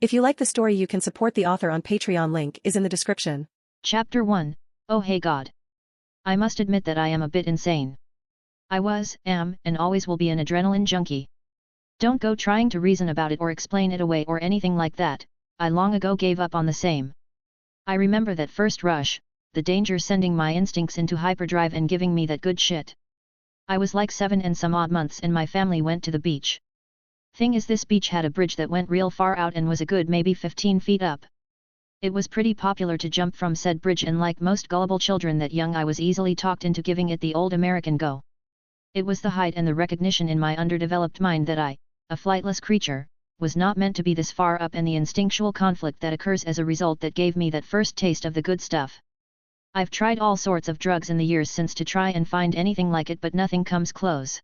If you like the story, you can support the author on Patreon. Link is in the description. Chapter 1. Oh hey God. I must admit that I am a bit insane. I was, am, and always will be an adrenaline junkie. Don't go trying to reason about it or explain it away or anything like that. I long ago gave up on the same. I remember that first rush, the danger sending my instincts into hyperdrive and giving me that good shit. I was like 7 and some odd months and my family went to the beach. Thing is, this beach had a bridge that went real far out and was a good maybe 15 feet up. It was pretty popular to jump from said bridge, and like most gullible children that young, I was easily talked into giving it the old American go. It was the height and the recognition in my underdeveloped mind that I, a flightless creature, was not meant to be this far up, and the instinctual conflict that occurs as a result that gave me that first taste of the good stuff. I've tried all sorts of drugs in the years since to try and find anything like it, but nothing comes close.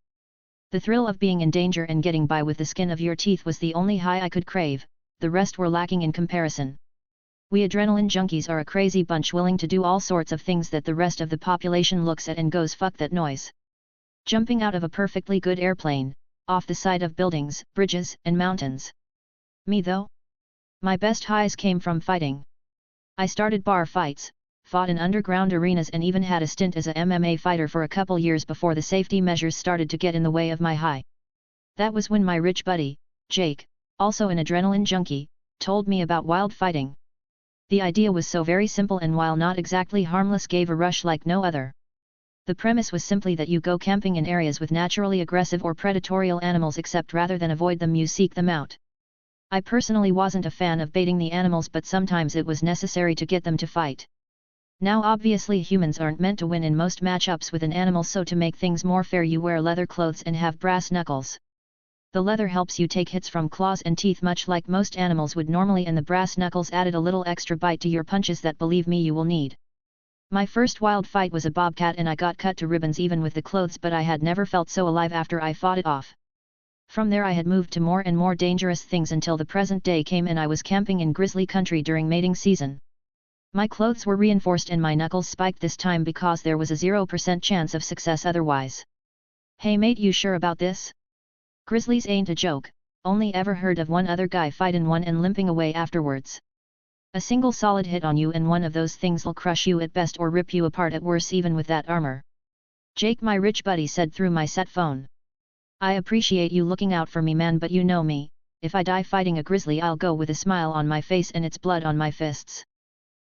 The thrill of being in danger and getting by with the skin of your teeth was the only high I could crave, the rest were lacking in comparison. We adrenaline junkies are a crazy bunch willing to do all sorts of things that the rest of the population looks at and goes fuck that noise. Jumping out of a perfectly good airplane, off the side of buildings, bridges, and mountains. Me though? My best highs came from fighting. I started bar fights, fought in underground arenas, and even had a stint as a MMA fighter for a couple years before the safety measures started to get in the way of my high. That was when my rich buddy, Jake, also an adrenaline junkie, told me about wild fighting. The idea was so very simple, and while not exactly harmless, gave a rush like no other. The premise was simply that you go camping in areas with naturally aggressive or predatory animals, except rather than avoid them you seek them out. I personally wasn't a fan of baiting the animals, but sometimes it was necessary to get them to fight. Now obviously humans aren't meant to win in most matchups with an animal, so to make things more fair you wear leather clothes and have brass knuckles. The leather helps you take hits from claws and teeth much like most animals would normally, and the brass knuckles added a little extra bite to your punches that, believe me, you will need. My first wild fight was a bobcat and I got cut to ribbons even with the clothes, but I had never felt so alive after I fought it off. From there I had moved to more and more dangerous things until the present day came and I was camping in grizzly country during mating season. My clothes were reinforced and my knuckles spiked this time because there was a 0% chance of success otherwise. Hey mate, you sure about this? Grizzlies ain't a joke, only ever heard of one other guy fightin' one and limping away afterwards. A single solid hit on you and one of those things'll crush you at best or rip you apart at worst even with that armor. Jake, my rich buddy, said through my set phone. I appreciate you looking out for me, man, but you know me, if I die fighting a grizzly I'll go with a smile on my face and it's blood on my fists.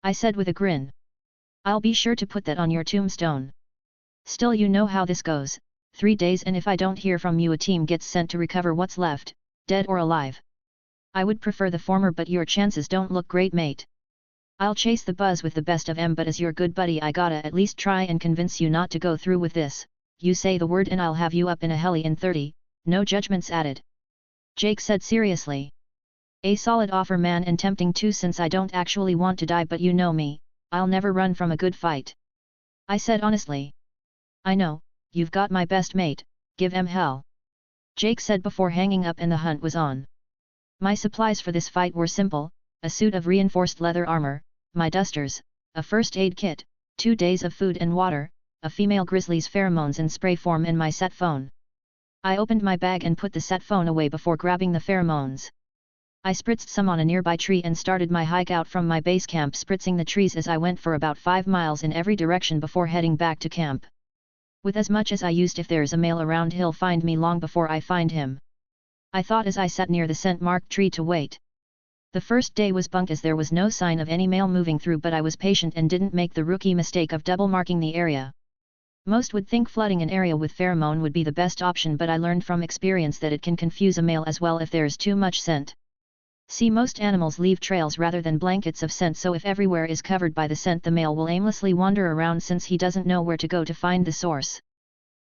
I said with a grin. I'll be sure to put that on your tombstone. Still, you know how this goes, 3 days and if I don't hear from you a team gets sent to recover what's left, dead or alive. I would prefer the former, but your chances don't look great, mate. I'll chase the buzz with the best of 'em, but as your good buddy I gotta at least try and convince you not to go through with this. You say the word and I'll have you up in a heli in 30, no judgments added. Jake said seriously. A solid offer, man, and tempting too, since I don't actually want to die, but you know me, I'll never run from a good fight. I said honestly. I know, you've got my best, mate, give 'em hell. Jake said before hanging up, and the hunt was on. My supplies for this fight were simple: a suit of reinforced leather armor, my dusters, a first aid kit, 2 days of food and water, a female grizzly's pheromones in spray form, and my set phone. I opened my bag and put the set phone away before grabbing the pheromones. I spritzed some on a nearby tree and started my hike out from my base camp, spritzing the trees as I went for about 5 miles in every direction before heading back to camp. With as much as I used, if there's a male around he'll find me long before I find him. I thought as I sat near the scent-marked tree to wait. The first day was bunk as there was no sign of any male moving through, but I was patient and didn't make the rookie mistake of double marking the area. Most would think flooding an area with pheromone would be the best option, but I learned from experience that it can confuse a male as well if there's too much scent. See, most animals leave trails rather than blankets of scent, so if everywhere is covered by the scent the male will aimlessly wander around since he doesn't know where to go to find the source.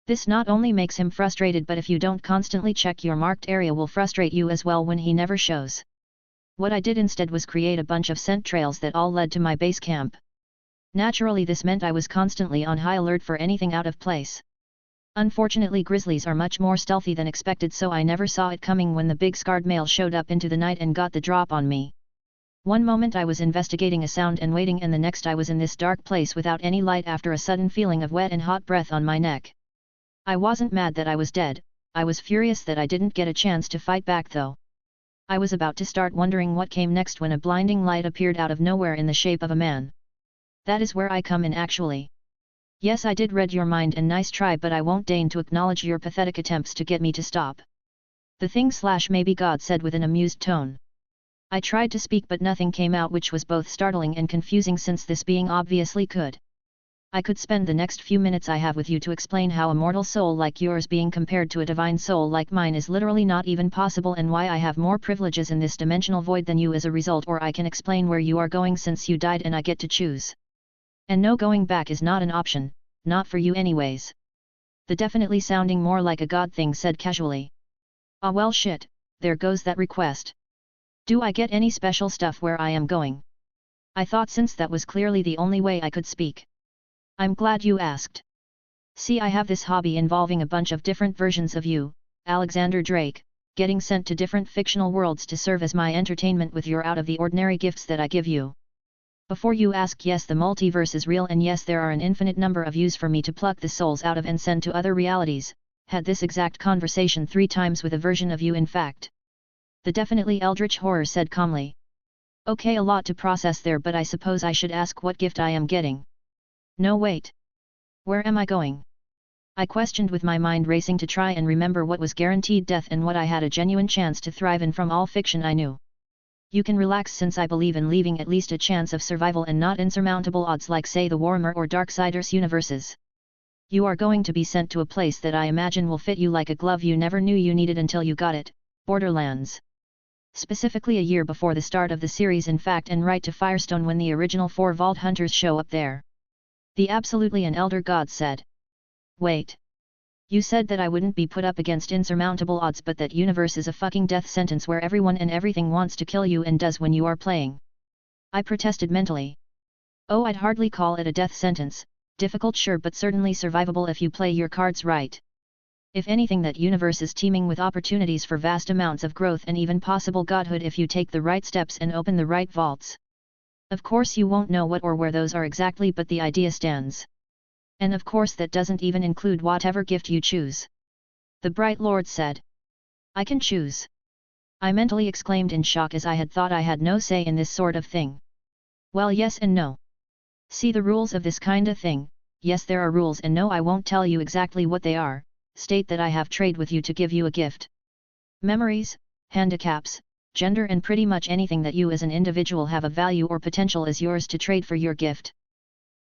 This not only makes him frustrated, but if you don't constantly check your marked area will frustrate you as well when he never shows. What I did instead was create a bunch of scent trails that all led to my base camp. Naturally this meant I was constantly on high alert for anything out of place. Unfortunately grizzlies are much more stealthy than expected, so I never saw it coming when the big scarred male showed up into the night and got the drop on me. One moment I was investigating a sound and waiting, and the next I was in this dark place without any light after a sudden feeling of wet and hot breath on my neck. I wasn't mad that I was dead, I was furious that I didn't get a chance to fight back though. I was about to start wondering what came next when a blinding light appeared out of nowhere in the shape of a man. That is where I come in actually. Yes, I did read your mind and nice try, but I won't deign to acknowledge your pathetic attempts to get me to stop. The thing/maybe God said with an amused tone. I tried to speak but nothing came out, which was both startling and confusing since this being obviously could. I could spend the next few minutes I have with you to explain how a mortal soul like yours being compared to a divine soul like mine is literally not even possible, and why I have more privileges in this dimensional void than you as a result, or I can explain where you are going since you died and I get to choose. And no going back is not an option, not for you anyways. The definitely sounding more like a god thing said casually. Ah well shit, there goes that request. Do I get any special stuff where I am going? I thought, since that was clearly the only way I could speak. I'm glad you asked. See, I have this hobby involving a bunch of different versions of you, Alexander Drake, getting sent to different fictional worlds to serve as my entertainment with your out-of-the-ordinary gifts that I give you. Before you ask, yes, the multiverse is real, and yes, there are an infinite number of yous for me to pluck the souls out of and send to other realities. Had this exact conversation 3 times with a version of you, in fact. The definitely eldritch horror said calmly. Okay, a lot to process there, but I suppose I should ask what gift I am getting. No wait. Where am I going? I questioned, with my mind racing to try and remember what was guaranteed death and what I had a genuine chance to thrive in from all fiction I knew. You can relax, since I believe in leaving at least a chance of survival and not insurmountable odds like, say, the Warhammer or Darksiders universes. You are going to be sent to a place that I imagine will fit you like a glove you never knew you needed until you got it, Borderlands. Specifically a year before the start of the series, in fact, and right to Firestone when the original 4 Vault Hunters show up there. The absolutely an elder god said. Wait. You said that I wouldn't be put up against insurmountable odds, but that universe is a fucking death sentence where everyone and everything wants to kill you and does when you are playing. I protested mentally. Oh, I'd hardly call it a death sentence, difficult sure, but certainly survivable if you play your cards right. If anything, that universe is teeming with opportunities for vast amounts of growth and even possible godhood if you take the right steps and open the right vaults. Of course you won't know what or where those are exactly, but the idea stands. And of course that doesn't even include whatever gift you choose. The Bright Lord said. I can choose. I mentally exclaimed in shock, as I had thought I had no say in this sort of thing. Well, yes and no. See, the rules of this kinda thing, yes there are rules, and no, I won't tell you exactly what they are. State that I have trade with you to give you a gift. Memories, handicaps, gender, and pretty much anything that you as an individual have of value or potential is yours to trade for your gift.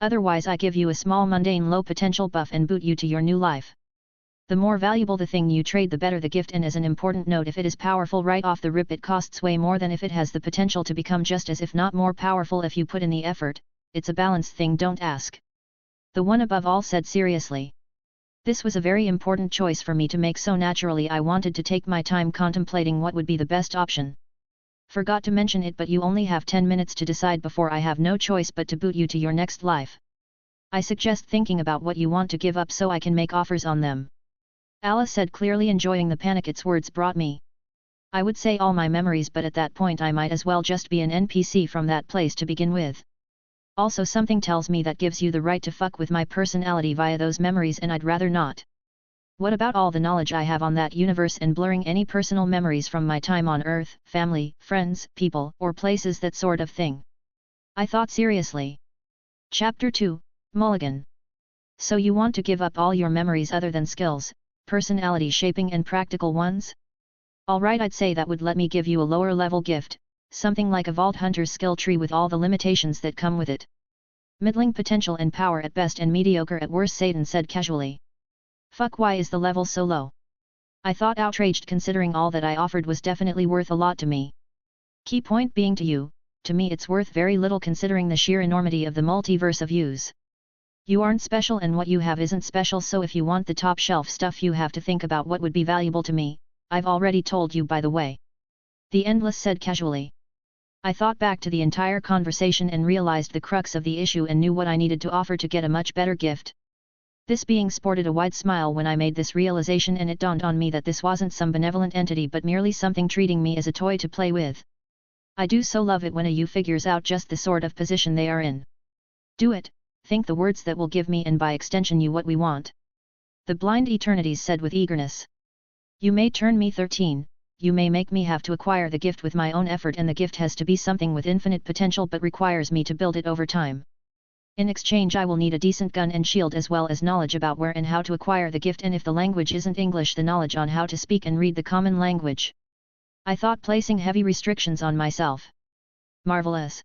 Otherwise I give you a small mundane low potential buff and boot you to your new life. The more valuable the thing you trade, the better the gift, and as an important note, if it is powerful right off the rip, it costs way more than if it has the potential to become just as, if not more powerful, if you put in the effort. It's a balanced thing, don't ask. The one above all said seriously. This was a very important choice for me to make, so naturally I wanted to take my time contemplating what would be the best option. Forgot to mention it, but you only have 10 minutes to decide before I have no choice but to boot you to your next life. I suggest thinking about what you want to give up so I can make offers on them. Alice said, clearly enjoying the panic its words brought me. I would say all my memories, but at that point I might as well just be an NPC from that place to begin with. Also, something tells me that gives you the right to fuck with my personality via those memories, and I'd rather not. What about all the knowledge I have on that universe and blurring any personal memories from my time on Earth, family, friends, people, or places, that sort of thing? I thought seriously. Chapter 2, Mulligan. So you want to give up all your memories other than skills, personality shaping, and practical ones? Alright, I'd say that would let me give you a lower level gift, something like a Vault Hunter's skill tree with all the limitations that come with it. Middling potential and power at best and mediocre at worst, Satan said casually. Fuck, why is the level so low? I thought, outraged, considering all that I offered was definitely worth a lot to me. Key point being, to me it's worth very little considering the sheer enormity of the multiverse of yous. You aren't special and what you have isn't special, so if you want the top shelf stuff you have to think about what would be valuable to me. I've already told you, by the way. The Endless said casually. I thought back to the entire conversation and realized the crux of the issue and knew what I needed to offer to get a much better gift. This being sported a wide smile when I made this realization, and it dawned on me that this wasn't some benevolent entity but merely something treating me as a toy to play with. I do so love it when a you figures out just the sort of position they are in. Do it, think the words that will give me and by extension you what we want. The blind eternities said with eagerness. You may turn me 13, you may make me have to acquire the gift with my own effort, and the gift has to be something with infinite potential but requires me to build it over time. In exchange I will need a decent gun and shield as well as knowledge about where and how to acquire the gift, and if the language isn't English, the knowledge on how to speak and read the common language. I thought, placing heavy restrictions on myself. Marvelous.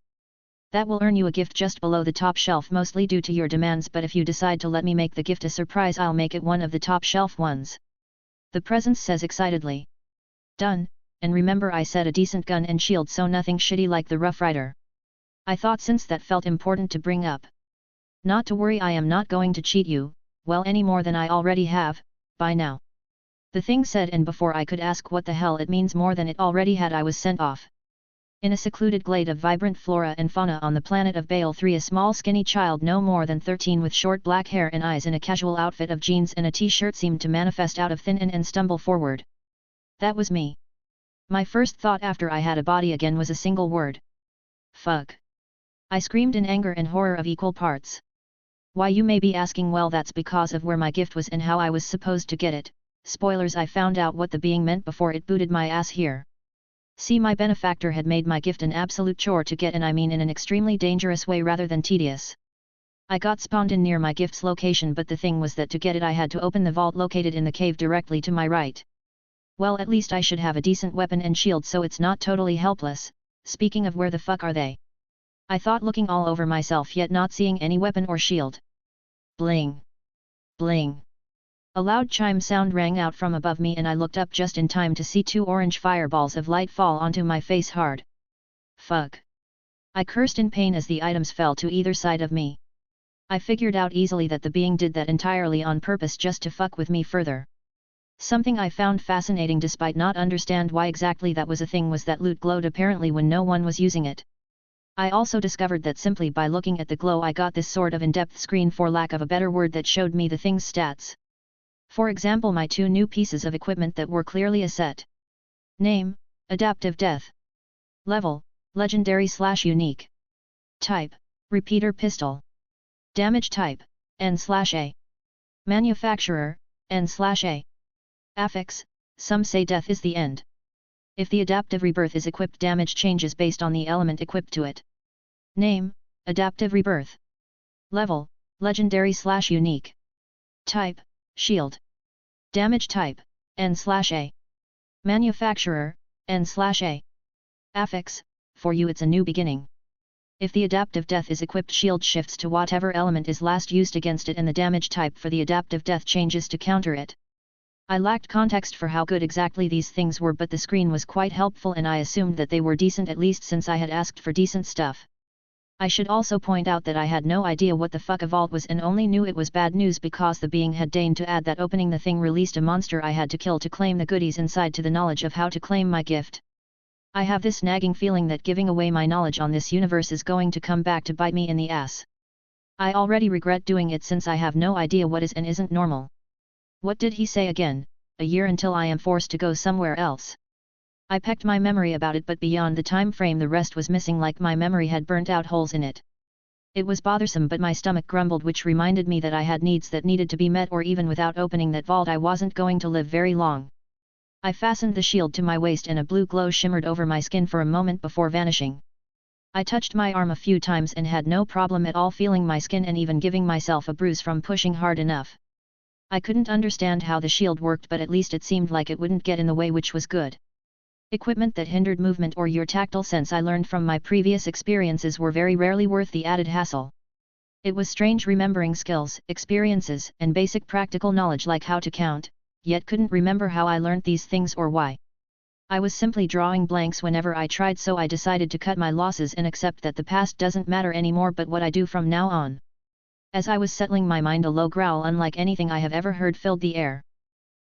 That will earn you a gift just below the top shelf, mostly due to your demands, but if you decide to let me make the gift a surprise, I'll make it one of the top shelf ones. The presence says excitedly. Done, and remember I said a decent gun and shield, so nothing shitty like the Rough Rider. I thought, since that felt important to bring up. Not to worry, I am not going to cheat you, well, any more than I already have, by now. The thing said, and before I could ask what the hell it means more than it already had, I was sent off. In a secluded glade of vibrant flora and fauna on the planet of Bale 3, a small skinny child no more than 13 with short black hair and eyes in a casual outfit of jeans and a t-shirt seemed to manifest out of thin air and stumble forward. That was me. My first thought after I had a body again was a single word. Fuck. I screamed in anger and horror of equal parts. Why, you may be asking, well, that's because of where my gift was and how I was supposed to get it. Spoilers, I found out what the being meant before it booted my ass here. See, my benefactor had made my gift an absolute chore to get, and I mean in an extremely dangerous way rather than tedious. I got spawned in near my gift's location, but the thing was that to get it I had to open the vault located in the cave directly to my right. Well, at least I should have a decent weapon and shield so it's not totally helpless. Speaking of, where the fuck are they? I thought, looking all over myself yet not seeing any weapon or shield. Bling! Bling! A loud chime sound rang out from above me, and I looked up just in time to see 2 orange fireballs of light fall onto my face hard. Fuck! I cursed in pain as the items fell to either side of me. I figured out easily that the being did that entirely on purpose just to fuck with me further. Something I found fascinating despite not understand why exactly that was a thing was that loot glowed apparently when no one was using it. I also discovered that simply by looking at the glow I got this sort of in-depth screen, for lack of a better word, that showed me the thing's stats. For example, my 2 new pieces of equipment that were clearly a set. Name, Adaptive Death. Level, Legendary/Unique. Type, Repeater Pistol. Damage type, N/A. Manufacturer, N/A. Affix, some say death is the end. If the adaptive rebirth is equipped, damage changes based on the element equipped to it. Name, Adaptive Rebirth. Level, Legendary/Unique. Type, Shield. Damage type, N/A. Manufacturer, N/A. Affix, for you it's a new beginning. If the adaptive death is equipped, shield shifts to whatever element is last used against it, and the damage type for the adaptive death changes to counter it. I lacked context for how good exactly these things were, but the screen was quite helpful and I assumed that they were decent, at least since I had asked for decent stuff. I should also point out that I had no idea what the fuck a vault was and only knew it was bad news because the being had deigned to add that opening the thing released a monster I had to kill to claim the goodies inside to the knowledge of how to claim my gift. I have this nagging feeling that giving away my knowledge on this universe is going to come back to bite me in the ass. I already regret doing it since I have no idea what is and isn't normal. What did he say again? A year until I am forced to go somewhere else. I pecked my memory about it, but beyond the time frame the rest was missing, like my memory had burnt out holes in it. It was bothersome, but my stomach grumbled, which reminded me that I had needs that needed to be met, or even without opening that vault I wasn't going to live very long. I fastened the shield to my waist and a blue glow shimmered over my skin for a moment before vanishing. I touched my arm a few times and had no problem at all feeling my skin and even giving myself a bruise from pushing hard enough. I couldn't understand how the shield worked, but at least it seemed like it wouldn't get in the way, which was good. Equipment that hindered movement or your tactile sense, I learned from my previous experiences, were very rarely worth the added hassle. It was strange remembering skills, experiences, and basic practical knowledge like how to count, yet couldn't remember how I learned these things or why. I was simply drawing blanks whenever I tried, so I decided to cut my losses and accept that the past doesn't matter anymore but what I do from now on. As I was settling my mind, a low growl unlike anything I have ever heard filled the air.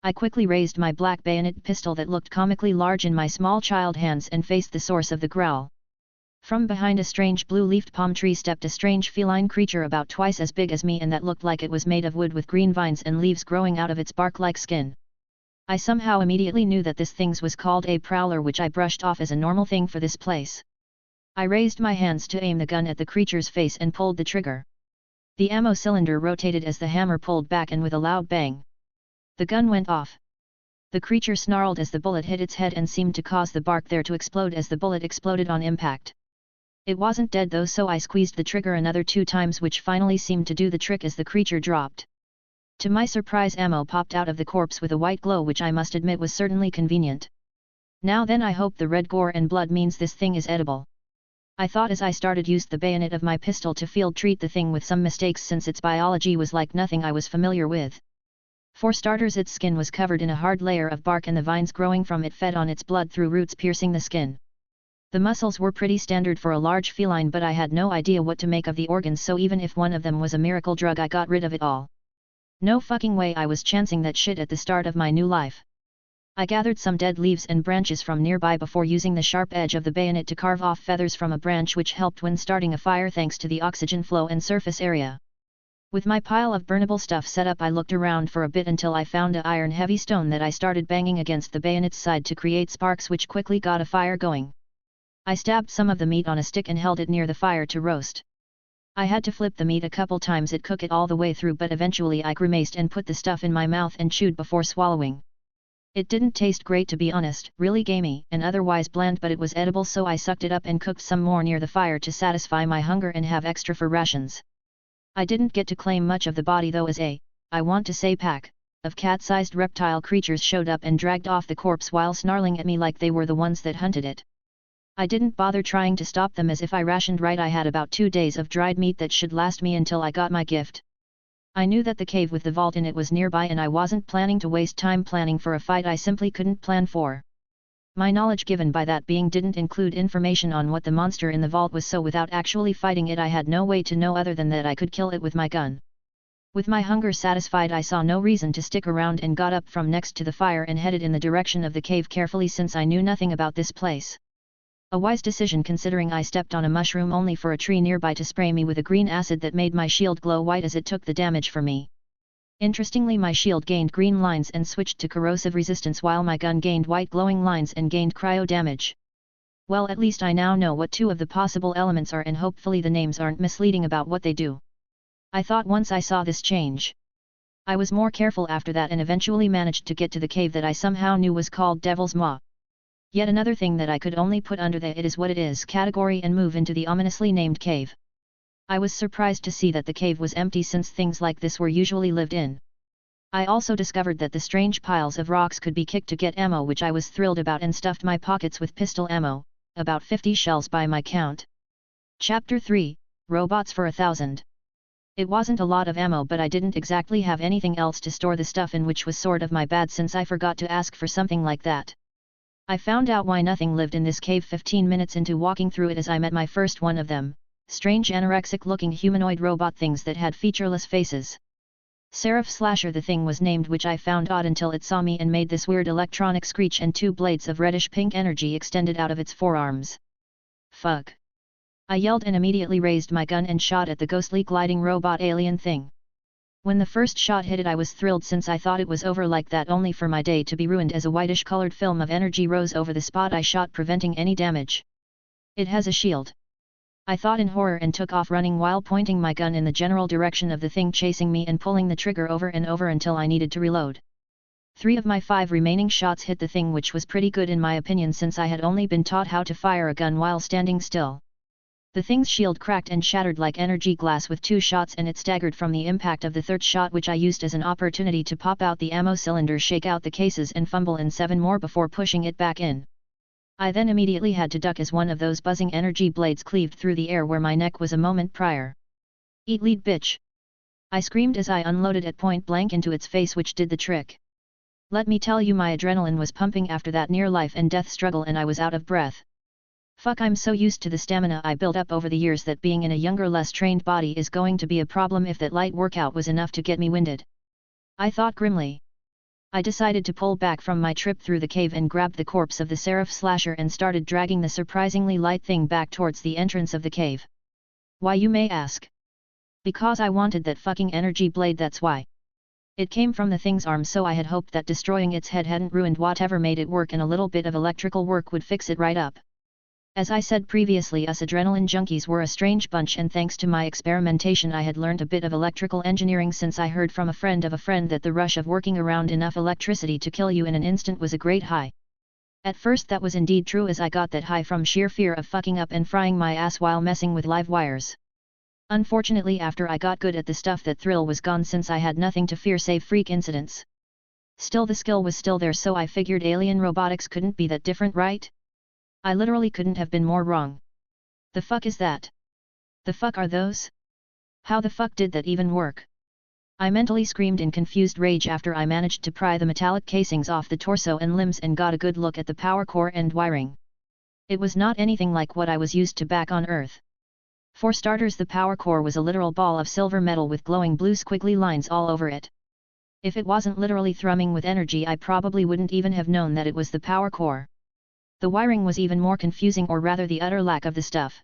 I quickly raised my black bayonet pistol that looked comically large in my small child hands and faced the source of the growl. From behind a strange blue-leafed palm tree stepped a strange feline creature about twice as big as me and that looked like it was made of wood with green vines and leaves growing out of its bark-like skin. I somehow immediately knew that this thing was called a prowler, which I brushed off as a normal thing for this place. I raised my hands to aim the gun at the creature's face and pulled the trigger. The ammo cylinder rotated as the hammer pulled back, and with a loud bang, the gun went off. The creature snarled as the bullet hit its head and seemed to cause the bark there to explode as the bullet exploded on impact. It wasn't dead though, so I squeezed the trigger another 2 times, which finally seemed to do the trick as the creature dropped. To my surprise, ammo popped out of the corpse with a white glow, which I must admit was certainly convenient. Now then, I hope the red gore and blood means this thing is edible. I thought as I used the bayonet of my pistol to field treat the thing with some mistakes, since its biology was like nothing I was familiar with. For starters, its skin was covered in a hard layer of bark and the vines growing from it fed on its blood through roots piercing the skin. The muscles were pretty standard for a large feline, but I had no idea what to make of the organs, so even if one of them was a miracle drug, I got rid of it all. No fucking way I was chancing that shit at the start of my new life. I gathered some dead leaves and branches from nearby before using the sharp edge of the bayonet to carve off feathers from a branch, which helped when starting a fire thanks to the oxygen flow and surface area. With my pile of burnable stuff set up, I looked around for a bit until I found a iron heavy stone that I started banging against the bayonet's side to create sparks, which quickly got a fire going. I stabbed some of the meat on a stick and held it near the fire to roast. I had to flip the meat a couple times to cook it all the way through, but eventually I grimaced and put the stuff in my mouth and chewed before swallowing. It didn't taste great, to be honest, really gamey and otherwise bland, but it was edible, so I sucked it up and cooked some more near the fire to satisfy my hunger and have extra for rations. I didn't get to claim much of the body though, as I want to say pack of cat-sized reptile creatures showed up and dragged off the corpse while snarling at me like they were the ones that hunted it. I didn't bother trying to stop them, as if I rationed right I had about 2 days of dried meat that should last me until I got my gift. I knew that the cave with the vault in it was nearby, and I wasn't planning to waste time planning for a fight I simply couldn't plan for. My knowledge given by that being didn't include information on what the monster in the vault was, so without actually fighting it I had no way to know other than that I could kill it with my gun. With my hunger satisfied, I saw no reason to stick around and got up from next to the fire and headed in the direction of the cave carefully, since I knew nothing about this place. A wise decision, considering I stepped on a mushroom only for a tree nearby to spray me with a green acid that made my shield glow white as it took the damage for me. Interestingly, my shield gained green lines and switched to corrosive resistance, while my gun gained white glowing lines and gained cryo damage. Well, at least I now know what 2 of the possible elements are, and hopefully the names aren't misleading about what they do. I thought once I saw this change. I was more careful after that and eventually managed to get to the cave that I somehow knew was called Devil's Maw. Yet another thing that I could only put under the "it is what it is" category and move into the ominously named cave. I was surprised to see that the cave was empty, since things like this were usually lived in. I also discovered that the strange piles of rocks could be kicked to get ammo, which I was thrilled about, and stuffed my pockets with pistol ammo, about 50 shells by my count. Chapter 3, Robots for 1,000. It wasn't a lot of ammo, but I didn't exactly have anything else to store the stuff in, which was sort of my bad since I forgot to ask for something like that. I found out why nothing lived in this cave 15 minutes into walking through it, as I met my first one of them. Strange anorexic-looking humanoid robot things that had featureless faces. Seraph Slasher the thing was named, which I found odd until it saw me and made this weird electronic screech, and 2 blades of reddish-pink energy extended out of its forearms. Fuck! I yelled and immediately raised my gun and shot at the ghostly gliding robot alien thing. When the first shot hit it, I was thrilled, since I thought it was over like that, only for my day to be ruined as a whitish-colored film of energy rose over the spot I shot, preventing any damage. It has a shield. I thought in horror and took off running while pointing my gun in the general direction of the thing chasing me and pulling the trigger over and over until I needed to reload. 3 of my 5 remaining shots hit the thing, which was pretty good in my opinion, since I had only been taught how to fire a gun while standing still. The thing's shield cracked and shattered like energy glass with 2 shots, and it staggered from the impact of the 3rd shot, which I used as an opportunity to pop out the ammo cylinder, shake out the cases and fumble in 7 more before pushing it back in. I then immediately had to duck as one of those buzzing energy blades cleaved through the air where my neck was a moment prior. "Eat lead, bitch!" I screamed as I unloaded at point blank into its face, which did the trick. Let me tell you, my adrenaline was pumping after that near life and death struggle, and I was out of breath. Fuck, I'm so used to the stamina I built up over the years that being in a younger, less trained body is going to be a problem if that light workout was enough to get me winded. I thought grimly. I decided to pull back from my trip through the cave and grabbed the corpse of the Seraph Slasher and started dragging the surprisingly light thing back towards the entrance of the cave. Why, you may ask? Because I wanted that fucking energy blade, that's why. It came from the thing's arm, so I had hoped that destroying its head hadn't ruined whatever made it work, and a little bit of electrical work would fix it right up. As I said previously, us adrenaline junkies were a strange bunch, and thanks to my experimentation I had learnt a bit of electrical engineering, since I heard from a friend of a friend that the rush of working around enough electricity to kill you in an instant was a great high. At first that was indeed true, as I got that high from sheer fear of fucking up and frying my ass while messing with live wires. Unfortunately, after I got good at the stuff, that thrill was gone, since I had nothing to fear save freak incidents. Still, the skill was still there, so I figured alien robotics couldn't be that different, right? I literally couldn't have been more wrong. The fuck is that? The fuck are those? How the fuck did that even work? I mentally screamed in confused rage after I managed to pry the metallic casings off the torso and limbs and got a good look at the power core and wiring. It was not anything like what I was used to back on Earth. For starters, the power core was a literal ball of silver metal with glowing blue squiggly lines all over it. If it wasn't literally thrumming with energy, I probably wouldn't even have known that it was the power core. The wiring was even more confusing, or rather the utter lack of the stuff.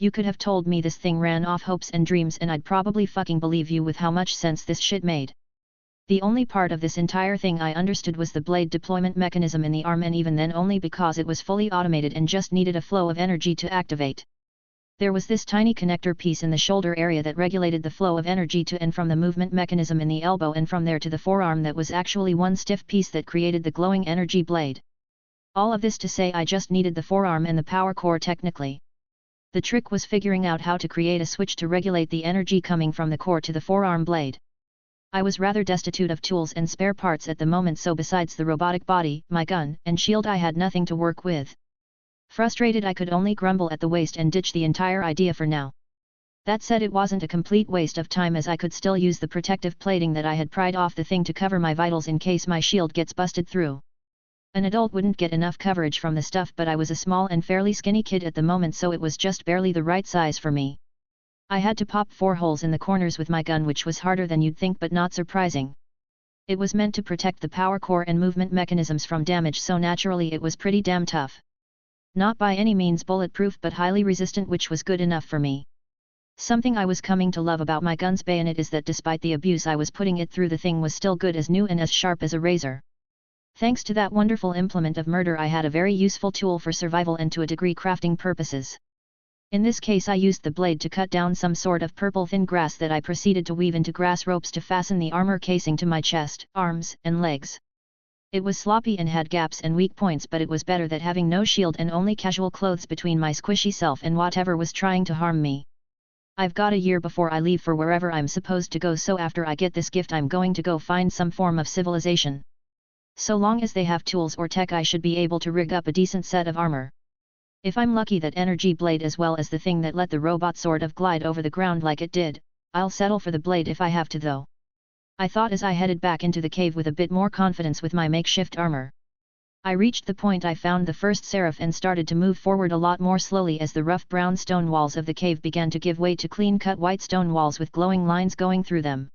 You could have told me this thing ran off hopes and dreams and I'd probably fucking believe you with how much sense this shit made. The only part of this entire thing I understood was the blade deployment mechanism in the arm, and even then only because it was fully automated and just needed a flow of energy to activate. There was this tiny connector piece in the shoulder area that regulated the flow of energy to and from the movement mechanism in the elbow, and from there to the forearm that was actually one stiff piece that created the glowing energy blade. All of this to say, I just needed the forearm and the power core technically. The trick was figuring out how to create a switch to regulate the energy coming from the core to the forearm blade. I was rather destitute of tools and spare parts at the moment, so besides the robotic body, my gun, and shield, I had nothing to work with. Frustrated, I could only grumble at the waste and ditch the entire idea for now. That said, it wasn't a complete waste of time, as I could still use the protective plating that I had pried off the thing to cover my vitals in case my shield gets busted through. An adult wouldn't get enough coverage from the stuff, but I was a small and fairly skinny kid at the moment, so it was just barely the right size for me. I had to pop 4 holes in the corners with my gun, which was harder than you'd think but not surprising. It was meant to protect the power core and movement mechanisms from damage, so naturally it was pretty damn tough. Not by any means bulletproof, but highly resistant, which was good enough for me. Something I was coming to love about my gun's bayonet is that despite the abuse I was putting it through, the thing was still good as new and as sharp as a razor. Thanks to that wonderful implement of murder, I had a very useful tool for survival and to a degree crafting purposes. In this case, I used the blade to cut down some sort of purple thin grass that I proceeded to weave into grass ropes to fasten the armor casing to my chest, arms, and legs. It was sloppy and had gaps and weak points, but it was better than having no shield and only casual clothes between my squishy self and whatever was trying to harm me. I've got a year before I leave for wherever I'm supposed to go, so after I get this gift I'm going to go find some form of civilization. So long as they have tools or tech, I should be able to rig up a decent set of armor. If I'm lucky, that energy blade as well as the thing that let the robot sort of glide over the ground like it did, I'll settle for the blade if I have to though. I thought as I headed back into the cave with a bit more confidence with my makeshift armor. I reached the point I found the first seraph and started to move forward a lot more slowly as the rough brown stone walls of the cave began to give way to clean-cut white stone walls with glowing lines going through them.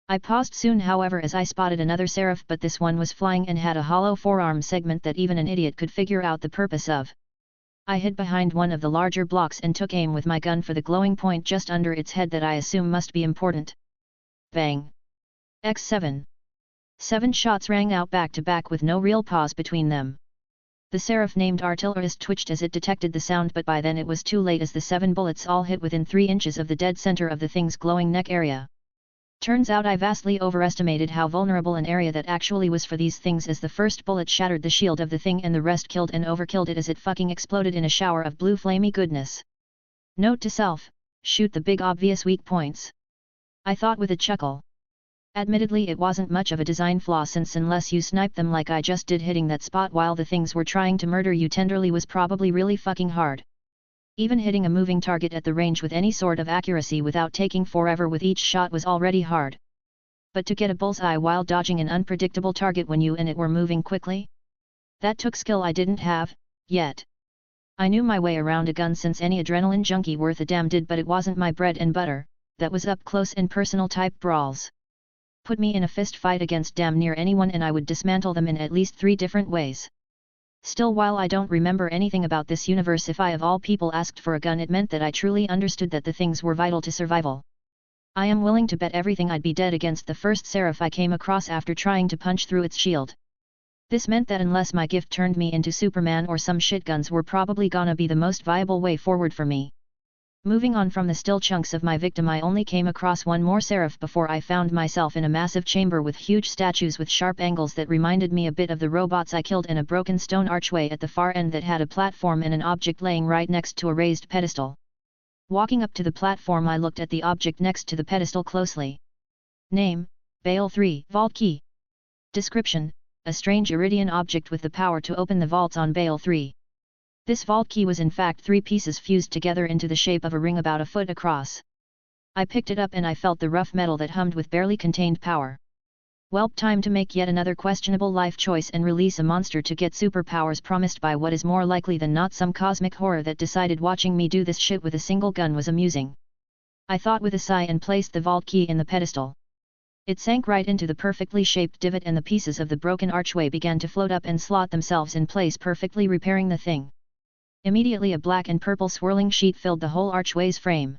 I paused soon, however, as I spotted another seraph, but this one was flying and had a hollow forearm segment that even an idiot could figure out the purpose of. I hid behind one of the larger blocks and took aim with my gun for the glowing point just under its head that I assume must be important. Bang! X7. 7 shots rang out back to back with no real pause between them. The seraph named Artillerist twitched as it detected the sound, but by then it was too late, as the 7 bullets all hit within 3 inches of the dead center of the thing's glowing neck area. Turns out I vastly overestimated how vulnerable an area that actually was for these things, as the first bullet shattered the shield of the thing and the rest killed and overkilled it as it fucking exploded in a shower of blue flamey goodness. Note to self: shoot the big obvious weak points. I thought with a chuckle. Admittedly, it wasn't much of a design flaw, since unless you snipe them like I just did, hitting that spot while the things were trying to murder you tenderly was probably really fucking hard. Even hitting a moving target at the range with any sort of accuracy without taking forever with each shot was already hard. But to get a bullseye while dodging an unpredictable target when you and it were moving quickly? That took skill I didn't have, yet. I knew my way around a gun, since any adrenaline junkie worth a damn did, but it wasn't my bread and butter. That was up close and personal type brawls. Put me in a fist fight against damn near anyone and I would dismantle them in at least 3 different ways. Still, while I don't remember anything about this universe, if I of all people asked for a gun, it meant that I truly understood that the things were vital to survival. I am willing to bet everything I'd be dead against the first seraph I came across after trying to punch through its shield. This meant that unless my gift turned me into Superman or some shit, guns were probably gonna be the most viable way forward for me. Moving on from the still chunks of my victim, I only came across one more seraph before I found myself in a massive chamber with huge statues with sharp angles that reminded me a bit of the robots I killed, and a broken stone archway at the far end that had a platform and an object laying right next to a raised pedestal. Walking up to the platform, I looked at the object next to the pedestal closely. Name: Bale 3, Vault Key. Description: a strange iridian object with the power to open the vaults on Bale 3. This vault key was in fact 3 pieces fused together into the shape of a ring about a foot across. I picked it up and I felt the rough metal that hummed with barely contained power. Welp, time to make yet another questionable life choice and release a monster to get superpowers promised by what is more likely than not some cosmic horror that decided watching me do this shit with a single gun was amusing. I thought with a sigh and placed the vault key in the pedestal. It sank right into the perfectly shaped divot and the pieces of the broken archway began to float up and slot themselves in place, perfectly repairing the thing. Immediately a black and purple swirling sheet filled the whole archway's frame.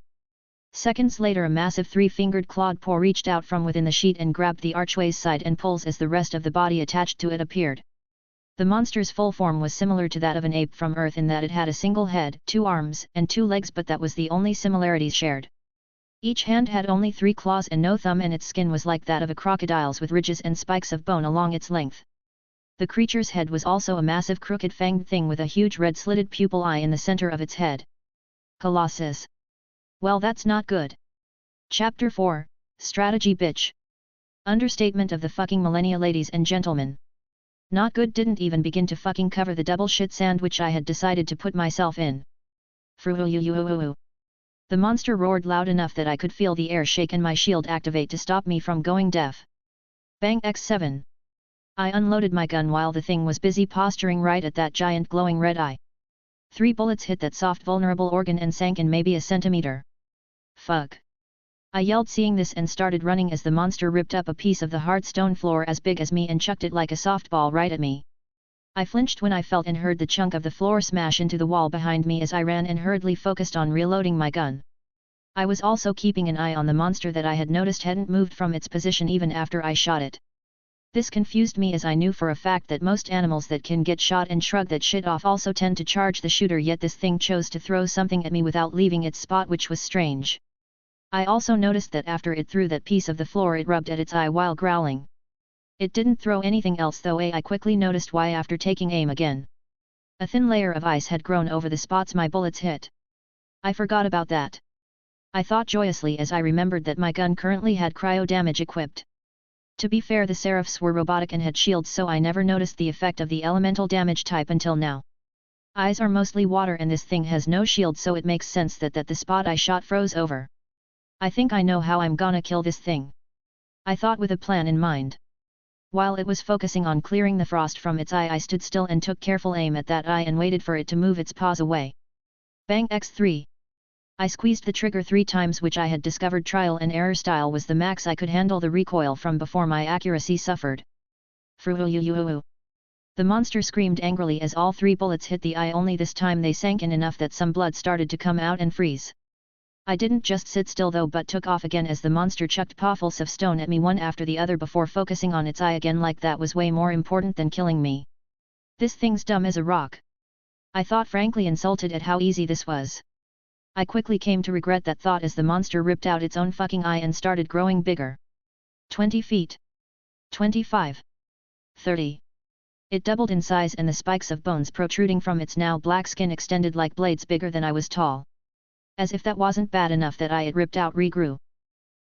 Seconds later a massive 3-fingered clawed paw reached out from within the sheet and grabbed the archway's side and pulls as the rest of the body attached to it appeared. The monster's full form was similar to that of an ape from Earth in that it had a single head, 2 arms, and 2 legs, but that was the only similarities shared. Each hand had only 3 claws and no thumb, and its skin was like that of a crocodile's with ridges and spikes of bone along its length. The creature's head was also a massive crooked fanged thing with a huge red slitted pupil eye in the center of its head. Colossus. Well, that's not good. Chapter 4, Strategy Bitch. Understatement of the fucking millennia, ladies and gentlemen. Not good didn't even begin to fucking cover the double shit sandwich I had decided to put myself in. The monster roared loud enough that I could feel the air shake and my shield activate to stop me from going deaf. Bang X7. I unloaded my gun while the thing was busy posturing right at that giant glowing red eye. 3 bullets hit that soft vulnerable organ and sank in maybe a centimeter. Fuck. I yelled, seeing this, and started running as the monster ripped up a piece of the hard stone floor as big as me and chucked it like a softball right at me. I flinched when I felt and heard the chunk of the floor smash into the wall behind me as I ran and hurriedly focused on reloading my gun. I was also keeping an eye on the monster that I had noticed hadn't moved from its position even after I shot it. This confused me, as I knew for a fact that most animals that can get shot and shrug that shit off also tend to charge the shooter, yet this thing chose to throw something at me without leaving its spot, which was strange. I also noticed that after it threw that piece of the floor it rubbed at its eye while growling. It didn't throw anything else though. I quickly noticed why after taking aim again. A thin layer of ice had grown over the spots my bullets hit. I forgot about that. I thought joyously as I remembered that my gun currently had cryo damage equipped. To be fair, the seraphs were robotic and had shields, so I never noticed the effect of the elemental damage type until now. Eyes are mostly water and this thing has no shield, so it makes sense that the spot I shot froze over. I think I know how I'm gonna kill this thing. I thought with a plan in mind. While it was focusing on clearing the frost from its eye, I stood still and took careful aim at that eye and waited for it to move its paws away. Bang X3. I squeezed the trigger 3 times, which I had discovered trial and error style was the max I could handle the recoil from before my accuracy suffered. The monster screamed angrily as all 3 bullets hit the eye, only this time they sank in enough that some blood started to come out and freeze. I didn't just sit still though, but took off again as the monster chucked pawfuls of stone at me one after the other before focusing on its eye again, like that was way more important than killing me. This thing's dumb as a rock. I thought, frankly insulted at how easy this was. I quickly came to regret that thought as the monster ripped out its own fucking eye and started growing bigger. 20 feet. 25. 30. It doubled in size and the spikes of bones protruding from its now black skin extended like blades bigger than I was tall. As if that wasn't bad enough, that eye it ripped out regrew.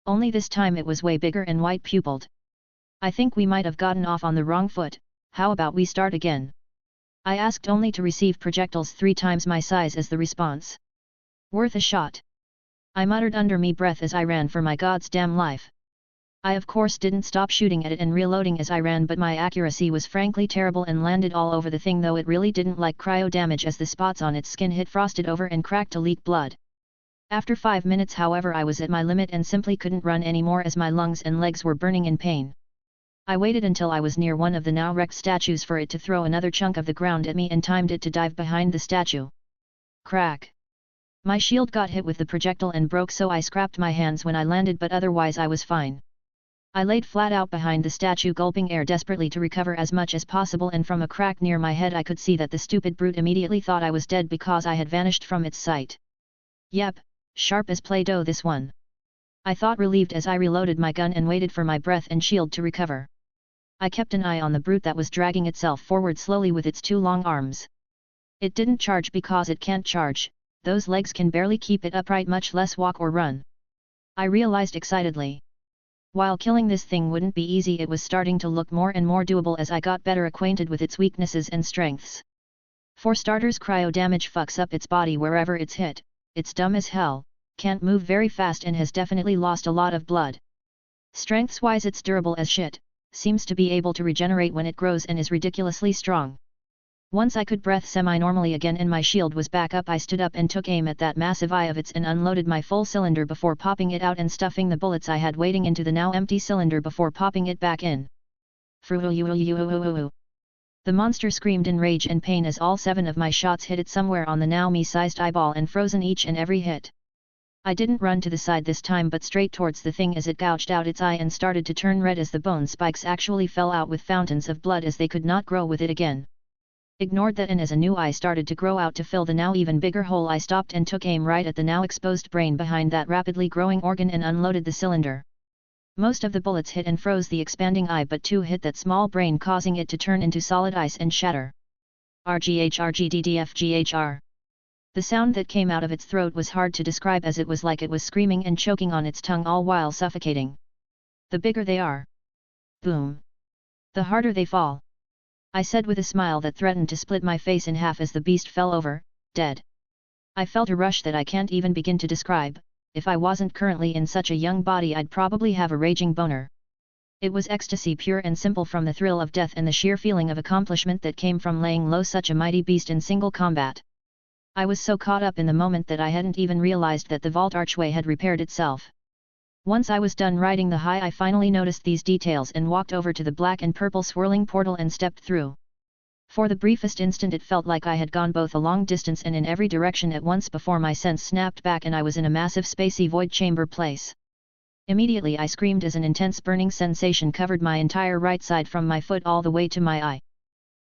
Only this time it was way bigger and white-pupiled. I think we might have gotten off on the wrong foot. How about we start again? I asked, only to receive projectiles 3 times my size as the response. Worth a shot. I muttered under me breath as I ran for my goddamn life. I of course didn't stop shooting at it and reloading as I ran, but my accuracy was frankly terrible and landed all over the thing, though it really didn't like cryo damage as the spots on its skin hit frosted over and cracked to leak blood. After 5 minutes, however, I was at my limit and simply couldn't run anymore as my lungs and legs were burning in pain. I waited until I was near one of the now wrecked statues for it to throw another chunk of the ground at me and timed it to dive behind the statue. Crack. My shield got hit with the projectile and broke, so I scrapped my hands when I landed, but otherwise I was fine. I laid flat out behind the statue, gulping air desperately to recover as much as possible, and from a crack near my head I could see that the stupid brute immediately thought I was dead because I had vanished from its sight. Yep, sharp as Play-Doh this one. I thought, relieved as I reloaded my gun and waited for my breath and shield to recover. I kept an eye on the brute that was dragging itself forward slowly with its two long arms. It didn't charge because it can't charge, those legs can barely keep it upright, much less walk or run. I realized excitedly. While killing this thing wouldn't be easy, it was starting to look more and more doable as I got better acquainted with its weaknesses and strengths. For starters, cryo damage fucks up its body wherever it's hit, it's dumb as hell, can't move very fast, and has definitely lost a lot of blood. Strengths-wise it's durable as shit, seems to be able to regenerate when it grows, and is ridiculously strong. Once I could breathe semi-normally again and my shield was back up, I stood up and took aim at that massive eye of its and unloaded my full cylinder before popping it out and stuffing the bullets I had waiting into the now empty cylinder before popping it back in. The monster screamed in rage and pain as all 7 of my shots hit it somewhere on the now me-sized eyeball and frozen each and every hit. I didn't run to the side this time, but straight towards the thing as it gouged out its eye and started to turn red as the bone spikes actually fell out with fountains of blood as they could not grow with it again. Ignored that, and as a new eye started to grow out to fill the now even bigger hole, I stopped and took aim right at the now exposed brain behind that rapidly growing organ and unloaded the cylinder. Most of the bullets hit and froze the expanding eye, but 2 hit that small brain, causing it to turn into solid ice and shatter. RGHRGDDFGHR. The sound that came out of its throat was hard to describe, as it was like it was screaming and choking on its tongue all while suffocating. The bigger they are, boom, the harder they fall, I said with a smile that threatened to split my face in half as the beast fell over, dead. I felt a rush that I can't even begin to describe. If I wasn't currently in such a young body, I'd probably have a raging boner. It was ecstasy pure and simple, from the thrill of death and the sheer feeling of accomplishment that came from laying low such a mighty beast in single combat. I was so caught up in the moment that I hadn't even realized that the vault archway had repaired itself. Once I was done riding the high, I finally noticed these details and walked over to the black and purple swirling portal and stepped through. For the briefest instant it felt like I had gone both a long distance and in every direction at once before my sense snapped back and I was in a massive spacey void chamber place. Immediately I screamed as an intense burning sensation covered my entire right side from my foot all the way to my eye.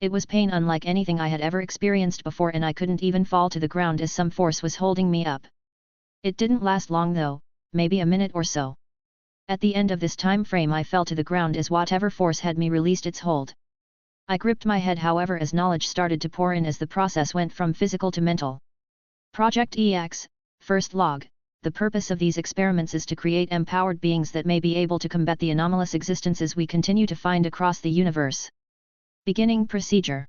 It was pain unlike anything I had ever experienced before, and I couldn't even fall to the ground as some force was holding me up. It didn't last long though, maybe a minute or so. At the end of this time frame I fell to the ground as whatever force had me released its hold. I gripped my head, however, as knowledge started to pour in as the process went from physical to mental. Project EX, First Log. The purpose of these experiments is to create empowered beings that may be able to combat the anomalous existences we continue to find across the universe. Beginning procedure.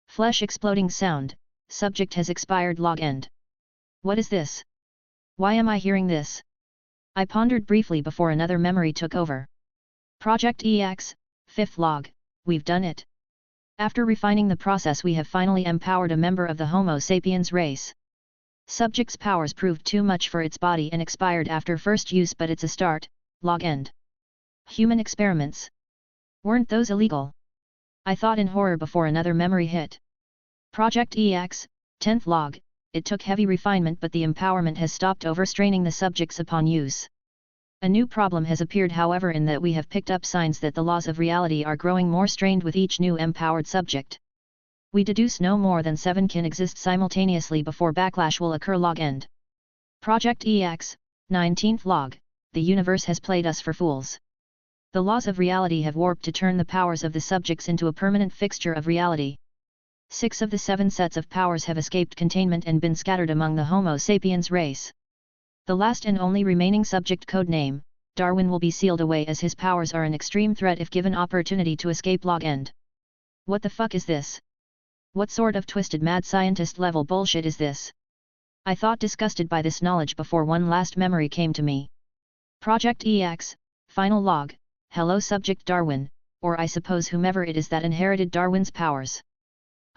Flesh exploding sound. Subject has expired. Log end. What is this? Why am I hearing this? I pondered briefly before another memory took over. Project EX, 5th log. We've done it. After refining the process, we have finally empowered a member of the Homo sapiens race. Subject's powers proved too much for its body and expired after first use, but it's a start. Log end. Human experiments. Weren't those illegal? I thought in horror before another memory hit. Project EX, 10th log. It took heavy refinement, but the empowerment has stopped overstraining the subjects upon use. A new problem has appeared, however, in that we have picked up signs that the laws of reality are growing more strained with each new empowered subject. We deduce no more than 7 can exist simultaneously before backlash will occur. Log end. Project EX, 19th log. The universe has played us for fools. The laws of reality have warped to turn the powers of the subjects into a permanent fixture of reality. 6 of the 7 sets of powers have escaped containment and been scattered among the Homo sapiens race. The last and only remaining subject, code name Darwin, will be sealed away as his powers are an extreme threat if given opportunity to escape. Log end. What the fuck is this? What sort of twisted mad scientist level bullshit is this? I thought, disgusted by this knowledge, before one last memory came to me. Project EX, final log. Hello subject Darwin, or I suppose whomever it is that inherited Darwin's powers.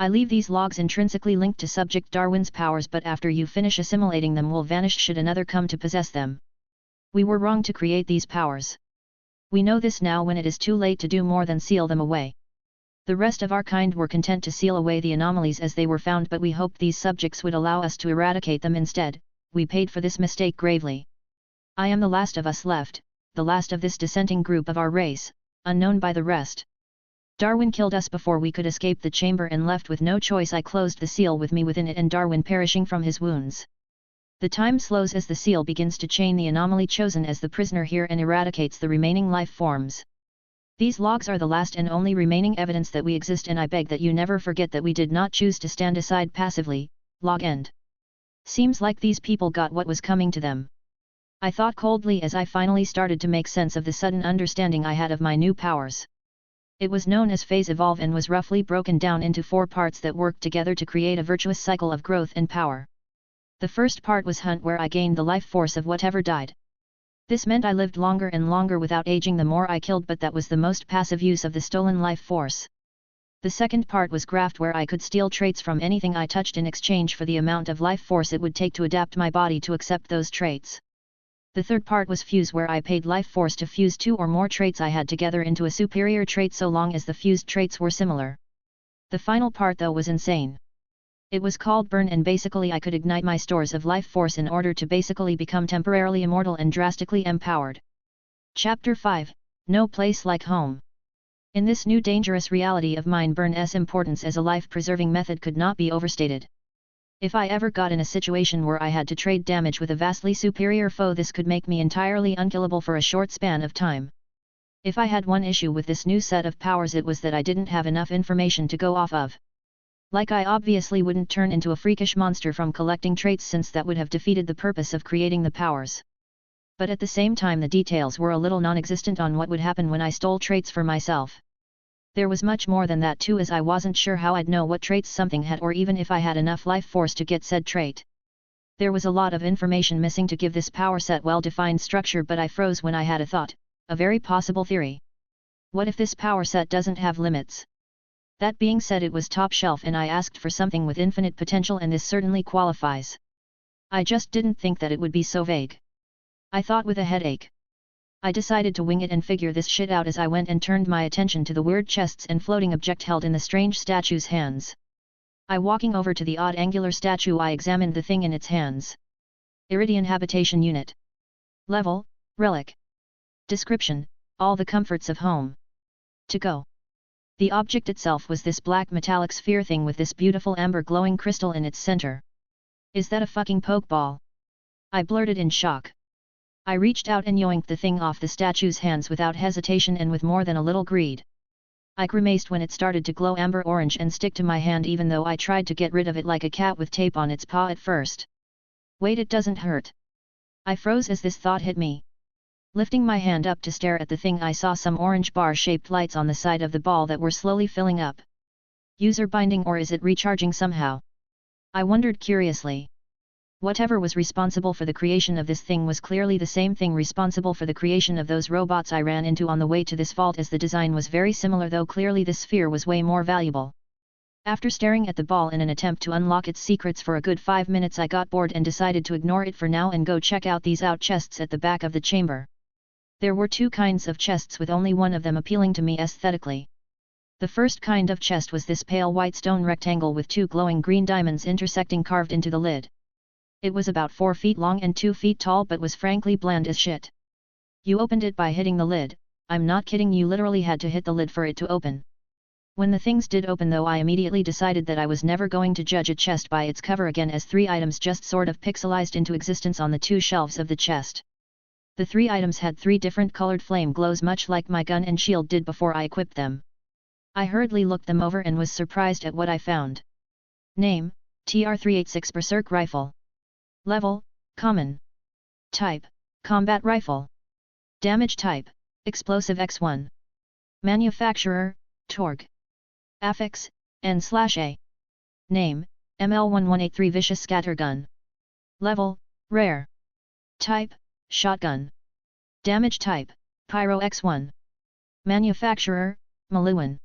I leave these logs intrinsically linked to subject Darwin's powers, but after you finish assimilating them will vanish should another come to possess them. We were wrong to create these powers. We know this now when it is too late to do more than seal them away. The rest of our kind were content to seal away the anomalies as they were found, but we hoped these subjects would allow us to eradicate them instead. We paid for this mistake gravely. I am the last of us left, the last of this dissenting group of our race, unknown by the rest. Darwin killed us before we could escape the chamber and left with no choice. I closed the seal with me within it and Darwin perishing from his wounds. The time slows as the seal begins to chain the anomaly chosen as the prisoner here and eradicates the remaining life forms. These logs are the last and only remaining evidence that we exist, and I beg that you never forget that we did not choose to stand aside passively. Log end. Seems like these people got what was coming to them. I thought coldly as I finally started to make sense of the sudden understanding I had of my new powers. It was known as Phase Evolve and was roughly broken down into 4 parts that worked together to create a virtuous cycle of growth and power. The first part was Hunt, where I gained the life force of whatever died. This meant I lived longer and longer without aging the more I killed, but that was the most passive use of the stolen life force. The second part was Graft, where I could steal traits from anything I touched in exchange for the amount of life force it would take to adapt my body to accept those traits. The third part was Fuse, where I paid life force to fuse 2 or more traits I had together into a superior trait so long as the fused traits were similar. The final part though was insane. It was called Burn, and basically I could ignite my stores of life force in order to basically become temporarily immortal and drastically empowered. Chapter 5, No Place Like Home. In this new dangerous reality of mine, Burn's importance as a life-preserving method could not be overstated. If I ever got in a situation where I had to trade damage with a vastly superior foe, this could make me entirely unkillable for a short span of time. If I had one issue with this new set of powers, it was that I didn't have enough information to go off of. Like, I obviously wouldn't turn into a freakish monster from collecting traits, since that would have defeated the purpose of creating the powers. But at the same time the details were a little non-existent on what would happen when I stole traits for myself. There was much more than that too, as I wasn't sure how I'd know what traits something had, or even if I had enough life force to get said trait. There was a lot of information missing to give this power set well-defined structure, but I froze when I had a thought, a very possible theory. What if this power set doesn't have limits? That being said, it was top shelf and I asked for something with infinite potential, and this certainly qualifies. I just didn't think that it would be so vague. I thought with a headache. I decided to wing it and figure this shit out as I went and turned my attention to the weird chests and floating object held in the strange statue's hands. Walking over to the odd angular statue, I examined the thing in its hands. Iridian Habitation Unit. Level, Relic. Description, all the comforts of home. To go. The object itself was this black metallic sphere thing with this beautiful amber glowing crystal in its center. Is that a fucking pokeball? I blurted in shock. I reached out and yoinked the thing off the statue's hands without hesitation and with more than a little greed. I grimaced when it started to glow amber orange and stick to my hand, even though I tried to get rid of it like a cat with tape on its paw at first. Wait, it doesn't hurt. I froze as this thought hit me. Lifting my hand up to stare at the thing, I saw some orange bar-shaped lights on the side of the ball that were slowly filling up. User binding, or is it recharging somehow? I wondered curiously. Whatever was responsible for the creation of this thing was clearly the same thing responsible for the creation of those robots I ran into on the way to this vault, as the design was very similar, though clearly this sphere was way more valuable. After staring at the ball in an attempt to unlock its secrets for a good 5 minutes, I got bored and decided to ignore it for now and go check out these out chests at the back of the chamber. There were 2 kinds of chests, with only one of them appealing to me aesthetically. The first kind of chest was this pale white stone rectangle with 2 glowing green diamonds intersecting carved into the lid. It was about 4 feet long and 2 feet tall, but was frankly bland as shit. You opened it by hitting the lid. I'm not kidding, you literally had to hit the lid for it to open. When the things did open though, I immediately decided that I was never going to judge a chest by its cover again, as 3 items just sort of pixelized into existence on the 2 shelves of the chest. The 3 items had 3 different colored flame glows, much like my gun and shield did before I equipped them. I hurriedly looked them over and was surprised at what I found. Name, TR-386 Berserk Rifle. Level, Common. Type, Combat Rifle. Damage Type, Explosive X1. Manufacturer, Torg. Affix, N/A. Name, ML1183 Vicious Scattergun. Level, Rare. Type, Shotgun. Damage Type, Pyro X1. Manufacturer, Maluan.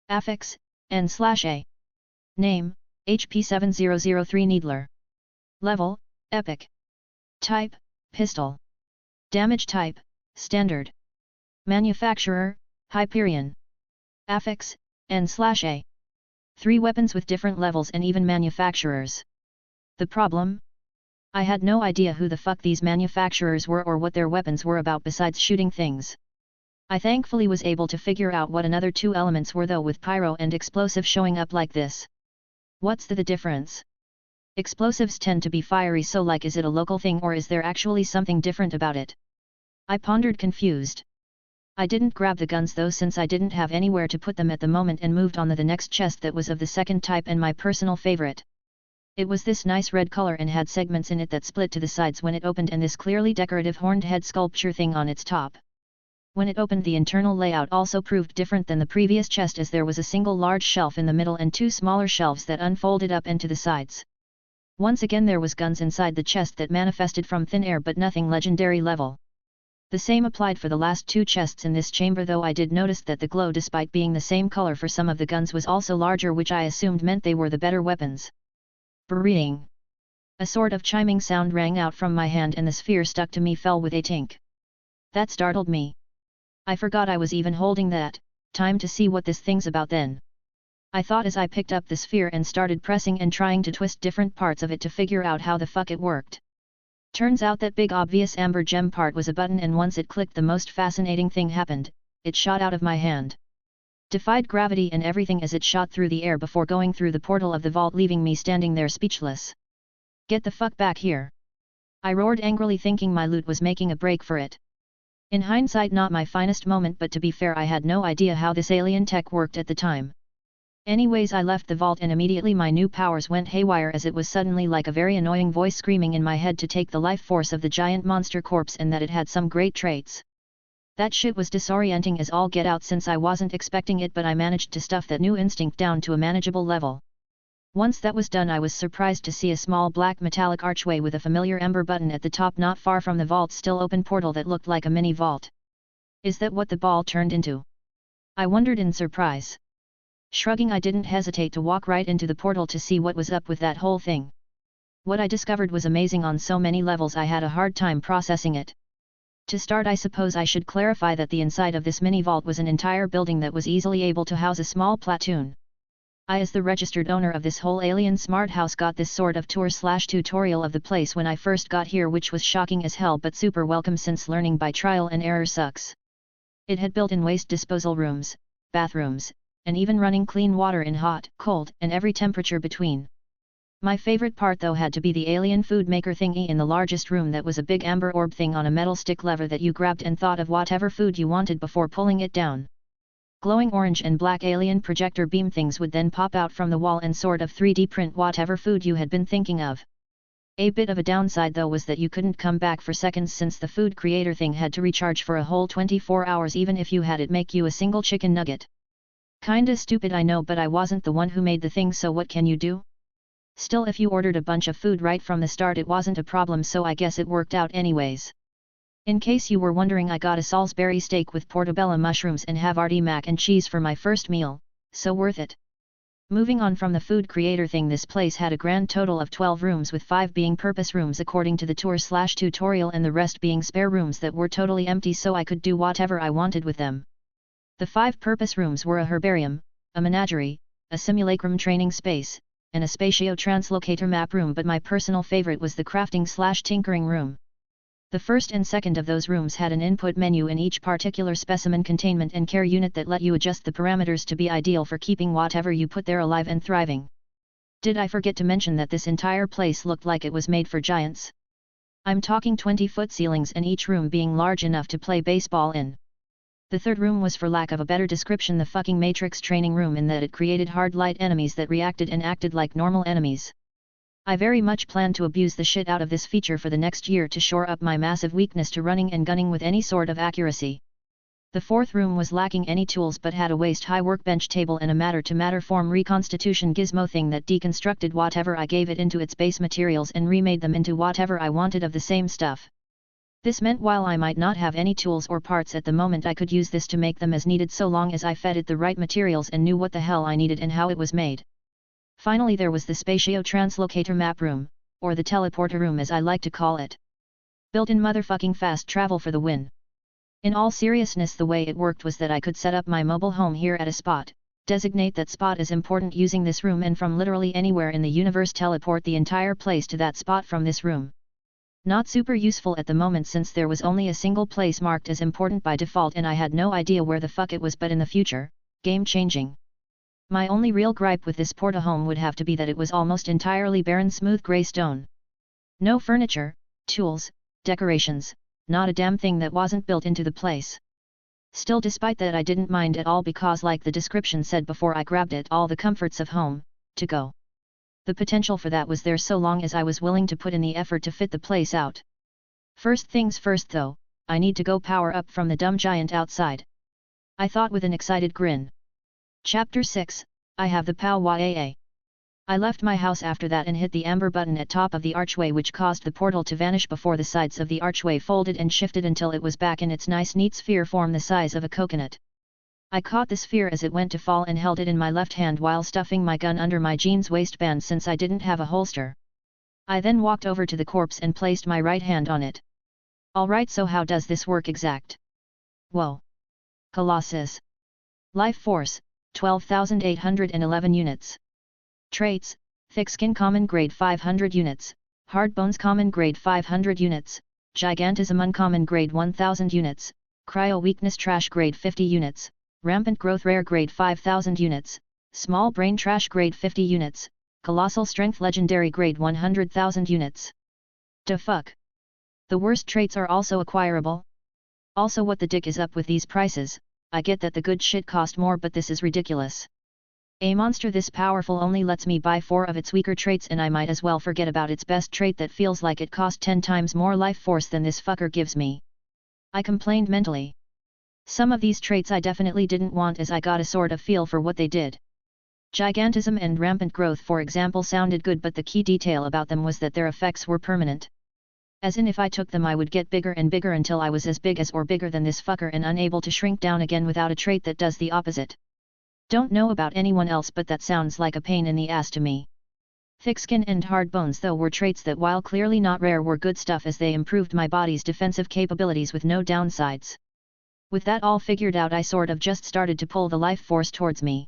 Affix, N/A. Name, HP7003 Needler. Level, Epic. Type, Pistol. Damage Type, Standard. Manufacturer, Hyperion. Affix, N/A. 3 weapons with different levels and even manufacturers. The problem? I had no idea who the fuck these manufacturers were or what their weapons were about besides shooting things. I thankfully was able to figure out what another two elements were though, with pyro and explosive showing up like this. What's the difference? Explosives tend to be fiery, so like, is it a local thing or is there actually something different about it? I pondered, confused. I didn't grab the guns though, since I didn't have anywhere to put them at the moment, and moved on to the next chest that was of the second type and my personal favorite. It was this nice red color and had segments in it that split to the sides when it opened, and this clearly decorative horned head sculpture thing on its top. When it opened, the internal layout also proved different than the previous chest, as there was a single large shelf in the middle and two smaller shelves that unfolded up into the sides. Once again there was guns inside the chest that manifested from thin air, but nothing legendary level. The same applied for the last two chests in this chamber, though I did notice that the glow, despite being the same color for some of the guns, was also larger, which I assumed meant they were the better weapons. Brrrring. A sort of chiming sound rang out from my hand and the sphere stuck to me fell with a tink. That startled me. I forgot I was even holding that. Time to see what this thing's about then. I thought as I picked up the sphere and started pressing and trying to twist different parts of it to figure out how the fuck it worked. Turns out that big obvious amber gem part was a button, and once it clicked, the most fascinating thing happened. It shot out of my hand. Defied gravity and everything as it shot through the air before going through the portal of the vault, leaving me standing there speechless. Get the fuck back here! I roared angrily, thinking my loot was making a break for it. In hindsight, not my finest moment, but to be fair, I had no idea how this alien tech worked at the time. Anyways, I left the vault and immediately my new powers went haywire, as it was suddenly like a very annoying voice screaming in my head to take the life force of the giant monster corpse and that it had some great traits. That shit was disorienting as all get out, since I wasn't expecting it, but I managed to stuff that new instinct down to a manageable level. Once that was done, I was surprised to see a small black metallic archway with a familiar ember button at the top, not far from the vault's still open portal that looked like a mini vault. Is that what the ball turned into? I wondered in surprise. Shrugging, I didn't hesitate to walk right into the portal to see what was up with that whole thing. What I discovered was amazing on so many levels I had a hard time processing it. To start, I suppose I should clarify that the inside of this mini vault was an entire building that was easily able to house a small platoon. I, as the registered owner of this whole alien smart house, got this sort of tour/tutorial of the place when I first got here, which was shocking as hell but super welcome, since learning by trial and error sucks. It had built-in waste disposal rooms, bathrooms, and even running clean water in hot, cold, and every temperature between. My favorite part though had to be the alien food maker thingy in the largest room, that was a big amber orb thing on a metal stick lever that you grabbed and thought of whatever food you wanted before pulling it down. Glowing orange and black alien projector beam things would then pop out from the wall and sort of 3D print whatever food you had been thinking of. A bit of a downside though was that you couldn't come back for seconds, since the food creator thing had to recharge for a whole 24 hours even if you had it make you a single chicken nugget. Kinda stupid, I know, but I wasn't the one who made the thing, so what can you do? Still, if you ordered a bunch of food right from the start, it wasn't a problem, so I guess it worked out anyways. In case you were wondering, I got a Salisbury steak with portobello mushrooms and Havarti mac and cheese for my first meal, so worth it. Moving on from the food creator thing, this place had a grand total of 12 rooms, with 5 being purpose rooms according to the tour/tutorial and the rest being spare rooms that were totally empty, so I could do whatever I wanted with them. The 5 purpose rooms were a herbarium, a menagerie, a simulacrum training space, and a spatio-translocator map room, but my personal favorite was the crafting/tinkering room. The first and second of those rooms had an input menu in each particular specimen containment and care unit that let you adjust the parameters to be ideal for keeping whatever you put there alive and thriving. Did I forget to mention that this entire place looked like it was made for giants? I'm talking 20-foot ceilings, and each room being large enough to play baseball in. The third room was, for lack of a better description, the fucking Matrix training room, in that it created hard light enemies that reacted and acted like normal enemies. I very much plan to abuse the shit out of this feature for the next year to shore up my massive weakness to running and gunning with any sort of accuracy. The fourth room was lacking any tools but had a waist-high workbench table and a matter-to-matter form reconstitution gizmo thing that deconstructed whatever I gave it into its base materials and remade them into whatever I wanted of the same stuff. This meant while I might not have any tools or parts at the moment, I could use this to make them as needed, so long as I fed it the right materials and knew what the hell I needed and how it was made. Finally, there was the spatio-translocator map room, or the teleporter room as I like to call it. Built-in motherfucking fast travel for the win. In all seriousness, the way it worked was that I could set up my mobile home here at a spot, designate that spot as important using this room, and from literally anywhere in the universe teleport the entire place to that spot from this room, Not super useful at the moment since there was only a single place marked as important by default and I had no idea where the fuck it was, but in the future, game changing. My only real gripe with this porta-home would have to be that it was almost entirely barren smooth grey stone. No furniture, tools, decorations, not a damn thing that wasn't built into the place. Still, despite that, I didn't mind at all because, like the description said before I grabbed it, all the comforts of home, to go. The potential for that was there so long as I was willing to put in the effort to fit the place out. First things first though, I need to go power up from the dumb giant outside, I thought with an excited grin. Chapter 6, I have the power. I left my house after that and hit the amber button at top of the archway, which caused the portal to vanish before the sides of the archway folded and shifted until it was back in its nice neat sphere form the size of a coconut. I caught the sphere as it went to fall and held it in my left hand while stuffing my gun under my jeans waistband since I didn't have a holster. I then walked over to the corpse and placed my right hand on it. Alright, so how does this work exact? Whoa. Colossus. Life Force, 12,811 units. Traits, Thick Skin Common Grade 500 units, Hard Bones Common Grade 500 units, Gigantism Uncommon Grade 1000 units, Cryo Weakness Trash Grade 50 units, Rampant Growth Rare Grade 5000 units, Small Brain Trash Grade 50 units, Colossal Strength Legendary Grade 100,000 units. Da fuck. The worst traits are also acquirable? Also, what the dick is up with these prices? I get that the good shit cost more, but this is ridiculous. A monster this powerful only lets me buy 4 of its weaker traits, and I might as well forget about its best trait that feels like it cost 10 times more life force than this fucker gives me. I complained mentally. Some of these traits I definitely didn't want, as I got a sort of feel for what they did. Gigantism and Rampant Growth, for example, sounded good, but the key detail about them was that their effects were permanent. As in, if I took them I would get bigger and bigger until I was as big as or bigger than this fucker and unable to shrink down again without a trait that does the opposite. Don't know about anyone else, but that sounds like a pain in the ass to me. Thick Skin and Hard Bones though were traits that, while clearly not rare, were good stuff as they improved my body's defensive capabilities with no downsides. With that all figured out, I sort of just started to pull the life force towards me.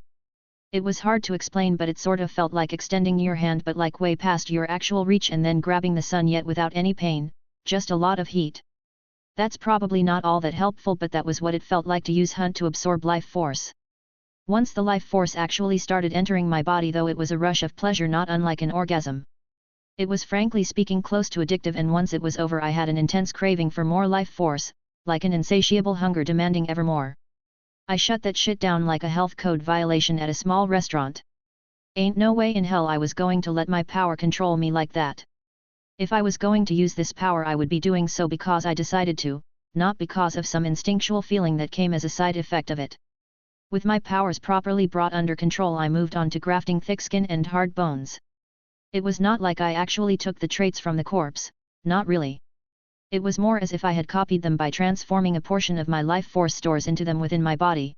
It was hard to explain, but it sort of felt like extending your hand, but like way past your actual reach, and then grabbing the sun, yet without any pain, just a lot of heat. That's probably not all that helpful, but that was what it felt like to use Hunt to absorb life force. Once the life force actually started entering my body though, it was a rush of pleasure not unlike an orgasm. It was frankly speaking close to addictive, and once it was over I had an intense craving for more life force, like an insatiable hunger demanding ever more. I shut that shit down like a health code violation at a small restaurant. Ain't no way in hell I was going to let my power control me like that. If I was going to use this power I would be doing so because I decided to, not because of some instinctual feeling that came as a side effect of it. With my powers properly brought under control, I moved on to grafting Thick Skin and Hard Bones. It was not like I actually took the traits from the corpse, not really. It was more as if I had copied them by transforming a portion of my life force stores into them within my body.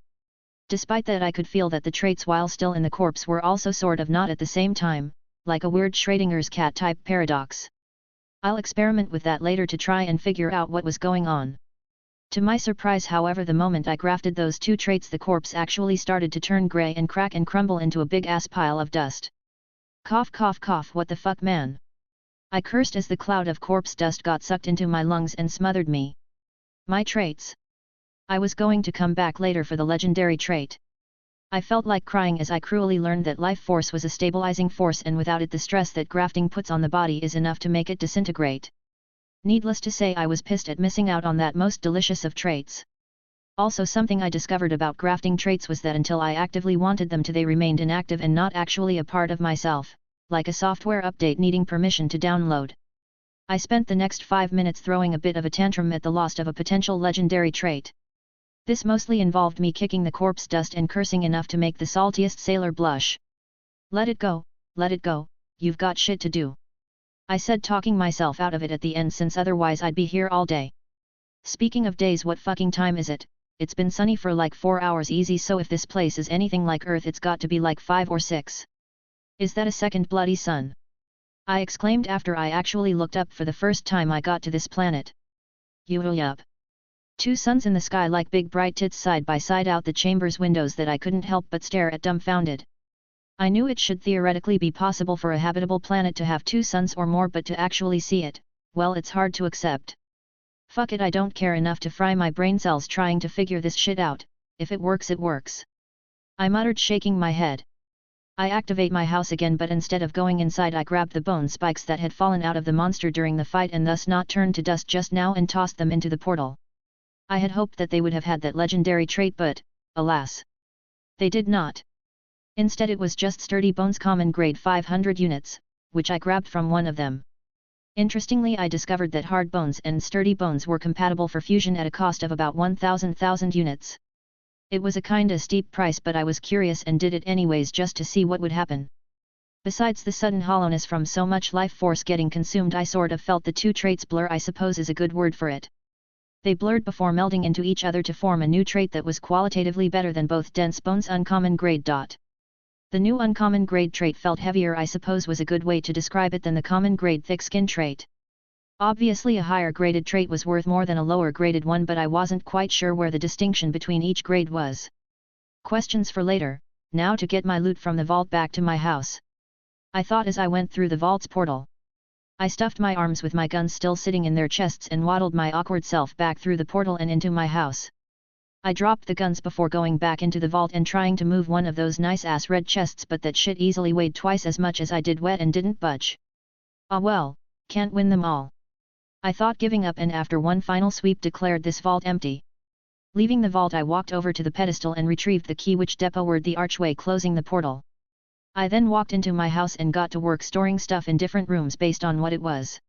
Despite that, I could feel that the traits while still in the corpse were also sort of not at the same time, like a weird Schrödinger's cat type paradox. I'll experiment with that later to try and figure out what was going on. To my surprise, however, the moment I grafted those 2 traits, the corpse actually started to turn grey and crack and crumble into a big ass pile of dust. Cough cough cough, what the fuck, man? I cursed as the cloud of corpse dust got sucked into my lungs and smothered me. My traits. I was going to come back later for the legendary trait. I felt like crying as I cruelly learned that life force was a stabilizing force, and without it the stress that grafting puts on the body is enough to make it disintegrate. Needless to say, I was pissed at missing out on that most delicious of traits. Also, something I discovered about grafting traits was that until I actively wanted them to, they remained inactive and not actually a part of myself, like a software update needing permission to download. I spent the next 5 minutes throwing a bit of a tantrum at the loss of a potential legendary trait. This mostly involved me kicking the corpse dust and cursing enough to make the saltiest sailor blush. Let it go, you've got shit to do," I said, talking myself out of it at the end, since otherwise I'd be here all day. Speaking of days, what fucking time is it? It's been sunny for like 4 hours easy, so if this place is anything like Earth it's got to be like 5 or 6. Is that a second bloody sun? I exclaimed after I actually looked up for the first time I got to this planet. Yup. 2 suns in the sky like big bright tits side by side out the chamber's windows that I couldn't help but stare at dumbfounded. I knew it should theoretically be possible for a habitable planet to have 2 suns or more, but to actually see it, well it's hard to accept. Fuck it, I don't care enough to fry my brain cells trying to figure this shit out, if it works it works. I muttered, shaking my head. I activate my house again, but instead of going inside I grabbed the bone spikes that had fallen out of the monster during the fight and thus not turned to dust just now and tossed them into the portal. I had hoped that they would have had that legendary trait, but, alas, they did not. Instead it was just sturdy bones, common grade 500 units, which I grabbed from one of them. Interestingly, I discovered that hard bones and sturdy bones were compatible for fusion at a cost of about 1,000 units. It was a kinda steep price, but I was curious and did it anyways just to see what would happen. Besides the sudden hollowness from so much life force getting consumed, I sort of felt the two traits blur, I suppose is a good word for it. They blurred before melding into each other to form a new trait that was qualitatively better than both dense bones uncommon grade. The new uncommon grade trait felt heavier, I suppose was a good way to describe it, than the common grade thick skin trait. Obviously a higher graded trait was worth more than a lower graded one, but I wasn't quite sure where the distinction between each grade was. Questions for later. Now to get my loot from the vault back to my house, I thought as I went through the vault's portal. I stuffed my arms with my guns still sitting in their chests and waddled my awkward self back through the portal and into my house. I dropped the guns before going back into the vault and trying to move one of those nice-ass red chests, but that shit easily weighed twice as much as I did wet and didn't budge. Ah well, can't win them all, I thought, giving up, and after one final sweep declared this vault empty. Leaving the vault I walked over to the pedestal and retrieved the key which depot-ward the archway closing the portal. I then walked into my house and got to work storing stuff in different rooms based on what it was.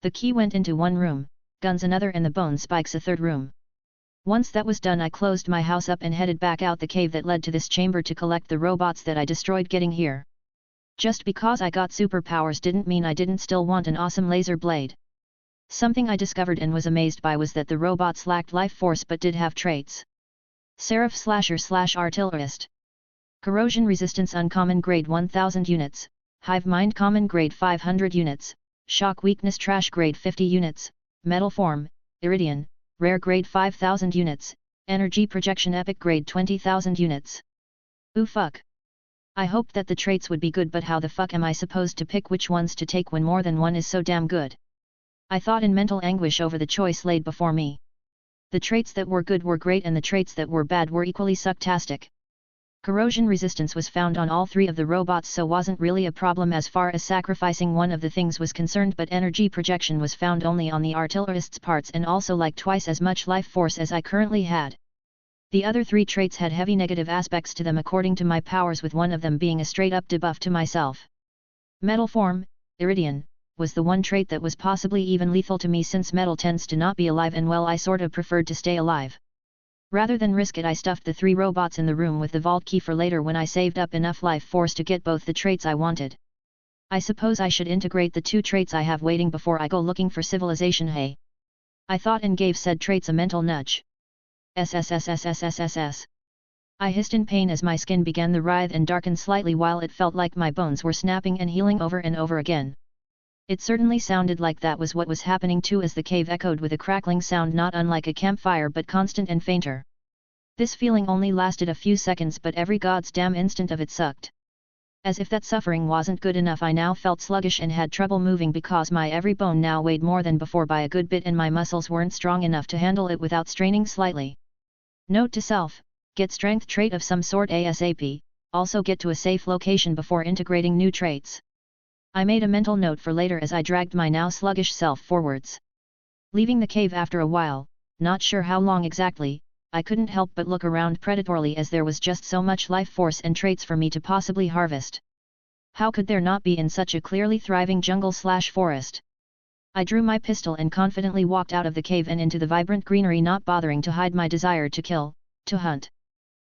The key went into one room, guns another, and the bone spikes a third room. Once that was done I closed my house up and headed back out the cave that led to this chamber to collect the robots that I destroyed getting here. Just because I got superpowers didn't mean I didn't still want an awesome laser blade. Something I discovered and was amazed by was that the robots lacked life force but did have traits. Seraph Slasher/Artillerist. Corrosion resistance uncommon grade 1000 units, Hive mind common grade 500 units, Shock weakness trash grade 50 units, Metal form, Iridian, rare grade 5000 units, Energy projection epic grade 20,000 units. Ooh fuck. I hoped that the traits would be good, but how the fuck am I supposed to pick which ones to take when more than one is so damn good? I thought in mental anguish over the choice laid before me. The traits that were good were great and the traits that were bad were equally sucktastic. Corrosion resistance was found on all three of the robots, so wasn't really a problem as far as sacrificing one of the things was concerned, but energy projection was found only on the artillerist's parts and also like twice as much life force as I currently had. The other three traits had heavy negative aspects to them according to my powers, with one of them being a straight up debuff to myself. Metal form, Iridian, was the one trait that was possibly even lethal to me, since metal tends to not be alive, and well, I sort of preferred to stay alive. Rather than risk it, I stuffed the three robots in the room with the vault key for later when I saved up enough life force to get both the traits I wanted. I suppose I should integrate the two traits I have waiting before I go looking for civilization, hey? I thought, and gave said traits a mental nudge. SSSSSSSS. I hissed in pain as my skin began to writhe and darken slightly while it felt like my bones were snapping and healing over and over again. It certainly sounded like that was what was happening too, as the cave echoed with a crackling sound not unlike a campfire but constant and fainter. This feeling only lasted a few seconds, but every goddamn instant of it sucked. As if that suffering wasn't good enough, I now felt sluggish and had trouble moving because my every bone now weighed more than before by a good bit and my muscles weren't strong enough to handle it without straining slightly. Note to self, get strength trait of some sort ASAP, also get to a safe location before integrating new traits. I made a mental note for later as I dragged my now sluggish self forwards. Leaving the cave after a while, not sure how long exactly, I couldn't help but look around predatorily as there was just so much life force and traits for me to possibly harvest. How could there not be in such a clearly thriving jungle/forest? I drew my pistol and confidently walked out of the cave and into the vibrant greenery, not bothering to hide my desire to kill, to hunt.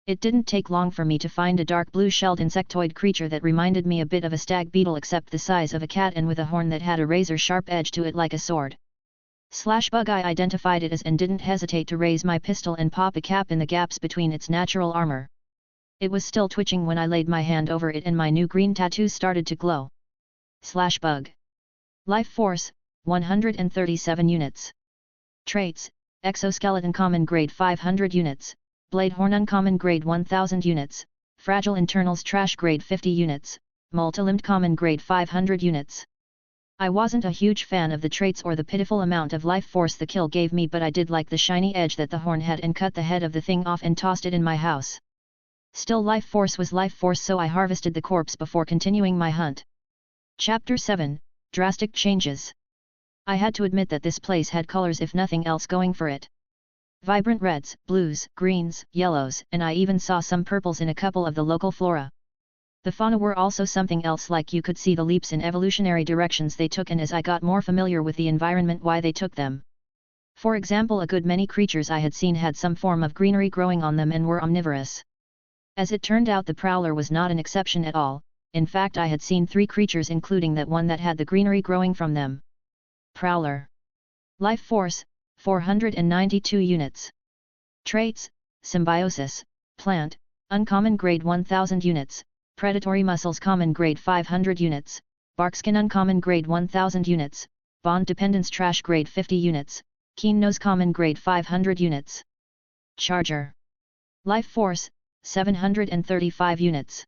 It didn't take long for me to find a dark blue shelled insectoid creature that reminded me a bit of a stag beetle, except the size of a cat and with a horn that had a razor-sharp edge to it like a sword. Bug, I identified it as and didn't hesitate to raise my pistol and pop a cap in the gaps between its natural armor. It was still twitching when I laid my hand over it and my new green tattoos started to glow. Bug. Life Force, 137 units. Traits, Exoskeleton common grade 500 units. Blade horn uncommon grade 1000 units, fragile internals trash grade 50 units, multilimbed common grade 500 units. I wasn't a huge fan of the traits or the pitiful amount of life force the kill gave me, but I did like the shiny edge that the horn had and cut the head of the thing off and tossed it in my house. Still, life force was life force, so I harvested the corpse before continuing my hunt. Chapter 7, Drastic Changes. I had to admit that this place had colors if nothing else going for it. Vibrant reds, blues, greens, yellows, and I even saw some purples in a couple of the local flora. The fauna were also something else, like you could see the leaps in evolutionary directions they took, and as I got more familiar with the environment, why they took them. For example, a good many creatures I had seen had some form of greenery growing on them and were omnivorous. As it turned out, the prowler was not an exception at all. In fact, I had seen 3 creatures including that one that had the greenery growing from them. Prowler. Life Force, 492 units. Traits, Symbiosis, Plant, Uncommon Grade 1000 units, Predatory Muscles Common Grade 500 units, Barkskin Uncommon Grade 1000 units, Bond Dependence Trash Grade 50 units, Keen Nose Common Grade 500 units. Charger. Life Force, 735 units.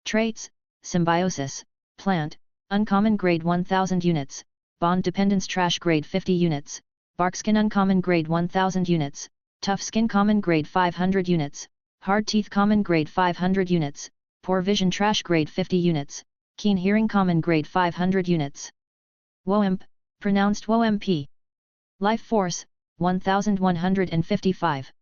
Traits, Symbiosis, Plant, Uncommon Grade 1000 units, Bond Dependence Trash Grade 50 units, Barkskin Uncommon Grade 1000 units, Tough Skin Common Grade 500 units, Hard Teeth Common Grade 500 units, Poor Vision Trash Grade 50 units, Keen Hearing Common Grade 500 units. WOMP, pronounced WOMP. Life Force, 1155.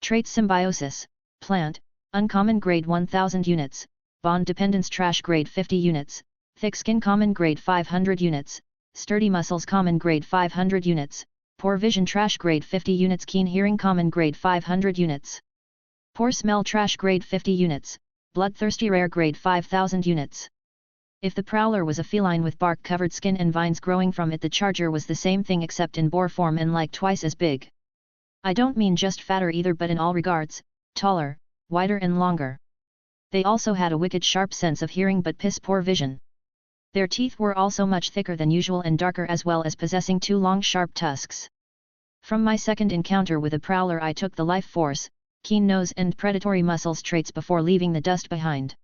Traits Symbiosis, Plant, Uncommon Grade 1000 units, Bond Dependence Trash Grade 50 units, Thick Skin Common Grade 500 units, Sturdy Muscles Common Grade 500 units, Poor Vision Trash Grade 50 units, Keen Hearing Common Grade 500 units. Poor Smell Trash Grade 50 units, Bloodthirsty Rare Grade 5000 units. If the prowler was a feline with bark-covered skin and vines growing from it, the charger was the same thing except in boar form and like twice as big. I don't mean just fatter either, but in all regards, taller, wider and longer. They also had a wicked sharp sense of hearing but piss-poor vision. Their teeth were also much thicker than usual and darker, as well as possessing 2 long sharp tusks. From my second encounter with a prowler, I took the Life Force, Keen Nose and Predatory Muscles traits before leaving the dust behind.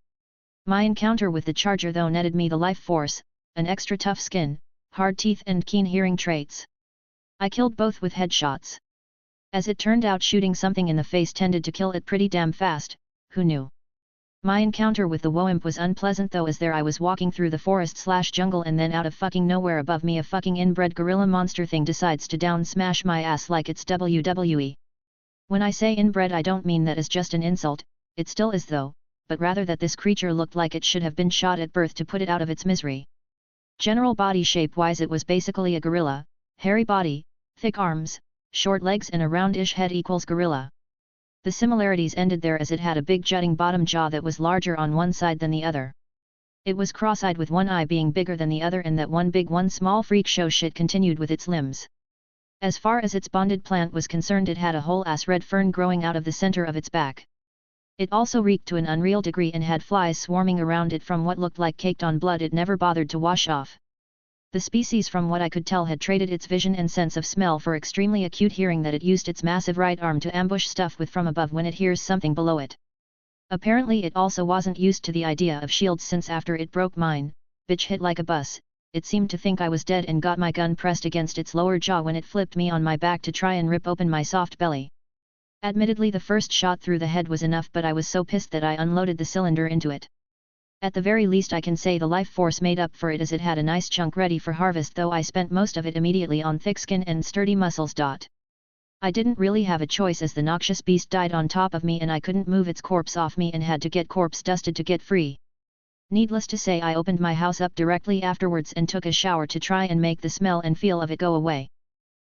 My encounter with the charger though netted me the Life Force, an extra tough skin, hard teeth and keen hearing traits. I killed both with headshots. As it turned out, shooting something in the face tended to kill it pretty damn fast, who knew? My encounter with the WOMP was unpleasant though, as there I was walking through the forest/jungle and then out of fucking nowhere above me a fucking inbred gorilla monster thing decides to down smash my ass like it's WWE. When I say inbred, I don't mean that as just an insult, it still is though, but rather that this creature looked like it should have been shot at birth to put it out of its misery. General body shape wise it was basically a gorilla, hairy body, thick arms, short legs and a roundish head equals gorilla. The similarities ended there, as it had a big jutting bottom jaw that was larger on one side than the other. It was cross-eyed with one eye being bigger than the other, and that one big one small freak show shit continued with its limbs. As far as its bonded plant was concerned, it had a whole ass red fern growing out of the center of its back. It also reeked to an unreal degree and had flies swarming around it from what looked like caked on blood it never bothered to wash off. The species, from what I could tell, had traded its vision and sense of smell for extremely acute hearing that it used its massive right arm to ambush stuff with from above when it hears something below it. Apparently it also wasn't used to the idea of shields, since after it broke mine, bitch hit like a bus, it seemed to think I was dead and got my gun pressed against its lower jaw when it flipped me on my back to try and rip open my soft belly. Admittedly the first shot through the head was enough, but I was so pissed that I unloaded the cylinder into it. At the very least I can say the Life Force made up for it, as it had a nice chunk ready for harvest, though I spent most of it immediately on thick skin and sturdy muscles. I didn't really have a choice, as the noxious beast died on top of me and I couldn't move its corpse off me and had to get corpse dusted to get free. Needless to say, I opened my house up directly afterwards and took a shower to try and make the smell and feel of it go away.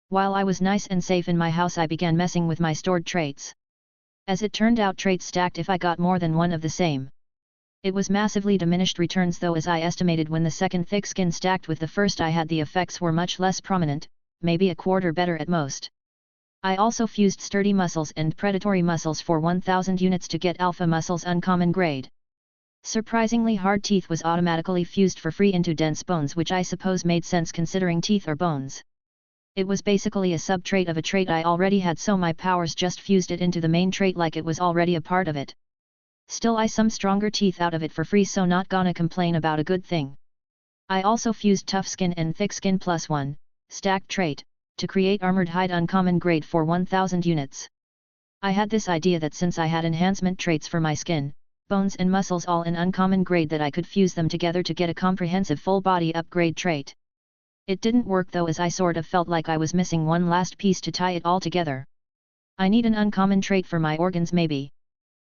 While I was nice and safe in my house, I began messing with my stored traits. As it turned out, traits stacked if I got more than one of the same. It was massively diminished returns though, as I estimated when the second thick skin stacked with the first I had, the effects were much less prominent, maybe a quarter better at most. I also fused sturdy muscles and predatory muscles for 1000 units to get alpha muscles uncommon grade. Surprisingly, hard teeth was automatically fused for free into dense bones, which I suppose made sense considering teeth are bones. It was basically a sub-trait of a trait I already had, so my powers just fused it into the main trait like it was already a part of it. Still, I some stronger teeth out of it for free, so not gonna complain about a good thing. I also fused tough skin and thick skin +1, stacked trait, to create armored hide uncommon grade for 1000 units. I had this idea that since I had enhancement traits for my skin, bones and muscles all in uncommon grade that I could fuse them together to get a comprehensive full body upgrade trait. It didn't work though, as I sort of felt like I was missing one last piece to tie it all together. I need an uncommon trait for my organs maybe.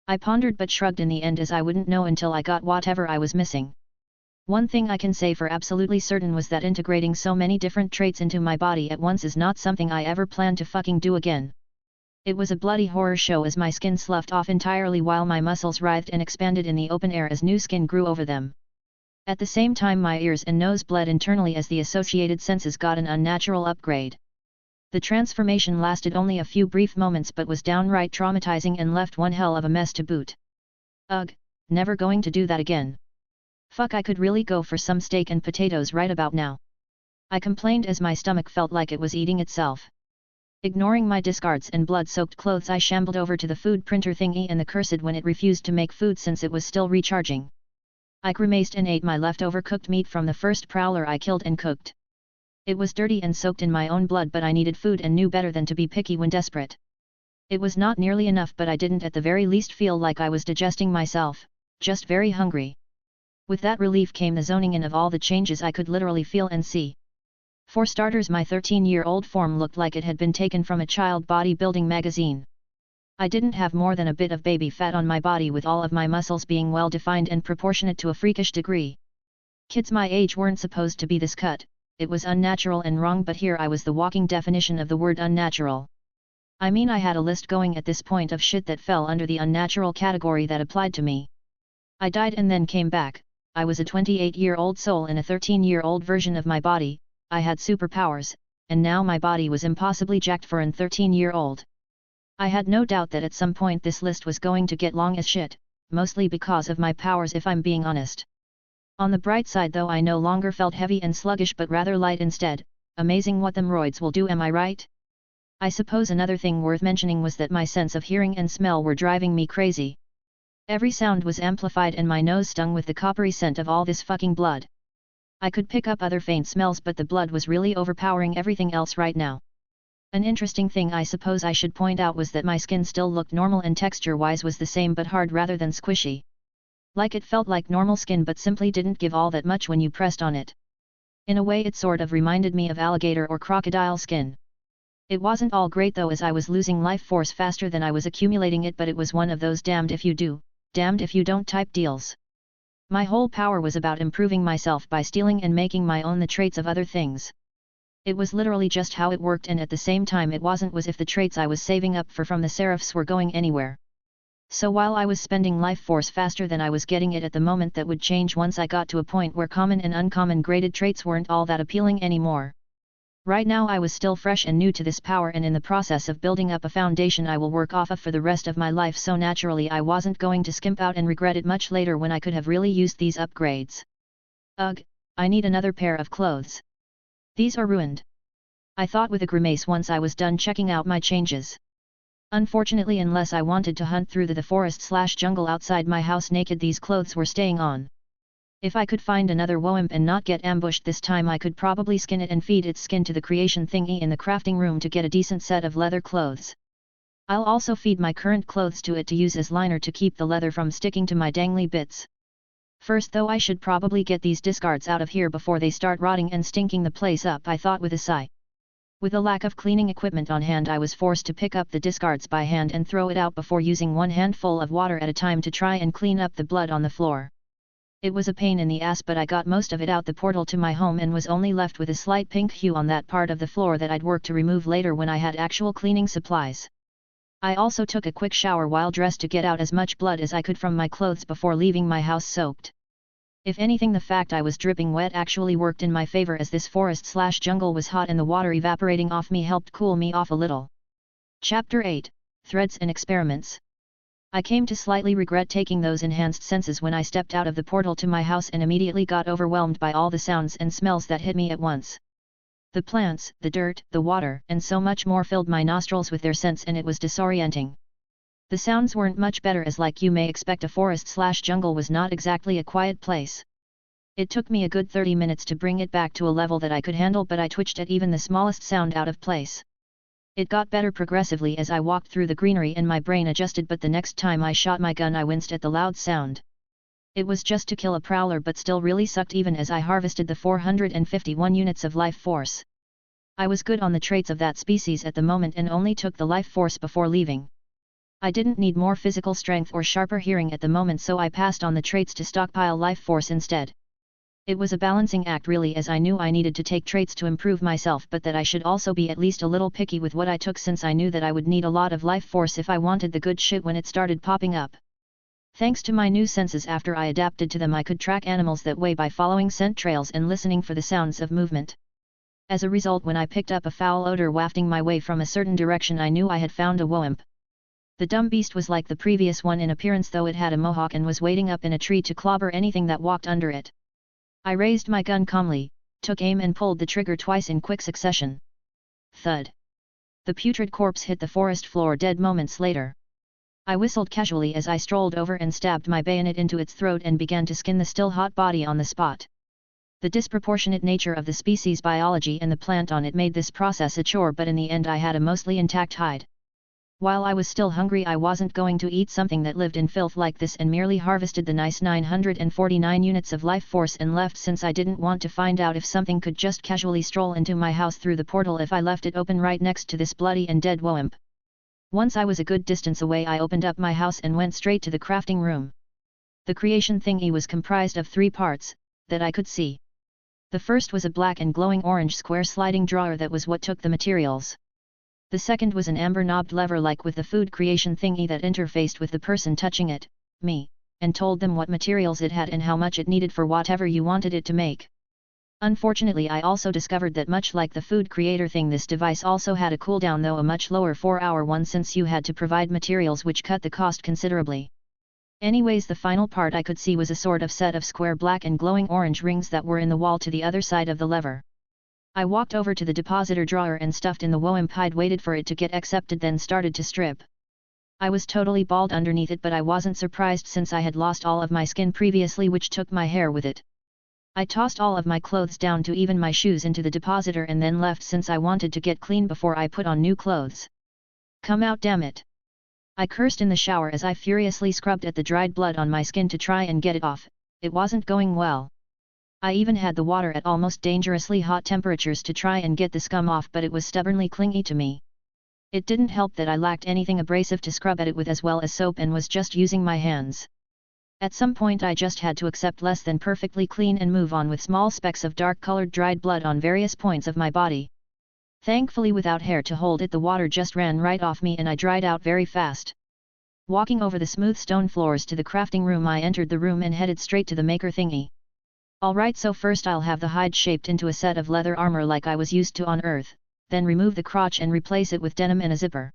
I pondered but shrugged in the end, as I wouldn't know until I got whatever I was missing. One thing I can say for absolutely certain was that integrating so many different traits into my body at once is not something I ever plan to fucking do again. It was a bloody horror show as my skin sloughed off entirely while my muscles writhed and expanded in the open air as new skin grew over them. At the same time my ears and nose bled internally as the associated senses got an unnatural upgrade. The transformation lasted only a few brief moments but was downright traumatizing and left one hell of a mess to boot. Ugh, never going to do that again. Fuck, I could really go for some steak and potatoes right about now. I complained as my stomach felt like it was eating itself. Ignoring my discards and blood-soaked clothes, I shambled over to the food printer thingy and the cursed when it refused to make food since it was still recharging. I grimaced and ate my leftover cooked meat from the first prowler I killed and cooked. It was dirty and soaked in my own blood, but I needed food and knew better than to be picky when desperate. It was not nearly enough, but I didn't at the very least feel like I was digesting myself, just very hungry. With that relief came the zoning in of all the changes I could literally feel and see. For starters, my 13-year-old form looked like it had been taken from a child bodybuilding magazine. I didn't have more than a bit of baby fat on my body, with all of my muscles being well defined and proportionate to a freakish degree. Kids my age weren't supposed to be this cut. It was unnatural and wrong, but here I was the walking definition of the word unnatural. I mean, I had a list going at this point of shit that fell under the unnatural category that applied to me. I died and then came back. I was a 28-year-old soul in a 13-year-old version of my body. I had superpowers, and now my body was impossibly jacked for an 13-year-old. I had no doubt that at some point this list was going to get long as shit, mostly because of my powers if I'm being honest. On the bright side though, I no longer felt heavy and sluggish but rather light instead. Amazing what them roids will do, am I right? I suppose another thing worth mentioning was that my sense of hearing and smell were driving me crazy. Every sound was amplified and my nose stung with the coppery scent of all this fucking blood. I could pick up other faint smells, but the blood was really overpowering everything else right now. An interesting thing I suppose I should point out was that my skin still looked normal and texture-wise was the same but hard rather than squishy. Like it felt like normal skin but simply didn't give all that much when you pressed on it. In a way it sort of reminded me of alligator or crocodile skin. It wasn't all great though, as I was losing life force faster than I was accumulating it, but it was one of those damned if you do, damned if you don't type deals. My whole power was about improving myself by stealing and making my own the traits of other things. It was literally just how it worked, and at the same time it wasn't as if the traits I was saving up for from the seraphs were going anywhere. So while I was spending life force faster than I was getting it at the moment, that would change once I got to a point where common and uncommon graded traits weren't all that appealing anymore. Right now I was still fresh and new to this power and in the process of building up a foundation I will work off of for the rest of my life, so naturally I wasn't going to skimp out and regret it much later when I could have really used these upgrades. Ugh, I need another pair of clothes. These are ruined, I thought with a grimace once I was done checking out my changes. Unfortunately, unless I wanted to hunt through the forest/jungle outside my house naked, these clothes were staying on. If I could find another woimp and not get ambushed this time, I could probably skin it and feed its skin to the creation thingy in the crafting room to get a decent set of leather clothes. I'll also feed my current clothes to it to use as liner to keep the leather from sticking to my dangly bits. First though, I should probably get these discards out of here before they start rotting and stinking the place up, I thought with a sigh. With a lack of cleaning equipment on hand, I was forced to pick up the discards by hand and throw it out before using one handful of water at a time to try and clean up the blood on the floor. It was a pain in the ass, but I got most of it out the portal to my home and was only left with a slight pink hue on that part of the floor that I'd work to remove later when I had actual cleaning supplies. I also took a quick shower while dressed to get out as much blood as I could from my clothes before leaving my house soaked. If anything, the fact I was dripping wet actually worked in my favor, as this forest/jungle was hot and the water evaporating off me helped cool me off a little. Chapter 8, Threads and Experiments. I came to slightly regret taking those enhanced senses when I stepped out of the portal to my house and immediately got overwhelmed by all the sounds and smells that hit me at once. The plants, the dirt, the water, and so much more filled my nostrils with their scents, and it was disorienting. The sounds weren't much better, as like you may expect, a forest/jungle was not exactly a quiet place. It took me a good 30 minutes to bring it back to a level that I could handle, but I twitched at even the smallest sound out of place. It got better progressively as I walked through the greenery and my brain adjusted, but the next time I shot my gun I winced at the loud sound. It was just to kill a prowler, but still really sucked even as I harvested the 451 units of life force. I was good on the traits of that species at the moment and only took the life force before leaving. I didn't need more physical strength or sharper hearing at the moment, so I passed on the traits to stockpile life force instead. It was a balancing act really, as I knew I needed to take traits to improve myself, but that I should also be at least a little picky with what I took, since I knew that I would need a lot of life force if I wanted the good shit when it started popping up. Thanks to my new senses after I adapted to them, I could track animals that way by following scent trails and listening for the sounds of movement. As a result, when I picked up a foul odor wafting my way from a certain direction, I knew I had found a womp. The dumb beast was like the previous one in appearance, though it had a mohawk and was waiting up in a tree to clobber anything that walked under it. I raised my gun calmly, took aim and pulled the trigger twice in quick succession. Thud. The putrid corpse hit the forest floor dead moments later. I whistled casually as I strolled over and stabbed my bayonet into its throat and began to skin the still hot body on the spot. The disproportionate nature of the species biology and the plant on it made this process a chore, but in the end I had a mostly intact hide. While I was still hungry, I wasn't going to eat something that lived in filth like this, and merely harvested the nice 949 units of life force and left, since I didn't want to find out if something could just casually stroll into my house through the portal if I left it open right next to this bloody and dead womp. Once I was a good distance away, I opened up my house and went straight to the crafting room. The creation thingy was comprised of 3 parts, that I could see. The first was a black and glowing orange square sliding drawer that was what took the materials. The second was an amber knobbed lever like with the food creation thingy that interfaced with the person touching it, me, and told them what materials it had and how much it needed for whatever you wanted it to make. Unfortunately, I also discovered that much like the food creator thing, this device also had a cooldown, though a much lower 4-hour one, since you had to provide materials, which cut the cost considerably. Anyways, the final part I could see was a sort of set of square black and glowing orange rings that were in the wall to the other side of the lever. I walked over to the depositor drawer and stuffed in the womp hide, waited for it to get accepted, then started to strip. I was totally bald underneath it, but I wasn't surprised since I had lost all of my skin previously, which took my hair with it. I tossed all of my clothes down to even my shoes into the depositor and then left, since I wanted to get clean before I put on new clothes. Come out, damn it! I cursed in the shower as I furiously scrubbed at the dried blood on my skin to try and get it off. It wasn't going well. I even had the water at almost dangerously hot temperatures to try and get the scum off, but it was stubbornly clingy to me. It didn't help that I lacked anything abrasive to scrub at it with, as well as soap, and was just using my hands. At some point I just had to accept less than perfectly clean and move on with small specks of dark-colored dried blood on various points of my body. Thankfully, without hair to hold it, the water just ran right off me and I dried out very fast. Walking over the smooth stone floors to the crafting room, I entered the room and headed straight to the maker thingy. Alright, so first I'll have the hide shaped into a set of leather armor like I was used to on Earth, then remove the crotch and replace it with denim and a zipper.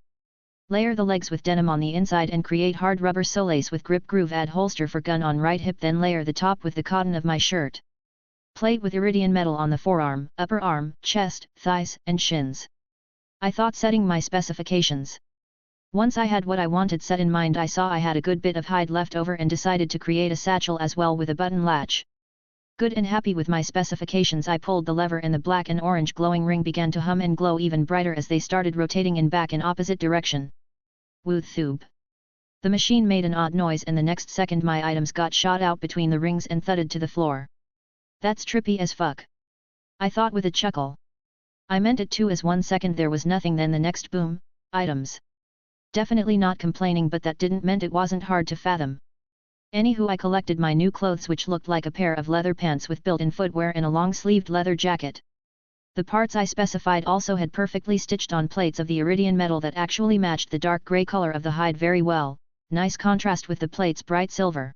Layer the legs with denim on the inside and create hard rubber solace with grip groove, add holster for gun on right hip, then layer the top with the cotton of my shirt. Plate with iridium metal on the forearm, upper arm, chest, thighs, and shins. I thought setting my specifications. Once I had what I wanted set in mind, I saw I had a good bit of hide left over and decided to create a satchel as well with a button latch. Good and happy with my specifications, I pulled the lever and the black and orange glowing ring began to hum and glow even brighter as they started rotating in back in opposite direction. Woo thoob. The machine made an odd noise and the next second my items got shot out between the rings and thudded to the floor. That's trippy as fuck. I thought with a chuckle. I meant it too, as 1 second there was nothing, then the next boom, items. Definitely not complaining, but that didn't mean it wasn't hard to fathom. Anywho, I collected my new clothes, which looked like a pair of leather pants with built-in footwear and a long-sleeved leather jacket. The parts I specified also had perfectly stitched on plates of the iridium metal that actually matched the dark grey color of the hide very well, nice contrast with the plate's bright silver.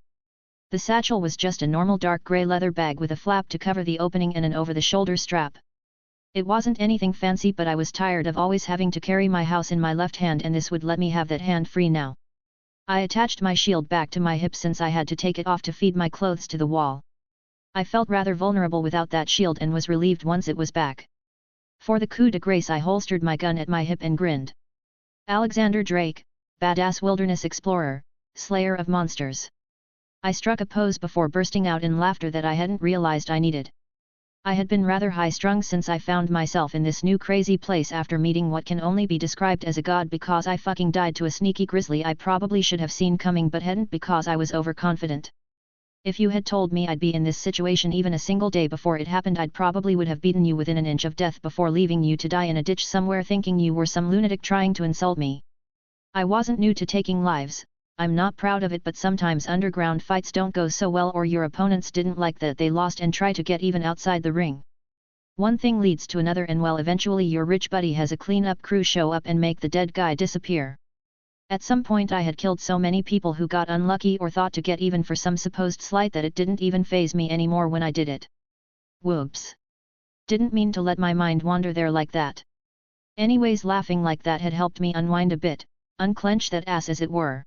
The satchel was just a normal dark grey leather bag with a flap to cover the opening and an over-the-shoulder strap. It wasn't anything fancy, but I was tired of always having to carry my house in my left hand, and this would let me have that hand free now. I attached my shield back to my hip since I had to take it off to feed my clothes to the wall. I felt rather vulnerable without that shield and was relieved once it was back. For the coup de grace, I holstered my gun at my hip and grinned. Alexander Drake, badass wilderness explorer, slayer of monsters. I struck a pose before bursting out in laughter that I hadn't realized I needed. I had been rather high-strung since I found myself in this new crazy place after meeting what can only be described as a god because I fucking died to a sneaky grizzly I probably should have seen coming but hadn't because I was overconfident. If you had told me I'd be in this situation even a single day before it happened I'd probably would have beaten you within an inch of death before leaving you to die in a ditch somewhere thinking you were some lunatic trying to insult me. I wasn't new to taking lives. I'm not proud of it but sometimes underground fights don't go so well or your opponents didn't like that they lost and try to get even outside the ring. One thing leads to another and well eventually your rich buddy has a clean-up crew show up and make the dead guy disappear. At some point I had killed so many people who got unlucky or thought to get even for some supposed slight that it didn't even faze me anymore when I did it. Whoops. Didn't mean to let my mind wander there like that. Anyways laughing like that had helped me unwind a bit, unclench that ass as it were.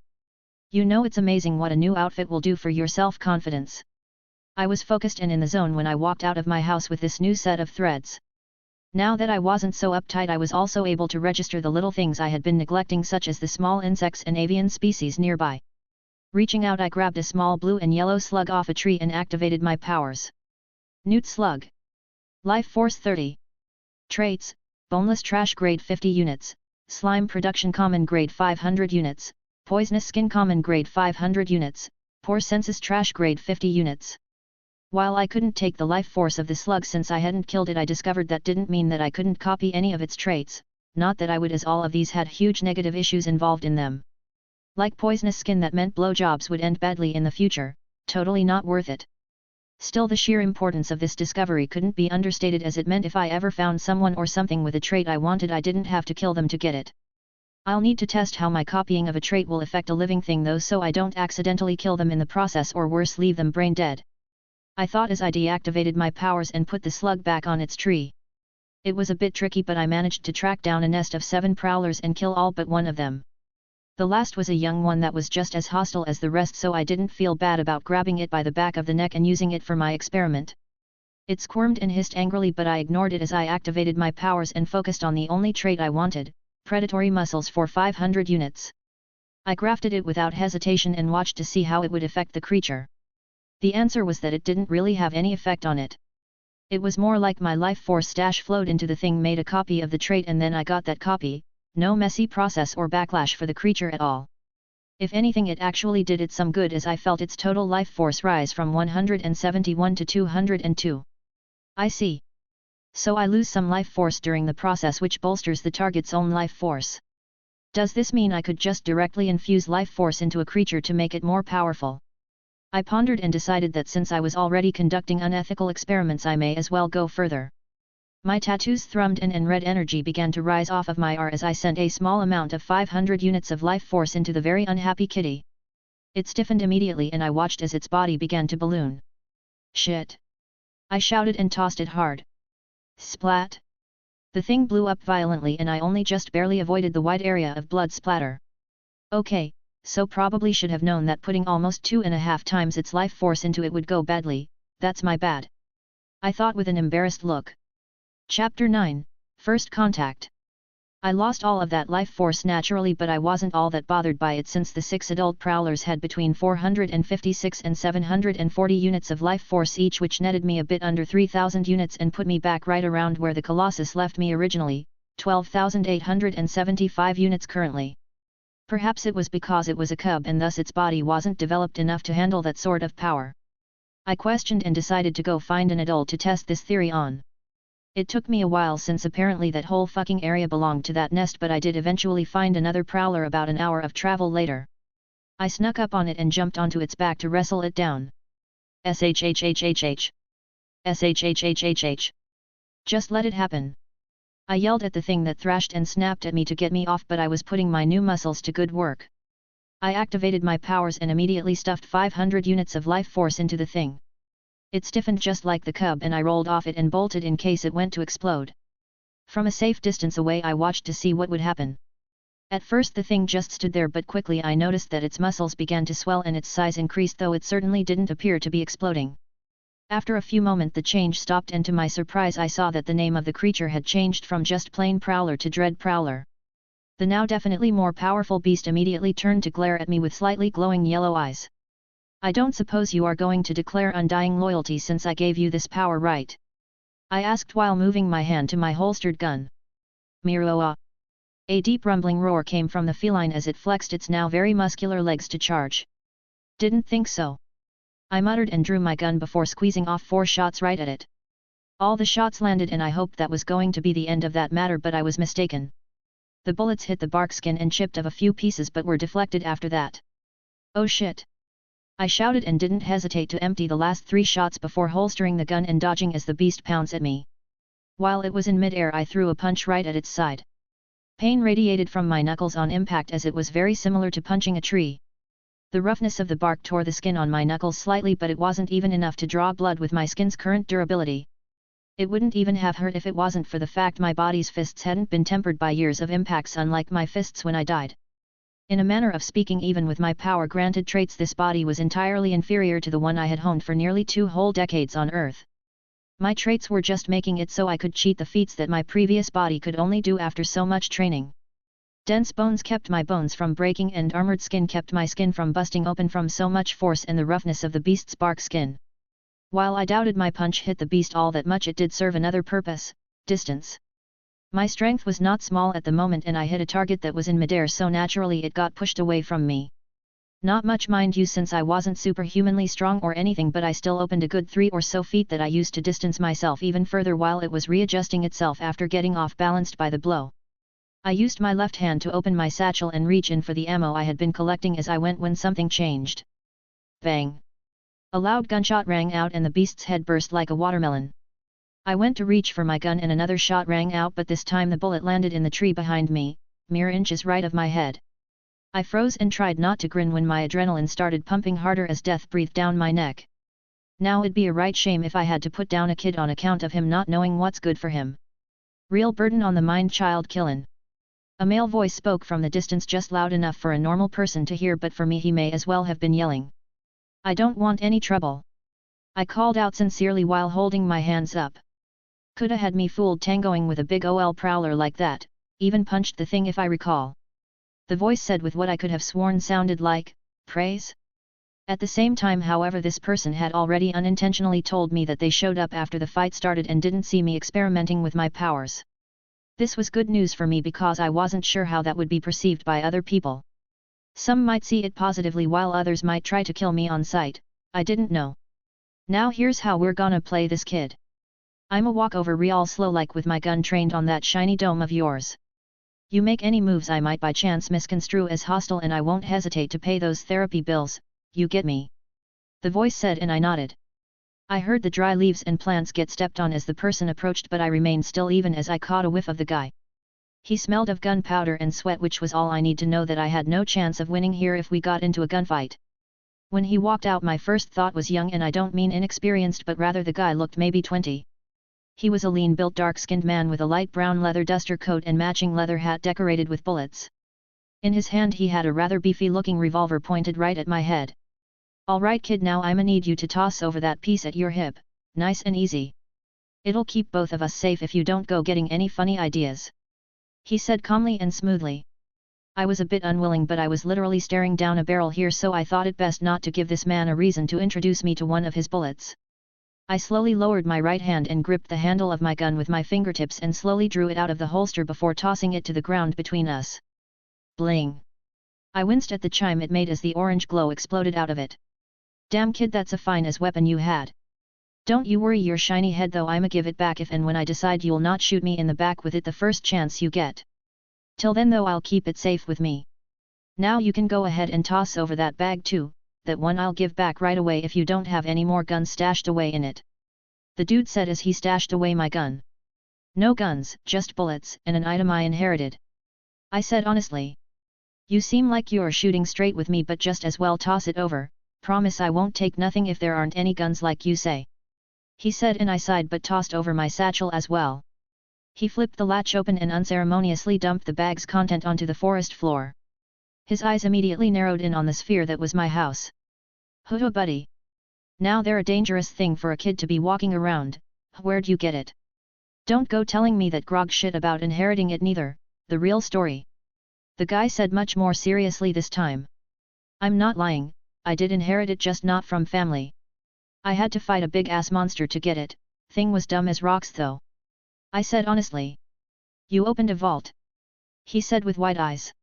You know it's amazing what a new outfit will do for your self-confidence. I was focused and in the zone when I walked out of my house with this new set of threads. Now that I wasn't so uptight I was also able to register the little things I had been neglecting such as the small insects and avian species nearby. Reaching out I grabbed a small blue and yellow slug off a tree and activated my powers. Newt Slug. Life Force 30. Traits, Boneless Trash grade 50 units, Slime Production Common grade 500 units, Poisonous Skin Common grade 500 units, Poor Senses Trash grade 50 units. While I couldn't take the life force of the slug since I hadn't killed it I discovered that didn't mean that I couldn't copy any of its traits, not that I would as all of these had huge negative issues involved in them. Like poisonous skin that meant blowjobs would end badly in the future, totally not worth it. Still the sheer importance of this discovery couldn't be understated as it meant if I ever found someone or something with a trait I wanted I didn't have to kill them to get it. I'll need to test how my copying of a trait will affect a living thing though so I don't accidentally kill them in the process or worse leave them brain dead. I thought as I deactivated my powers and put the slug back on its tree. It was a bit tricky but I managed to track down a nest of 7 prowlers and kill all but one of them. The last was a young one that was just as hostile as the rest so I didn't feel bad about grabbing it by the back of the neck and using it for my experiment. It squirmed and hissed angrily but I ignored it as I activated my powers and focused on the only trait I wanted, predatory muscles for 500 units. I grafted it without hesitation and watched to see how it would affect the creature. The answer was that it didn't really have any effect on it. It was more like my life force stash flowed into the thing made a copy of the trait and then I got that copy, no messy process or backlash for the creature at all. If anything it actually did it some good as I felt its total life force rise from 171 to 202. I see. So I lose some life force during the process which bolsters the target's own life force. Does this mean I could just directly infuse life force into a creature to make it more powerful? I pondered and decided that since I was already conducting unethical experiments I may as well go further. My tattoos thrummed and red energy began to rise off of my arm as I sent a small amount of 500 units of life force into the very unhappy kitty. It stiffened immediately and I watched as its body began to balloon. Shit! I shouted and tossed it hard. Splat! The thing blew up violently and I only just barely avoided the wide area of blood splatter. Okay, so probably should have known that putting almost 2.5 times its life force into it would go badly, that's my bad. I thought with an embarrassed look. Chapter 9, First Contact. I lost all of that life force naturally but I wasn't all that bothered by it since the 6 adult prowlers had between 456 and 740 units of life force each which netted me a bit under 3,000 units and put me back right around where the Colossus left me originally, 12,875 units currently. Perhaps it was because it was a cub and thus its body wasn't developed enough to handle that sort of power. I questioned and decided to go find an adult to test this theory on. It took me a while since apparently that whole fucking area belonged to that nest but I did eventually find another prowler about an hour of travel later. I snuck up on it and jumped onto its back to wrestle it down. SHHHHH. SHHHHH. Just let it happen. I yelled at the thing that thrashed and snapped at me to get me off but I was putting my new muscles to good work. I activated my powers and immediately stuffed 500 units of life force into the thing. It stiffened just like the cub and I rolled off it and bolted in case it went to explode. From a safe distance away I watched to see what would happen. At first the thing just stood there but quickly I noticed that its muscles began to swell and its size increased though it certainly didn't appear to be exploding. After a few moments the change stopped and to my surprise I saw that the name of the creature had changed from just plain Prowler to Dread Prowler. The now definitely more powerful beast immediately turned to glare at me with slightly glowing yellow eyes. I don't suppose you are going to declare undying loyalty since I gave you this power, right? I asked while moving my hand to my holstered gun. Miroa. A deep rumbling roar came from the feline as it flexed its now very muscular legs to charge. Didn't think so. I muttered and drew my gun before squeezing off 4 shots right at it. All the shots landed and I hoped that was going to be the end of that matter, but I was mistaken. The bullets hit the bark skin and chipped of a few pieces but were deflected after that. Oh shit! I shouted and didn't hesitate to empty the last 3 shots before holstering the gun and dodging as the beast pounced at me. While it was in mid-air, I threw a punch right at its side. Pain radiated from my knuckles on impact as it was very similar to punching a tree. The roughness of the bark tore the skin on my knuckles slightly, but it wasn't even enough to draw blood with my skin's current durability. It wouldn't even have hurt if it wasn't for the fact my body's fists hadn't been tempered by years of impacts, unlike my fists when I died. In a manner of speaking, even with my power-granted traits, this body was entirely inferior to the one I had honed for nearly 2 whole decades on Earth. My traits were just making it so I could cheat the feats that my previous body could only do after so much training. Dense bones kept my bones from breaking and armored skin kept my skin from busting open from so much force and the roughness of the beast's bark skin. While I doubted my punch hit the beast all that much, it did serve another purpose: distance. My strength was not small at the moment and I hit a target that was in midair, so naturally it got pushed away from me. Not much, mind you, since I wasn't superhumanly strong or anything, but I still opened a good 3 or so feet that I used to distance myself even further while it was readjusting itself after getting off-balanced by the blow. I used my left hand to open my satchel and reach in for the ammo I had been collecting as I went when something changed. Bang! A loud gunshot rang out and the beast's head burst like a watermelon. I went to reach for my gun and another shot rang out, but this time the bullet landed in the tree behind me, mere inches right of my head. I froze and tried not to grin when my adrenaline started pumping harder as death breathed down my neck. Now it'd be a right shame if I had to put down a kid on account of him not knowing what's good for him. Real burden on the mind, child killin'. A male voice spoke from the distance, just loud enough for a normal person to hear, but for me he may as well have been yelling. I don't want any trouble. I called out sincerely while holding my hands up. Coulda had me fooled tangoing with a big OL prowler like that, even punched the thing if I recall. The voice said with what I could have sworn sounded like praise. At the same time, however, this person had already unintentionally told me that they showed up after the fight started and didn't see me experimenting with my powers. This was good news for me because I wasn't sure how that would be perceived by other people. Some might see it positively while others might try to kill me on sight, I didn't know. Now here's how we're gonna play this, kid. I'ma walk over real slow like with my gun trained on that shiny dome of yours. You make any moves I might by chance misconstrue as hostile and I won't hesitate to pay those therapy bills, you get me? The voice said and I nodded. I heard the dry leaves and plants get stepped on as the person approached, but I remained still even as I caught a whiff of the guy. He smelled of gunpowder and sweat, which was all I need to know that I had no chance of winning here if we got into a gunfight. When he walked out, my first thought was young, and I don't mean inexperienced, but rather the guy looked maybe 20. He was a lean-built, dark-skinned man with a light brown leather duster coat and matching leather hat decorated with bullets. In his hand he had a rather beefy-looking revolver pointed right at my head. "All right, kid, now I'ma need you to toss over that piece at your hip, nice and easy. It'll keep both of us safe if you don't go getting any funny ideas," he said calmly and smoothly. I was a bit unwilling, but I was literally staring down a barrel here, so I thought it best not to give this man a reason to introduce me to one of his bullets. I slowly lowered my right hand and gripped the handle of my gun with my fingertips and slowly drew it out of the holster before tossing it to the ground between us. Bling! I winced at the chime it made as the orange glow exploded out of it. "Damn, kid, that's a fine as weapon you had. Don't you worry your shiny head though, I'ma give it back if and when I decide you'll not shoot me in the back with it the first chance you get. Till then though, I'll keep it safe with me. Now you can go ahead and toss over that bag too, that one I'll give back right away if you don't have any more guns stashed away in it," the dude said as he stashed away my gun. "No guns, just bullets, and an item I inherited," I said honestly. "You seem like you're shooting straight with me, but just as well toss it over, promise I won't take nothing if there aren't any guns like you say," he said, and I sighed but tossed over my satchel as well. He flipped the latch open and unceremoniously dumped the bag's content onto the forest floor. His eyes immediately narrowed in on the sphere that was my house. "Hoo-hoo, buddy. Now they're a dangerous thing for a kid to be walking around, where'd you get it? Don't go telling me that grog shit about inheriting it neither, the real story," the guy said much more seriously this time. "I'm not lying, I did inherit it, just not from family. I had to fight a big-ass monster to get it. Thing was dumb as rocks though. I said honestly. You opened a vault? He said with wide eyes.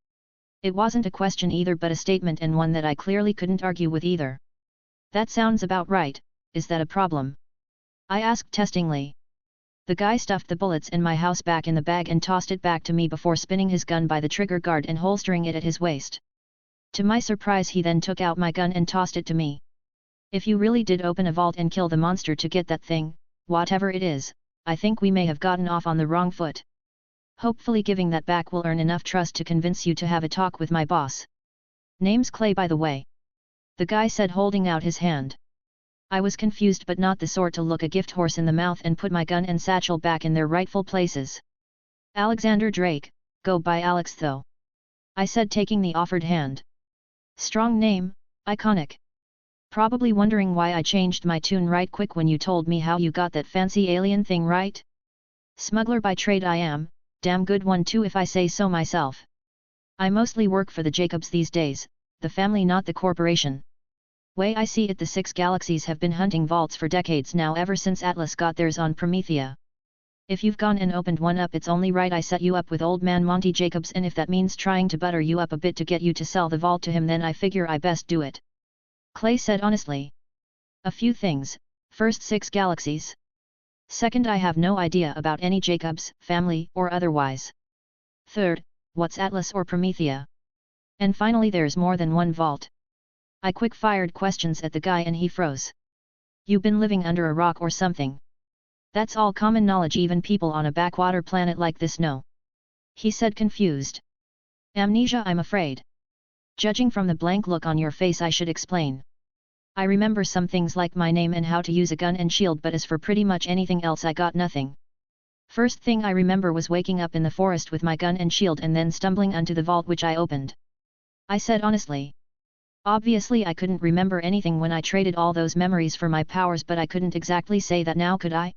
It wasn't a question either, but a statement, and one that I clearly couldn't argue with either. That sounds about right. Is that a problem? I asked testingly. The guy stuffed the bullets in my house back in the bag and tossed it back to me before spinning his gun by the trigger guard and holstering it at his waist. To my surprise, he then took out my gun and tossed it to me. If you really did open a vault and kill the monster to get that thing, whatever it is, I think we may have gotten off on the wrong foot. Hopefully giving that back will earn enough trust to convince you to have a talk with my boss. Name's Clay, by the way. The guy said, holding out his hand. I was confused, but not the sort to look a gift horse in the mouth, and put my gun and satchel back in their rightful places. Alexander Drake, go by Alex though. I said, taking the offered hand. Strong name, iconic. Probably wondering why I changed my tune right quick when you told me how you got that fancy alien thing, right? Smuggler by trade I am, damn good one too if I say so myself. I mostly work for the Jacobs these days, the family not the corporation. Way I see it, the 6 galaxies have been hunting vaults for decades now, ever since Atlas got theirs on Promethea. If you've gone and opened one up, it's only right I set you up with old man Monty Jacobs, and if that means trying to butter you up a bit to get you to sell the vault to him, then I figure I best do it. Clay said honestly. A few things. First, 6 galaxies. Second, I have no idea about any Jacobs, family or otherwise. Third, what's Atlas or Promethea? And finally, there's more than one vault. I quick-fired questions at the guy and he froze. You been living under a rock or something? That's all common knowledge, even people on a backwater planet like this know. He said, confused. Amnesia, I'm afraid. Judging from the blank look on your face, I should explain. I remember some things like my name and how to use a gun and shield, but as for pretty much anything else, I got nothing. First thing I remember was waking up in the forest with my gun and shield and then stumbling onto the vault, which I opened. I said honestly. Obviously I couldn't remember anything when I traded all those memories for my powers, but I couldn't exactly say that now, could I?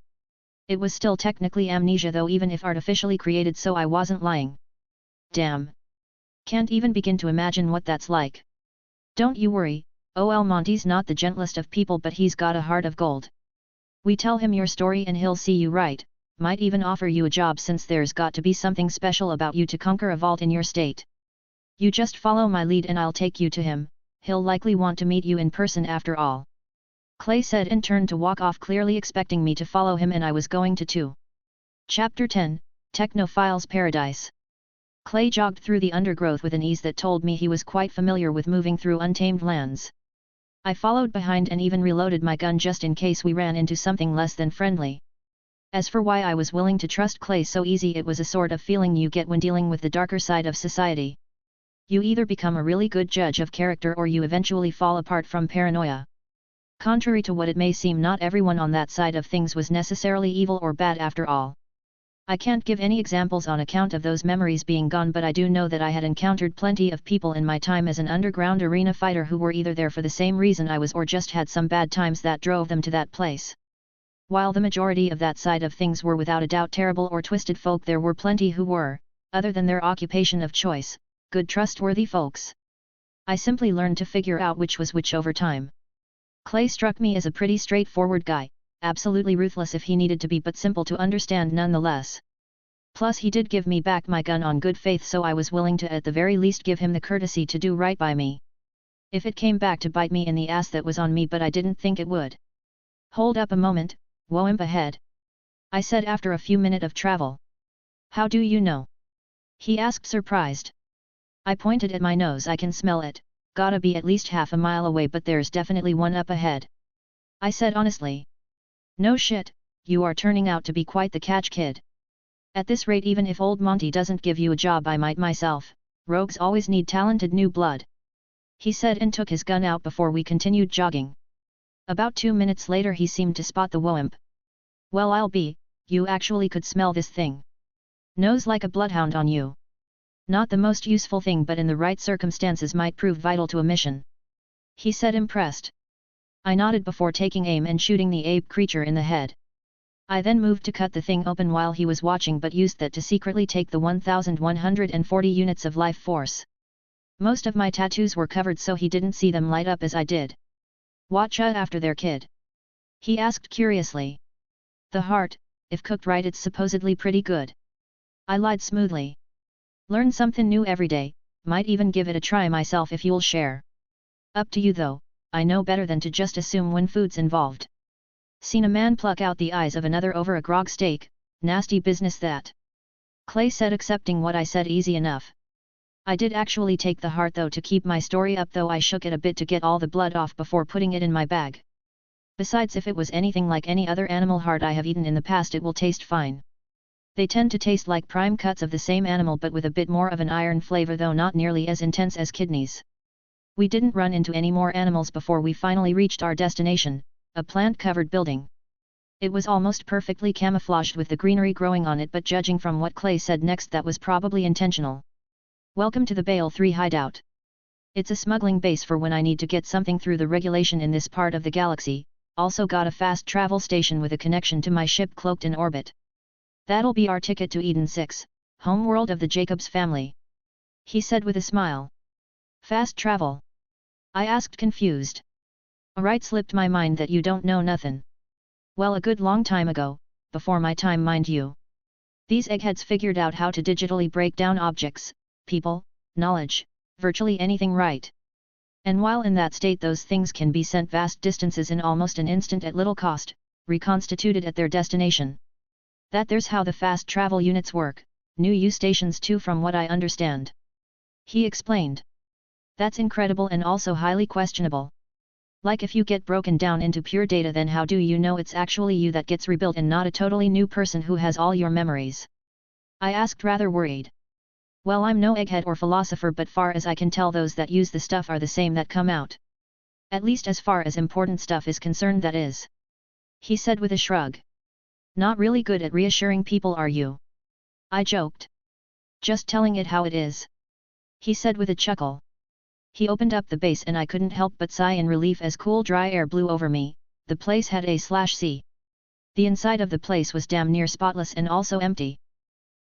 It was still technically amnesia though, even if artificially created, so I wasn't lying. Damn. Can't even begin to imagine what that's like. Don't you worry, OL Monty's not the gentlest of people, but he's got a heart of gold. We tell him your story and he'll see you right, might even offer you a job, since there's got to be something special about you to conquer a vault in your state. You just follow my lead and I'll take you to him, he'll likely want to meet you in person after all. Clay said and turned to walk off, clearly expecting me to follow him, and I was going to too. Chapter 10, Technophile's Paradise. Clay jogged through the undergrowth with an ease that told me he was quite familiar with moving through untamed lands. I followed behind and even reloaded my gun just in case we ran into something less than friendly. As for why I was willing to trust Clay so easy, it was a sort of feeling you get when dealing with the darker side of society. You either become a really good judge of character or you eventually fall apart from paranoia. Contrary to what it may seem, not everyone on that side of things was necessarily evil or bad after all. I can't give any examples on account of those memories being gone, but I do know that I had encountered plenty of people in my time as an underground arena fighter who were either there for the same reason I was or just had some bad times that drove them to that place. While the majority of that side of things were without a doubt terrible or twisted folk, there were plenty who were, other than their occupation of choice, good trustworthy folks. I simply learned to figure out which was which over time. Clay struck me as a pretty straightforward guy, absolutely ruthless if he needed to be, but simple to understand nonetheless. Plus he did give me back my gun on good faith, so I was willing to at the very least give him the courtesy to do right by me. If it came back to bite me in the ass, that was on me, but I didn't think it would. Hold up a moment, Woimp ahead. I said after a few minutes of travel. How do you know? He asked, surprised. I pointed at my nose. I can smell it. Gotta be at least half a mile away, but there's definitely one up ahead. I said honestly. No shit, you are turning out to be quite the catch, kid. At this rate, even if old Monty doesn't give you a job, I might myself. Rogues always need talented new blood. He said and took his gun out before we continued jogging. About 2 minutes later he seemed to spot the Woimp. Well, I'll be, you actually could smell this thing. Nose like a bloodhound on you. Not the most useful thing, but in the right circumstances might prove vital to a mission. He said, impressed. I nodded before taking aim and shooting the ape creature in the head. I then moved to cut the thing open while he was watching, but used that to secretly take the 1140 units of life force. Most of my tattoos were covered so he didn't see them light up as I did. Whatcha after their kid? He asked curiously. The heart, if cooked right it's supposedly pretty good. I lied smoothly. Learn something new every day, might even give it a try myself if you'll share. Up to you though, I know better than to just assume when food's involved. Seen a man pluck out the eyes of another over a grog steak, nasty business that. Clay said, accepting what I said easy enough. I did actually take the heart though to keep my story up, though I shook it a bit to get all the blood off before putting it in my bag. Besides, if it was anything like any other animal heart I have eaten in the past it will taste fine. They tend to taste like prime cuts of the same animal but with a bit more of an iron flavor, though not nearly as intense as kidneys. We didn't run into any more animals before we finally reached our destination, a plant-covered building. It was almost perfectly camouflaged with the greenery growing on it, but judging from what Clay said next that was probably intentional. Welcome to the Bale 3 hideout. It's a smuggling base for when I need to get something through the regulation in this part of the galaxy, also got a fast travel station with a connection to my ship cloaked in orbit. That'll be our ticket to Eden 6, homeworld of the Jacobs family. He said with a smile. Fast travel? I asked confused. Right, slipped my mind that you don't know nothin'. Well, a good long time ago, before my time mind you. These eggheads figured out how to digitally break down objects, people, knowledge, virtually anything, right? And while in that state those things can be sent vast distances in almost an instant at little cost, reconstituted at their destination. There's how the fast travel units work, new U stations too from what I understand. He explained. That's incredible and also highly questionable. Like if you get broken down into pure data, then how do you know it's actually you that gets rebuilt and not a totally new person who has all your memories? I asked, rather worried. Well, I'm no egghead or philosopher, but far as I can tell those that use the stuff are the same that come out. At least as far as important stuff is concerned, that is. He said with a shrug. Not really good at reassuring people, are you? I joked. Just telling it how it is. He said with a chuckle. He opened up the base and I couldn't help but sigh in relief as cool dry air blew over me. The place had A/C. The inside of the place was damn near spotless and also empty.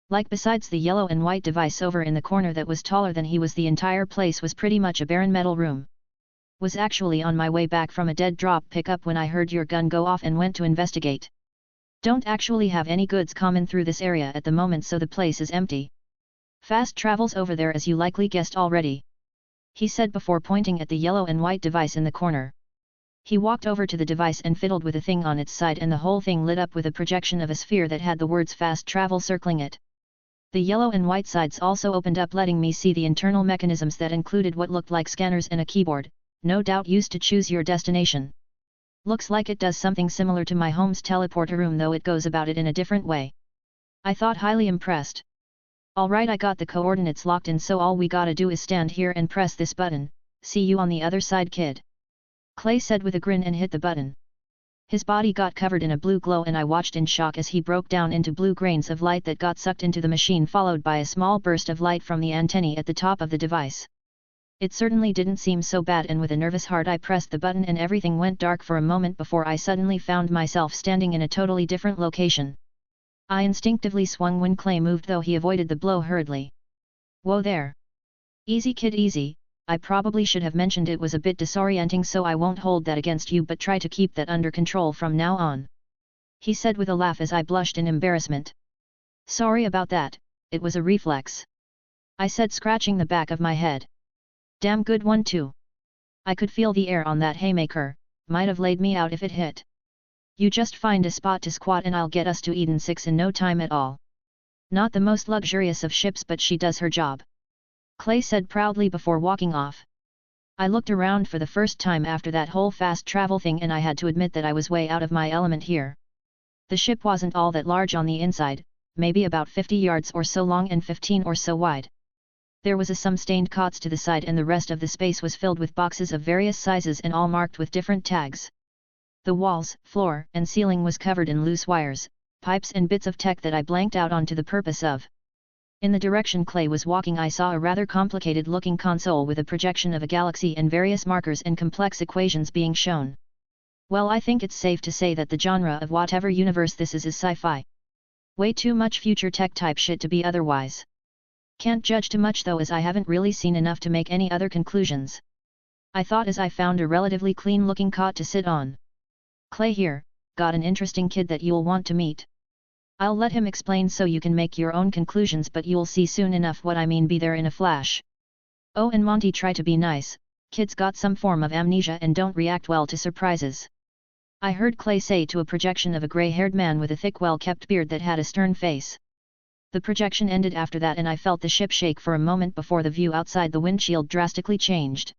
Like besides the yellow and white device over in the corner that was taller than he was, the entire place was pretty much a barren metal room. Was actually on my way back from a dead drop pickup when I heard your gun go off and went to investigate. Don't actually have any goods coming through this area at the moment, so the place is empty. Fast travels over there, as you likely guessed already. He said before pointing at the yellow and white device in the corner. He walked over to the device and fiddled with a thing on its side, and the whole thing lit up with a projection of a sphere that had the words fast travel circling it. The yellow and white sides also opened up, letting me see the internal mechanisms that included what looked like scanners and a keyboard, no doubt used to choose your destination. Looks like it does something similar to my home's teleporter room, though it goes about it in a different way. I thought, highly impressed. Alright, I got the coordinates locked in, so all we gotta do is stand here and press this button. See you on the other side, kid. Clay said with a grin and hit the button. His body got covered in a blue glow and I watched in shock as he broke down into blue grains of light that got sucked into the machine, followed by a small burst of light from the antennae at the top of the device. It certainly didn't seem so bad, and with a nervous heart I pressed the button and everything went dark for a moment before I suddenly found myself standing in a totally different location. I instinctively swung when Clay moved, though he avoided the blow hurriedly. Whoa there. Easy kid, easy. I probably should have mentioned it was a bit disorienting, so I won't hold that against you, but try to keep that under control from now on. He said with a laugh as I blushed in embarrassment. Sorry about that, it was a reflex. I said, scratching the back of my head. Damn good one too. I could feel the air on that haymaker, might have laid me out if it hit. You just find a spot to squat and I'll get us to Eden 6 in no time at all. Not the most luxurious of ships, but she does her job. Clay said proudly before walking off. I looked around for the first time after that whole fast travel thing, and I had to admit that I was way out of my element here. The ship wasn't all that large on the inside, maybe about 50 yards or so long and 15 or so wide. There was some stained cots to the side, and the rest of the space was filled with boxes of various sizes and all marked with different tags. The walls, floor, and ceiling was covered in loose wires, pipes and bits of tech that I blanked out on to the purpose of. In the direction Clay was walking I saw a rather complicated-looking console with a projection of a galaxy and various markers and complex equations being shown. Well, I think it's safe to say that the genre of whatever universe this is sci-fi. Way too much future tech type shit to be otherwise. Can't judge too much though, as I haven't really seen enough to make any other conclusions. I thought as I found a relatively clean-looking cot to sit on. Clay here, got an interesting kid that you'll want to meet. I'll let him explain so you can make your own conclusions, but you'll see soon enough what I mean. Be there in a flash. Oh, and Monty, try to be nice, kids got some form of amnesia and don't react well to surprises. I heard Clay say to a projection of a grey-haired man with a thick well-kept beard that had a stern face. The projection ended after that and I felt the ship shake for a moment before the view outside the windshield drastically changed.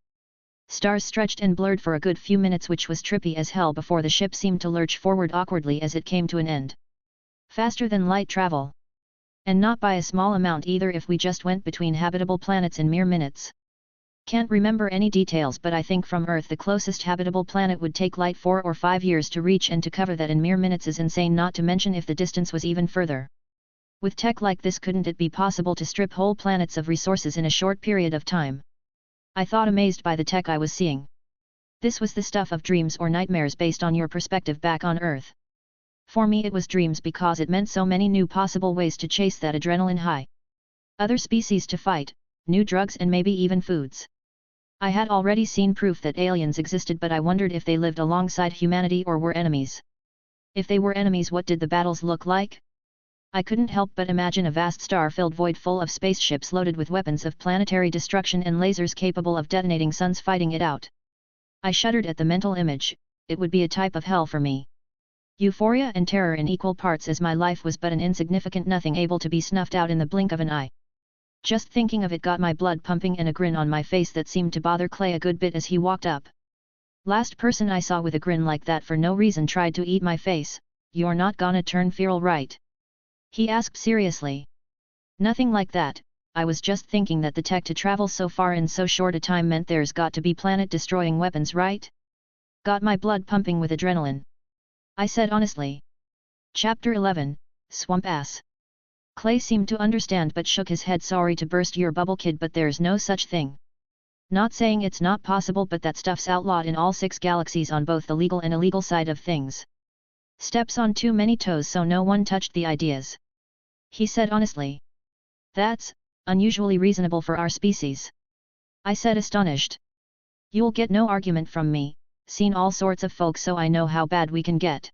Stars stretched and blurred for a good few minutes, which was trippy as hell, before the ship seemed to lurch forward awkwardly as it came to an end. Faster than light travel. And not by a small amount either if we just went between habitable planets in mere minutes. Can't remember any details, but I think from Earth the closest habitable planet would take light 4 or 5 years to reach, and to cover that in mere minutes is insane, not to mention if the distance was even further. With tech like this, couldn't it be possible to strip whole planets of resources in a short period of time? I thought, amazed by the tech I was seeing. This was the stuff of dreams or nightmares based on your perspective back on Earth. For me it was dreams because it meant so many new possible ways to chase that adrenaline high. Other species to fight, new drugs, and maybe even foods. I had already seen proof that aliens existed, but I wondered if they lived alongside humanity or were enemies. If they were enemies, what did the battles look like? I couldn't help but imagine a vast star-filled void full of spaceships loaded with weapons of planetary destruction and lasers capable of detonating suns fighting it out. I shuddered at the mental image. It would be a type of hell for me. Euphoria and terror in equal parts, as my life was but an insignificant nothing able to be snuffed out in the blink of an eye. Just thinking of it got my blood pumping and a grin on my face that seemed to bother Clay a good bit as he walked up. Last person I saw with a grin like that for no reason tried to eat my face. You're not gonna turn feral, right? He asked seriously. Nothing like that, I was just thinking that the tech to travel so far in so short a time meant there's got to be planet-destroying weapons, right? Got my blood pumping with adrenaline. I said honestly. Chapter 11, Swamp Ass. Clay seemed to understand but shook his head. Sorry to burst your bubble, kid, but there's no such thing. Not saying it's not possible, but that stuff's outlawed in all 6 galaxies on both the legal and illegal side of things. Steps on too many toes, so no one touched the ideas. He said honestly. That's unusually reasonable for our species. I said, astonished. You'll get no argument from me, seen all sorts of folks, so I know how bad we can get.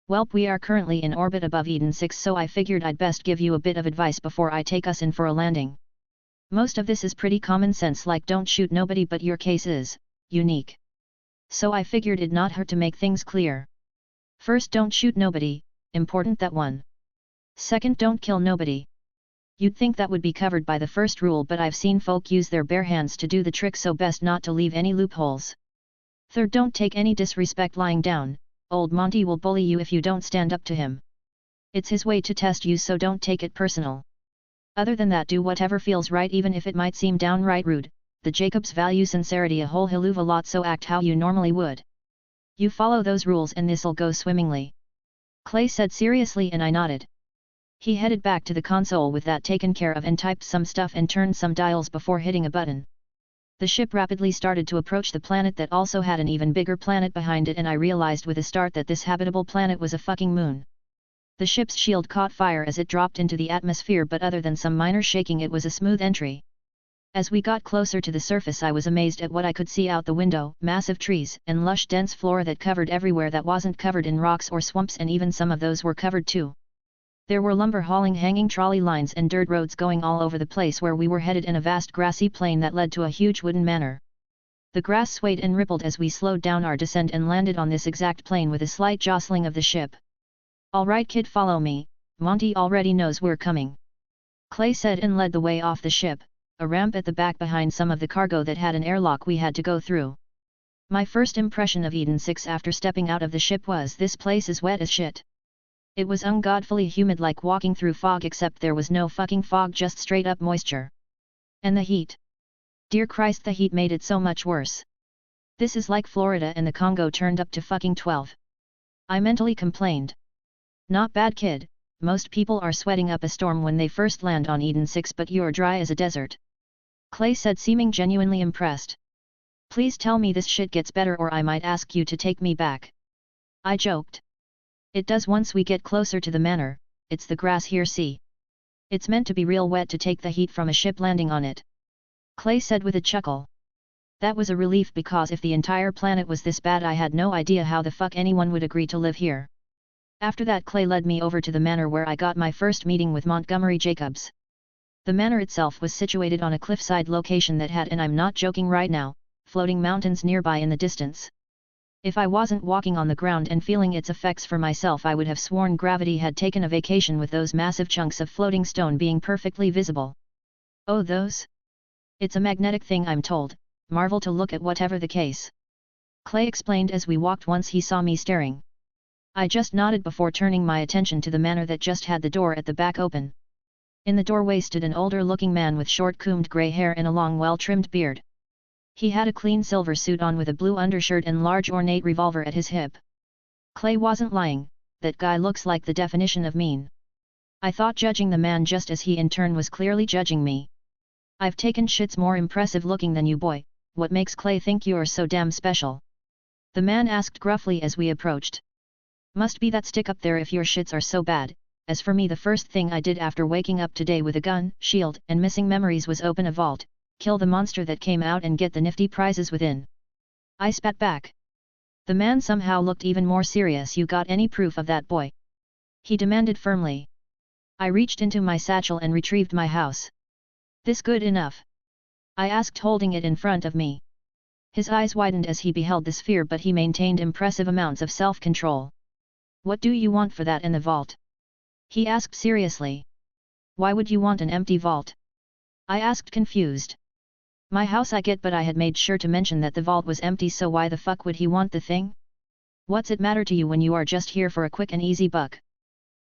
Welp, we are currently in orbit above Eden 6, so I figured I'd best give you a bit of advice before I take us in for a landing. Most of this is pretty common sense, like don't shoot nobody, but your case is unique. So I figured it'd not hurt to make things clear. First, don't shoot nobody, important that one. Second, don't kill nobody. You'd think that would be covered by the first rule, but I've seen folk use their bare hands to do the trick, so best not to leave any loopholes. Third, don't take any disrespect lying down. Old Monty will bully you if you don't stand up to him. It's his way to test you, so don't take it personal. Other than that, do whatever feels right, even if it might seem downright rude. The Jacobs value sincerity a whole hell of a lot, so act how you normally would. You follow those rules and this'll go swimmingly. Clay said seriously, and I nodded. He headed back to the console with that taken care of and typed some stuff and turned some dials before hitting a button. The ship rapidly started to approach the planet that also had an even bigger planet behind it, and I realized with a start that this habitable planet was a fucking moon. The ship's shield caught fire as it dropped into the atmosphere, but other than some minor shaking, it was a smooth entry. As we got closer to the surface, I was amazed at what I could see out the window: massive trees and lush dense flora that covered everywhere that wasn't covered in rocks or swamps, and even some of those were covered too. There were lumber hauling hanging trolley lines and dirt roads going all over the place where we were headed, in a vast grassy plain that led to a huge wooden manor. The grass swayed and rippled as we slowed down our descent and landed on this exact plain with a slight jostling of the ship. All right, kid, follow me, Monty already knows we're coming. Clay said and led the way off the ship, a ramp at the back behind some of the cargo that had an airlock we had to go through. My first impression of Eden 6 after stepping out of the ship was, this place is wet as shit. It was ungodfully humid, like walking through fog, except there was no fucking fog, just straight up moisture. And the heat. Dear Christ, the heat made it so much worse. This is like Florida and the Congo turned up to fucking 12. I mentally complained. Not bad, kid, most people are sweating up a storm when they first land on Eden 6, but you're dry as a desert. Clay said, seeming genuinely impressed. Please tell me this shit gets better, or I might ask you to take me back. I joked. It does once we get closer to the manor. It's the grass here, see? It's meant to be real wet to take the heat from a ship landing on it. Clay said with a chuckle. That was a relief because if the entire planet was this bad I had no idea how the fuck anyone would agree to live here. After that Clay led me over to the manor where I got my first meeting with Montgomery Jacobs. The manor itself was situated on a cliffside location that had, and I'm not joking right now, floating mountains nearby in the distance. If I wasn't walking on the ground and feeling its effects for myself I would have sworn gravity had taken a vacation with those massive chunks of floating stone being perfectly visible. Oh those? It's a magnetic thing I'm told, marvel to look at whatever the case. Clay explained as we walked once he saw me staring. I just nodded before turning my attention to the manor that just had the door at the back open. In the doorway stood an older-looking man with short combed grey hair and a long well-trimmed beard. He had a clean silver suit on with a blue undershirt and large ornate revolver at his hip. Clay wasn't lying, that guy looks like the definition of mean. I thought judging the man just as he in turn was clearly judging me. I've taken shits more impressive looking than you boy, what makes Clay think you're so damn special? The man asked gruffly as we approached. Must be that stick up there if your shits are so bad. As for me the first thing I did after waking up today with a gun, shield and missing memories was open a vault, kill the monster that came out and get the nifty prizes within. I spat back. The man somehow looked even more serious. You got any proof of that boy? He demanded firmly. I reached into my satchel and retrieved my house. This good enough? I asked holding it in front of me. His eyes widened as he beheld this fear but he maintained impressive amounts of self-control. What do you want for that in the vault? He asked seriously. Why would you want an empty vault? I asked confused. My house I get but I had made sure to mention that the vault was empty so why the fuck would he want the thing? What's it matter to you when you are just here for a quick and easy buck?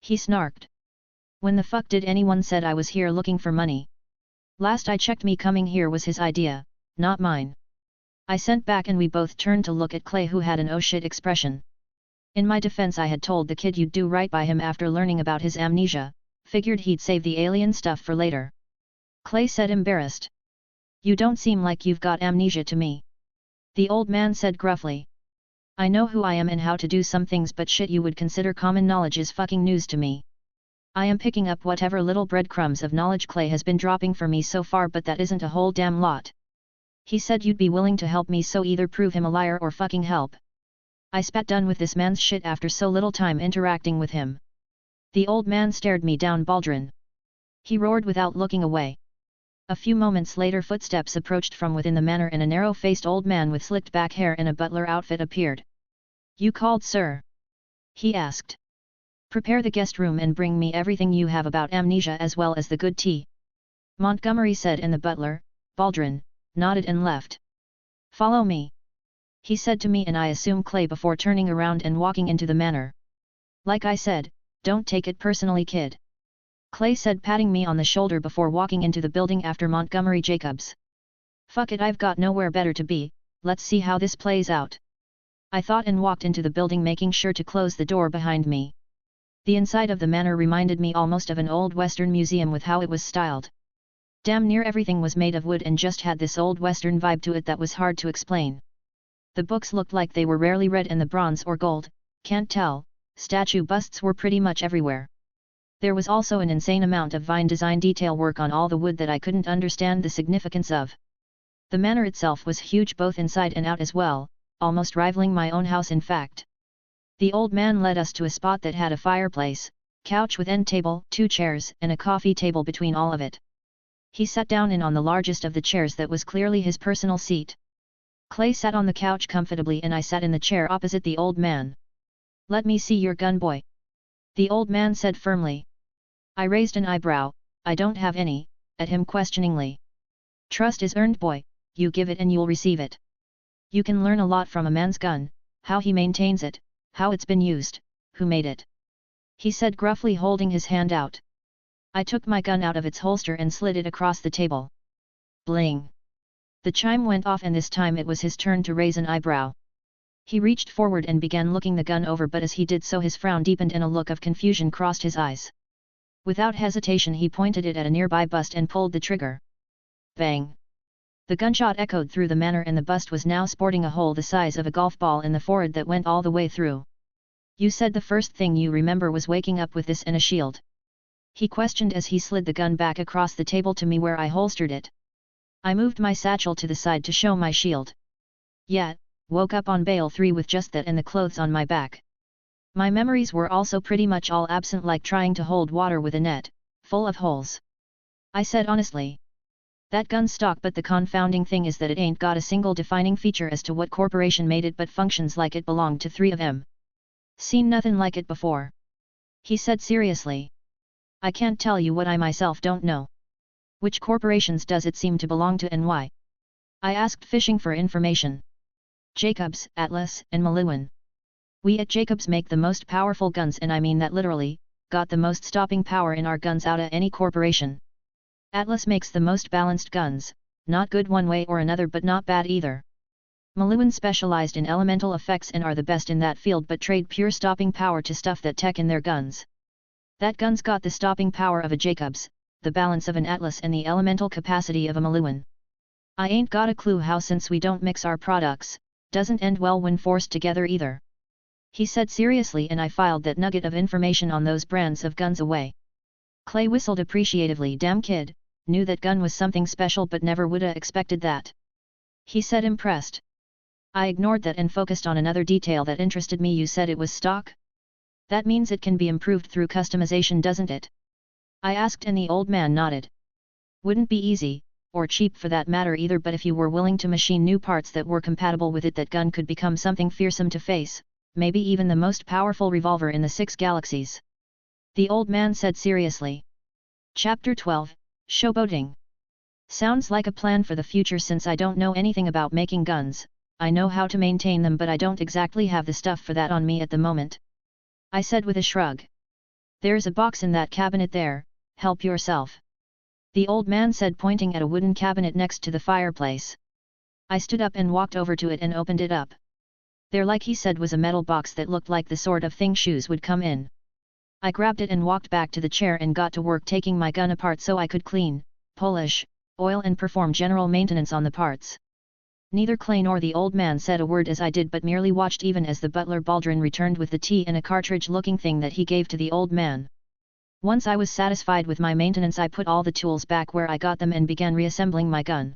He snarked. When the fuck did anyone said I was here looking for money? Last I checked me coming here was his idea, not mine. I sent back and we both turned to look at Clay who had an oh shit expression. In my defense I had told the kid you'd do right by him after learning about his amnesia, figured he'd save the alien stuff for later. Clay said embarrassed. You don't seem like you've got amnesia to me. The old man said gruffly. I know who I am and how to do some things but shit you would consider common knowledge is fucking news to me. I am picking up whatever little breadcrumbs of knowledge Clay has been dropping for me so far but that isn't a whole damn lot. He said you'd be willing to help me so either prove him a liar or fucking help. I spat done with this man's shit after so little time interacting with him. The old man stared me down baldron. He roared without looking away. A few moments later footsteps approached from within the manor and a narrow-faced old man with slicked back hair and a butler outfit appeared. You called, sir? He asked. Prepare the guest room and bring me everything you have about amnesia as well as the good tea. Montgomery said and the butler, Baldrin, nodded and left. Follow me. He said to me and I assume Clay before turning around and walking into the manor. Like I said, don't take it personally kid. Clay said patting me on the shoulder before walking into the building after Montgomery Jacobs. Fuck it I've got nowhere better to be, let's see how this plays out. I thought and walked into the building making sure to close the door behind me. The inside of the manor reminded me almost of an old Western museum with how it was styled. Damn near everything was made of wood and just had this old Western vibe to it that was hard to explain. The books looked like they were rarely red and the bronze or gold, can't tell, statue busts were pretty much everywhere. There was also an insane amount of vine design detail work on all the wood that I couldn't understand the significance of. The manor itself was huge both inside and out as well, almost rivaling my own house in fact. The old man led us to a spot that had a fireplace, couch with end table, 2 chairs and a coffee table between all of it. He sat down in on the largest of the chairs that was clearly his personal seat. Clay sat on the couch comfortably and I sat in the chair opposite the old man. Let me see your gun boy. The old man said firmly. I raised an eyebrow, I don't have any, at him questioningly. Trust is earned boy, you give it and you'll receive it. You can learn a lot from a man's gun, how he maintains it, how it's been used, who made it. He said gruffly holding his hand out. I took my gun out of its holster and slid it across the table. Bling! The chime went off and this time it was his turn to raise an eyebrow. He reached forward and began looking the gun over but as he did so his frown deepened and a look of confusion crossed his eyes. Without hesitation he pointed it at a nearby bust and pulled the trigger. Bang! The gunshot echoed through the manor and the bust was now sporting a hole the size of a golf ball in the forehead that went all the way through. You said the first thing you remember was waking up with this and a shield. he questioned as he slid the gun back across the table to me where I holstered it. I moved my satchel to the side to show my shield. Yet, woke up on Bale 3 with just that and the clothes on my back. My memories were also pretty much all absent, like trying to hold water with a net, full of holes. I said honestly. That gun's stock, but the confounding thing is that it ain't got a single defining feature as to what corporation made it, but functions like it belonged to 3 of 'em. Seen nothing like it before. He said seriously. I can't tell you what I myself don't know. Which corporations does it seem to belong to and why? I asked, fishing for information. Jacobs, Atlas, and Maluan. We at Jacobs make the most powerful guns, and I mean that literally, got the most stopping power in our guns out of any corporation. Atlas makes the most balanced guns, not good one way or another but not bad either. Maluan specialized in elemental effects and are the best in that field, but trade pure stopping power to stuff that tech in their guns. That gun's got the stopping power of a Jacobs, the balance of an Atlas, and the elemental capacity of a Maluan. I ain't got a clue how, since we don't mix our products, doesn't end well when forced together either. He said seriously, and I filed that nugget of information on those brands of guns away. Clay whistled appreciatively. Damn kid, knew that gun was something special but never woulda expected that. He said, impressed. I ignored that and focused on another detail that interested me. You said it was stock? That means it can be improved through customization, doesn't it? I asked, and the old man nodded. Wouldn't be easy, or cheap for that matter either, but if you were willing to machine new parts that were compatible with it, that gun could become something fearsome to face, maybe even the most powerful revolver in the 6 galaxies. The old man said seriously. Chapter 12, Showboating. Sounds like a plan for the future. Since I don't know anything about making guns, I know how to maintain them, but I don't exactly have the stuff for that on me at the moment. I said with a shrug. There's a box in that cabinet there, help yourself. The old man said, pointing at a wooden cabinet next to the fireplace. I stood up and walked over to it and opened it up. There, like he said, was a metal box that looked like the sort of thing shoes would come in. I grabbed it and walked back to the chair and got to work taking my gun apart so I could clean, polish, oil and perform general maintenance on the parts. Neither Clay nor the old man said a word as I did, but merely watched, even as the butler Baldrin returned with the tea and a cartridge-looking thing that he gave to the old man. Once I was satisfied with my maintenance, I put all the tools back where I got them and began reassembling my gun.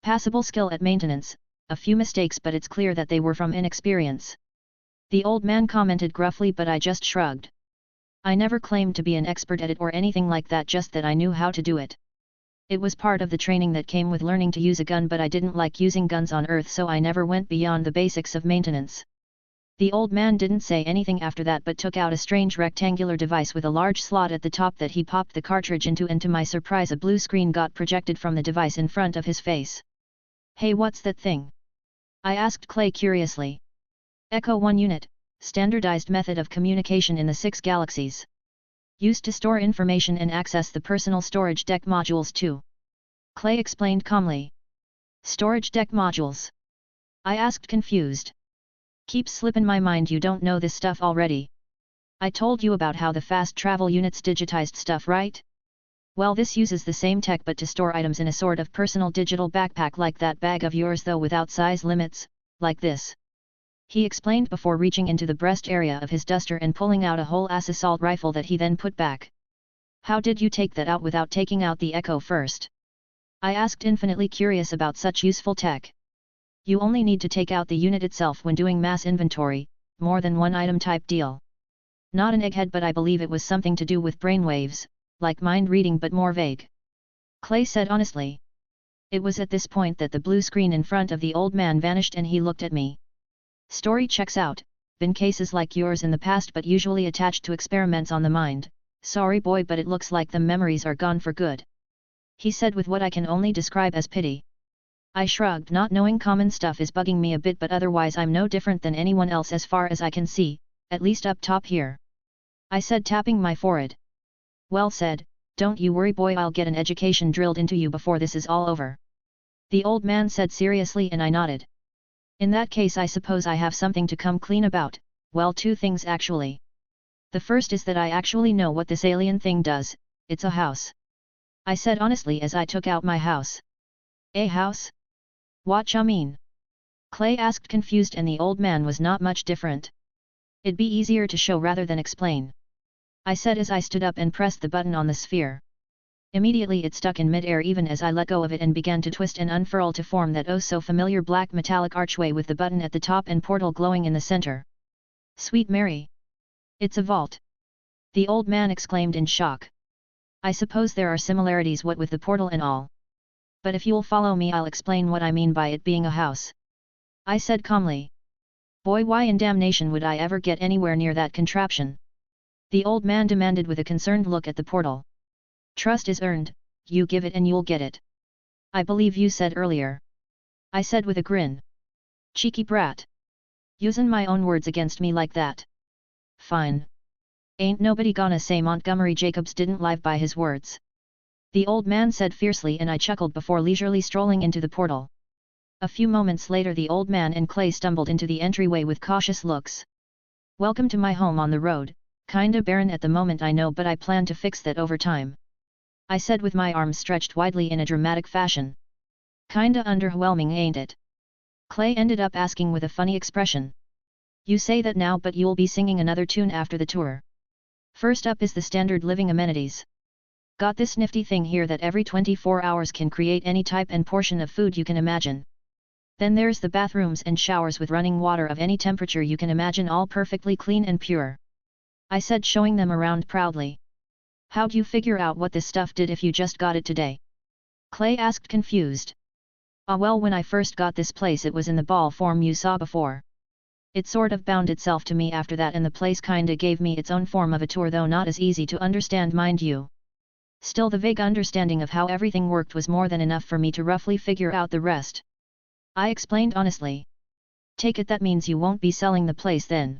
Passable skill at maintenance, a few mistakes, but it's clear that they were from inexperience. The old man commented gruffly, but I just shrugged. I never claimed to be an expert at it or anything like that, just that I knew how to do it. It was part of the training that came with learning to use a gun, but I didn't like using guns on Earth, so I never went beyond the basics of maintenance. The old man didn't say anything after that, but took out a strange rectangular device with a large slot at the top that he popped the cartridge into, and to my surprise a blue screen got projected from the device in front of his face. Hey, what's that thing? I asked Clay curiously. Echo 1 unit, standardized method of communication in the 6 galaxies. Used to store information and access the personal storage deck modules too. Clay explained calmly. Storage deck modules? I asked, confused. Keeps slipping my mind you don't know this stuff already. I told you about how the fast travel units digitized stuff, right? Well, this uses the same tech but to store items in a sort of personal digital backpack like that bag of yours, though without size limits, like this. He explained before reaching into the breast area of his duster and pulling out a whole-ass assault rifle that he then put back. How did you take that out without taking out the Echo first? I asked, infinitely curious about such useful tech. You only need to take out the unit itself when doing mass inventory, more than one item type deal. Not an egghead, but I believe it was something to do with brainwaves, like mind reading but more vague. Clay said honestly. It was at this point that the blue screen in front of the old man vanished and he looked at me. Story checks out, been cases like yours in the past, but usually attached to experiments on the mind. Sorry boy, but it looks like the memories are gone for good. He said with what I can only describe as pity. I shrugged, not knowing common stuff is bugging me a bit, but otherwise I'm no different than anyone else as far as I can see, at least up top here. I said, tapping my forehead. Well said, don't you worry boy, I'll get an education drilled into you before this is all over. The old man said seriously, and I nodded. In that case I suppose I have something to come clean about. Well, 2 things actually. The first is that I actually know what this alien thing does. It's a house. I said honestly as I took out my house. A house? Whatcha mean? Clay asked, confused, and the old man was not much different. It'd be easier to show rather than explain. I said as I stood up and pressed the button on the sphere. Immediately it stuck in mid-air even as I let go of it and began to twist and unfurl to form that oh-so-familiar black metallic archway with the button at the top and portal glowing in the center. Sweet Mary! It's a vault! The old man exclaimed in shock. I suppose there are similarities what with the portal and all. But if you'll follow me I'll explain what I mean by it being a house. I said calmly. Boy, why in damnation would I ever get anywhere near that contraption? The old man demanded with a concerned look at the portal. Trust is earned, you give it and you'll get it. I believe you said earlier. I said with a grin. Cheeky brat. Usin' my own words against me like that. Fine. Ain't nobody gonna say Montgomery Jacobs didn't live by his words. The old man said fiercely and I chuckled before leisurely strolling into the portal. A few moments later the old man and Clay stumbled into the entryway with cautious looks. Welcome to my home on the road, kinda barren at the moment I know but I plan to fix that over time. I said with my arms stretched widely in a dramatic fashion. Kinda underwhelming ain't it? Clay ended up asking with a funny expression. You say that now but you'll be singing another tune after the tour. First up is the standard living amenities. Got this nifty thing here that every 24 hours can create any type and portion of food you can imagine. Then there's the bathrooms and showers with running water of any temperature you can imagine all perfectly clean and pure. I said showing them around proudly. How'd you figure out what this stuff did if you just got it today? Clay asked confused. Well, when I first got this place it was in the ball form you saw before. It sort of bound itself to me after that and the place kinda gave me its own form of a tour though not as easy to understand mind you. Still the vague understanding of how everything worked was more than enough for me to roughly figure out the rest. I explained honestly. Take it that means you won't be selling the place then?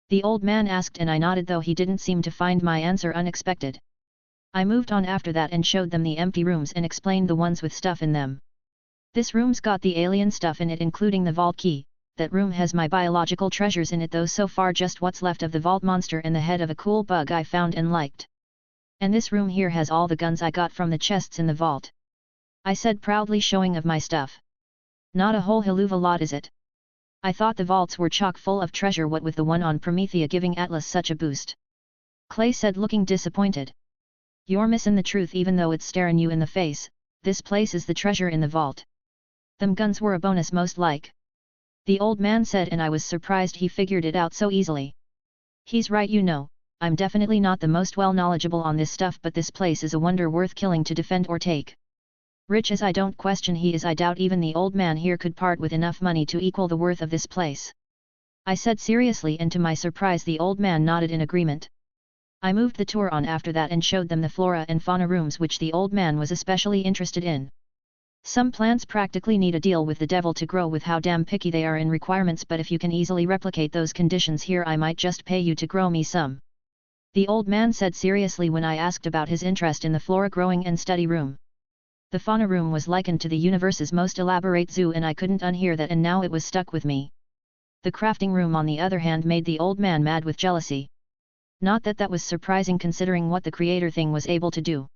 The old man asked and I nodded though he didn't seem to find my answer unexpected. I moved on after that and showed them the empty rooms and explained the ones with stuff in them. This room's got the alien stuff in it including the vault key, that room has my biological treasures in it though so far just what's left of the vault monster and the head of a cool bug I found and liked. And this room here has all the guns I got from the chests in the vault. I said proudly showing of my stuff. Not a whole hell of a lot is it? I thought the vaults were chock full of treasure what with the one on Promethea giving Atlas such a boost. Clay said looking disappointed. You're missin' the truth even though it's staring you in the face, this place is the treasure in the vault. Them guns were a bonus most like. The old man said and I was surprised he figured it out so easily. He's right you know, I'm definitely not the most well knowledgeable on this stuff but this place is a wonder worth killing to defend or take. Rich as I don't question he is I doubt even the old man here could part with enough money to equal the worth of this place. I said seriously and to my surprise the old man nodded in agreement. I moved the tour on after that and showed them the flora and fauna rooms which the old man was especially interested in. Some plants practically need a deal with the devil to grow with how damn picky they are in requirements but if you can easily replicate those conditions here I might just pay you to grow me some. The old man said seriously when I asked about his interest in the flora growing and study room. The fauna room was likened to the universe's most elaborate zoo and I couldn't unhear that and now it was stuck with me. The crafting room on the other hand made the old man mad with jealousy. Not that that was surprising considering what the creator thing was able to do.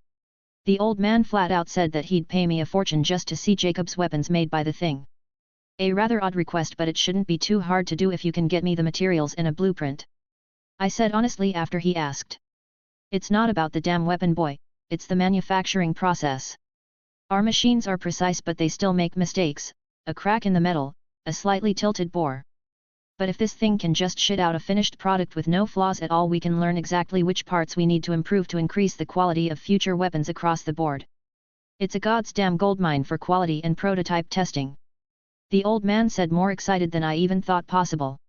The old man flat out said that he'd pay me a fortune just to see Jacob's weapons made by the thing. A rather odd request but it shouldn't be too hard to do if you can get me the materials and a blueprint. I said honestly after he asked. It's not about the damn weapon boy, it's the manufacturing process. Our machines are precise but they still make mistakes, a crack in the metal, a slightly tilted bore. But if this thing can just shit out a finished product with no flaws at all we can learn exactly which parts we need to improve to increase the quality of future weapons across the board. It's a goddamn goldmine for quality and prototype testing. The old man said more excited than I even thought possible.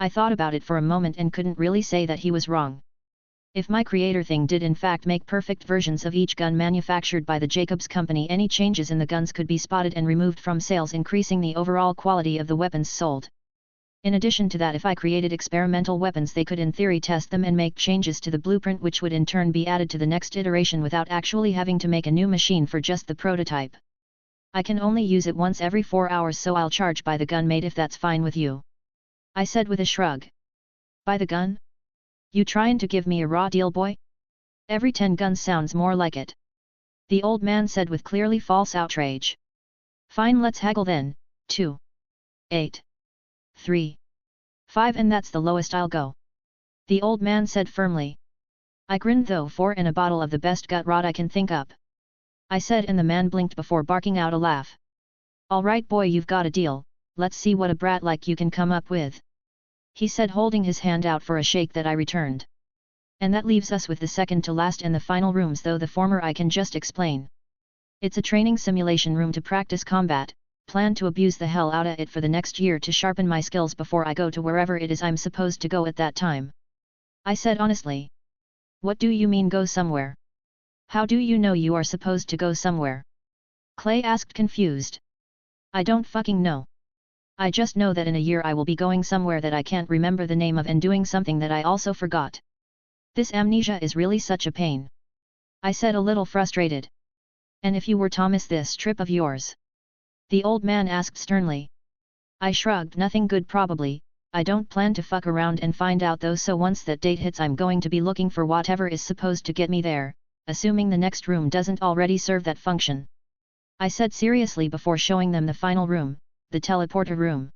I thought about it for a moment and couldn't really say that he was wrong. If my creator thing did in fact make perfect versions of each gun manufactured by the Jacobs company any changes in the guns could be spotted and removed from sales increasing the overall quality of the weapons sold. In addition to that if I created experimental weapons they could in theory test them and make changes to the blueprint which would in turn be added to the next iteration without actually having to make a new machine for just the prototype. I can only use it once every 4 hours so I'll charge by the gun made if that's fine with you. I said with a shrug. By the gun? You trying to give me a raw deal boy? Every 10 guns sounds more like it. The old man said with clearly false outrage. Fine let's haggle then, 2. 8. 3. 5 and that's the lowest I'll go. The old man said firmly. I grinned though, 4 in a bottle of the best gut rot I can think up. I said, and the man blinked before barking out a laugh. Alright boy, you've got a deal, let's see what a brat like you can come up with. He said, holding his hand out for a shake that I returned. And that leaves us with the second to last and the final rooms, though the former I can just explain. It's a training simulation room to practice combat, plan to abuse the hell out of it for the next year to sharpen my skills before I go to wherever it is I'm supposed to go at that time. I said honestly. What do you mean go somewhere? How do you know you are supposed to go somewhere? Clay asked, confused. I don't fucking know. I just know that in a year I will be going somewhere that I can't remember the name of and doing something that I also forgot. This amnesia is really such a pain. I said, a little frustrated. And if you were Thomas, this trip of yours? The old man asked sternly. I shrugged, nothing good probably, I don't plan to fuck around and find out though, so once that date hits I'm going to be looking for whatever is supposed to get me there, assuming the next room doesn't already serve that function. I said seriously before showing them the final room, the teleporter room.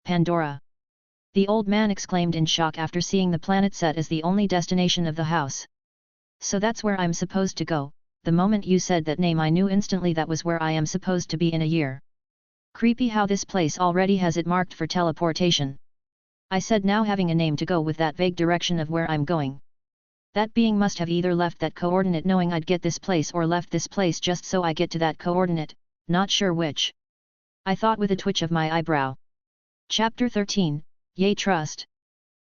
Pandora! The old man exclaimed in shock after seeing the planet set as the only destination of the house. So that's where I'm supposed to go. The moment you said that name I knew instantly that was where I am supposed to be in a year. Creepy how this place already has it marked for teleportation. I said, now having a name to go with that vague direction of where I'm going. That being must have either left that coordinate knowing I'd get this place or left this place just so I get to that coordinate, not sure which. I thought with a twitch of my eyebrow. Chapter 13, Yay Trust.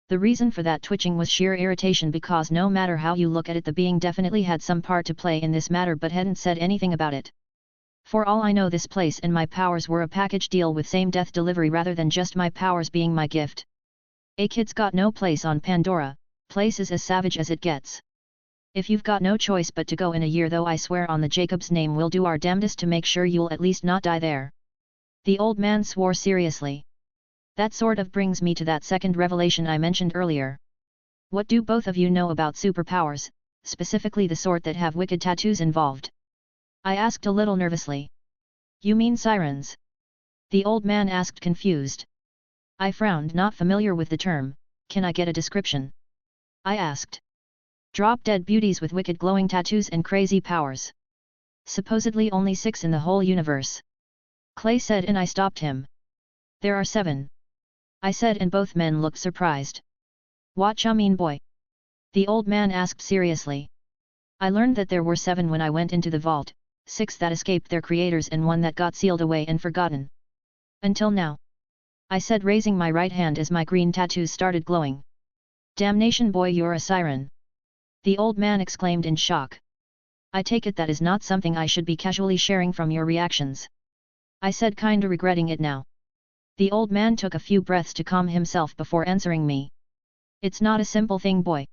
The reason for that twitching was sheer irritation because no matter how you look at it the being definitely had some part to play in this matter but hadn't said anything about it. For all I know this place and my powers were a package deal with same death delivery rather than just my powers being my gift. A kid's got no place on Pandora, place is as savage as it gets. If you've got no choice but to go in a year though I swear on the Jacob's name we'll do our damnedest to make sure you'll at least not die there. The old man swore seriously. That sort of brings me to that second revelation I mentioned earlier. What do both of you know about superpowers, specifically the sort that have wicked tattoos involved? I asked a little nervously. You mean sirens? The old man asked, confused. I frowned, not familiar with the term. Can I get a description? I asked. Drop-dead beauties with wicked glowing tattoos and crazy powers. Supposedly only 6 in the whole universe. Clay said, and I stopped him. There are 7. I said, and both men looked surprised. Whatcha mean boy? The old man asked seriously. I learned that there were 7 when I went into the vault, 6 that escaped their creators and 1 that got sealed away and forgotten. Until now. I said, raising my right hand as my green tattoos started glowing. Damnation boy, you're a siren! The old man exclaimed in shock. I take it that is not something I should be casually sharing from your reactions. I said, kinda regretting it now. The old man took a few breaths to calm himself before answering me. It's not a simple thing boy.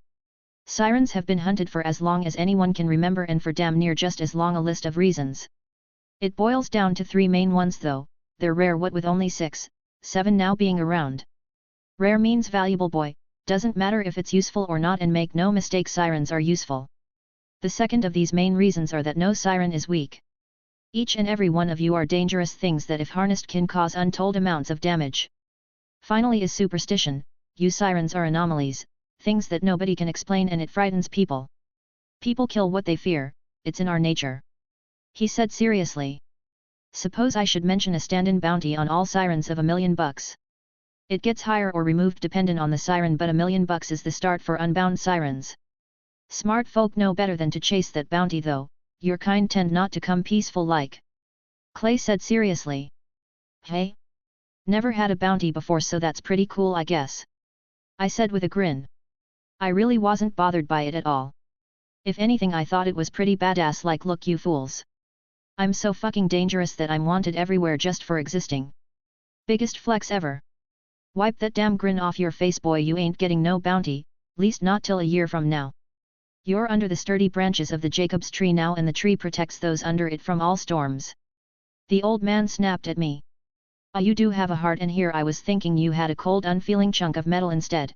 Sirens have been hunted for as long as anyone can remember and for damn near just as long a list of reasons. It boils down to 3 main ones though, they're rare what with only 6, 7 now being around. Rare means valuable boy, doesn't matter if it's useful or not, and make no mistake sirens are useful. The second of these main reasons are that no siren is weak. Each and every one of you are dangerous things that if harnessed can cause untold amounts of damage. Finally is superstition, you sirens are anomalies, things that nobody can explain and it frightens people. People kill what they fear, it's in our nature. He said seriously. Suppose I should mention a stand-in bounty on all sirens of $1 million. It gets higher or removed dependent on the siren, but $1 million is the start for unbound sirens. Smart folk know better than to chase that bounty though. Your kind tend not to come peaceful like. Clay said seriously. Hey? Never had a bounty before, so that's pretty cool I guess. I said with a grin. I really wasn't bothered by it at all. If anything I thought it was pretty badass, like look you fools. I'm so fucking dangerous that I'm wanted everywhere just for existing. Biggest flex ever. Wipe that damn grin off your face boy, you ain't getting no bounty, least not till a year from now. You're under the sturdy branches of the Jacob's tree now and the tree protects those under it from all storms. The old man snapped at me. Ah, you do have a heart, and here I was thinking you had a cold unfeeling chunk of metal instead.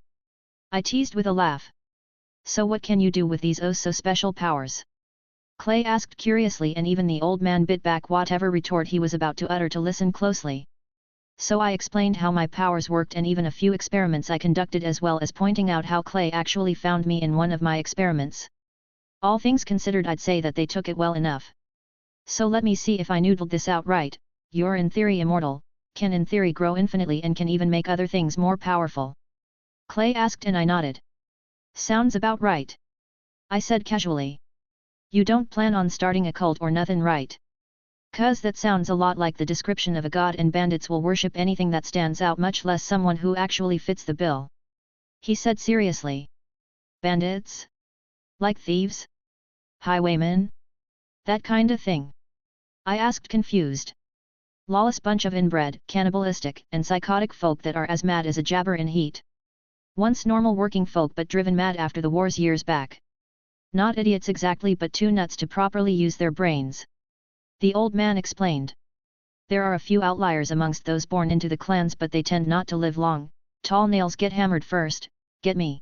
I teased with a laugh. So what can you do with these oh so special powers? Clay asked curiously, and even the old man bit back whatever retort he was about to utter to listen closely. So I explained how my powers worked and even a few experiments I conducted, as well as pointing out how Clay actually found me in one of my experiments. All things considered, I'd say that they took it well enough. So let me see if I noodled this out right. You're in theory immortal, can in theory grow infinitely, and can even make other things more powerful. Clay asked, and I nodded. Sounds about right. I said casually. You don't plan on starting a cult or nothing, right? 'Cause that sounds a lot like the description of a god, and bandits will worship anything that stands out, much less someone who actually fits the bill. He said seriously. Bandits? Like thieves? Highwaymen? That kinda thing? I asked, confused. Lawless bunch of inbred, cannibalistic, and psychotic folk that are as mad as a jabber in heat. Once normal working folk, but driven mad after the wars years back. Not idiots exactly, but too nuts to properly use their brains. The old man explained. There are a few outliers amongst those born into the clans, but they tend not to live long. Tall nails get hammered first, get me?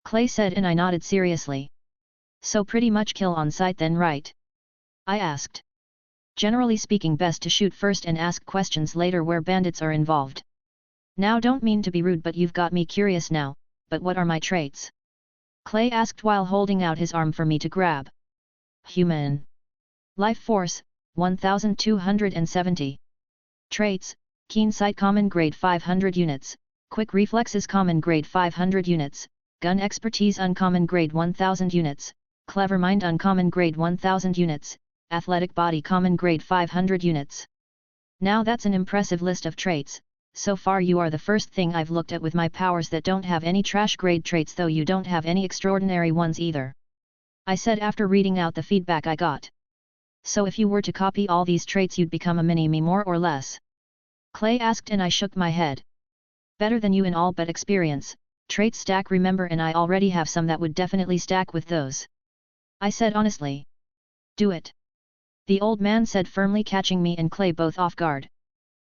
Clay said, and I nodded seriously. So pretty much kill on sight then, right? I asked. Generally speaking, best to shoot first and ask questions later where bandits are involved. Now don't mean to be rude, but you've got me curious now, but what are my traits? Clay asked while holding out his arm for me to grab. Human. Life Force, 1270. Traits, Keen Sight Common Grade 500 units, Quick Reflexes Common Grade 500 units, Gun Expertise Uncommon Grade 1000 units, Clever Mind Uncommon Grade 1000 units, Athletic Body Common Grade 500 units. Now that's an impressive list of traits. So far you are the first thing I've looked at with my powers that don't have any trash grade traits, though you don't have any extraordinary ones either. I said after reading out the feedback I got. So if you were to copy all these traits, you'd become a mini-me more or less? Clay asked, and I shook my head. Better than you in all but experience. Traits stack, remember, and I already have some that would definitely stack with those. I said honestly. Do it. The old man said firmly, catching me and Clay both off guard.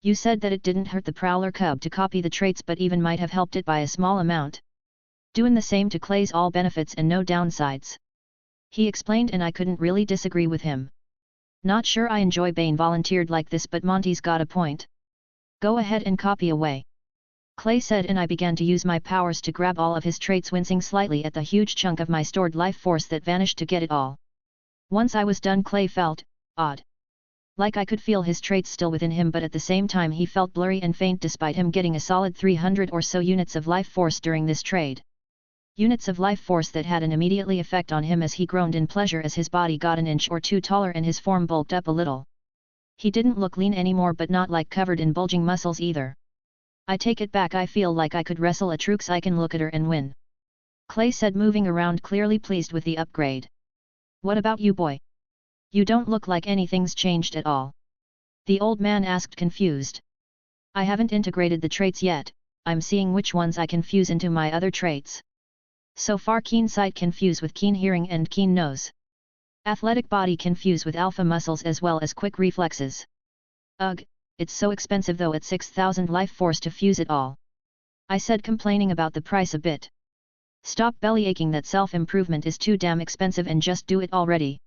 You said that it didn't hurt the Prowler Cub to copy the traits, but even might have helped it by a small amount. Doing the same to Clay's all benefits and no downsides. He explained, and I couldn't really disagree with him. Not sure I enjoy being volunteered like this, but Monty's got a point. Go ahead and copy away. Clay said, and I began to use my powers to grab all of his traits, wincing slightly at the huge chunk of my stored life force that vanished to get it all. Once I was done, Clay felt odd. Like I could feel his traits still within him, but at the same time he felt blurry and faint despite him getting a solid 300 or so units of life force during this trade. Units of life force that had an immediately effect on him as he groaned in pleasure as his body got an inch or two taller and his form bulked up a little. He didn't look lean anymore, but not like covered in bulging muscles either. I take it back, I feel like I could wrestle a Trooks I can look at her and win. Clay said, moving around, clearly pleased with the upgrade. What about you, boy? You don't look like anything's changed at all. The old man asked, confused. I haven't integrated the traits yet, I'm seeing which ones I can fuse into my other traits. So far, Keen Sight can fuse with Keen Hearing and Keen Nose. Athletic Body can fuse with Alpha Muscles as well as Quick Reflexes. Ugh, it's so expensive though at 6,000 life force to fuse it all. I said, complaining about the price a bit. Stop bellyaching, that self-improvement is too damn expensive and just do it already.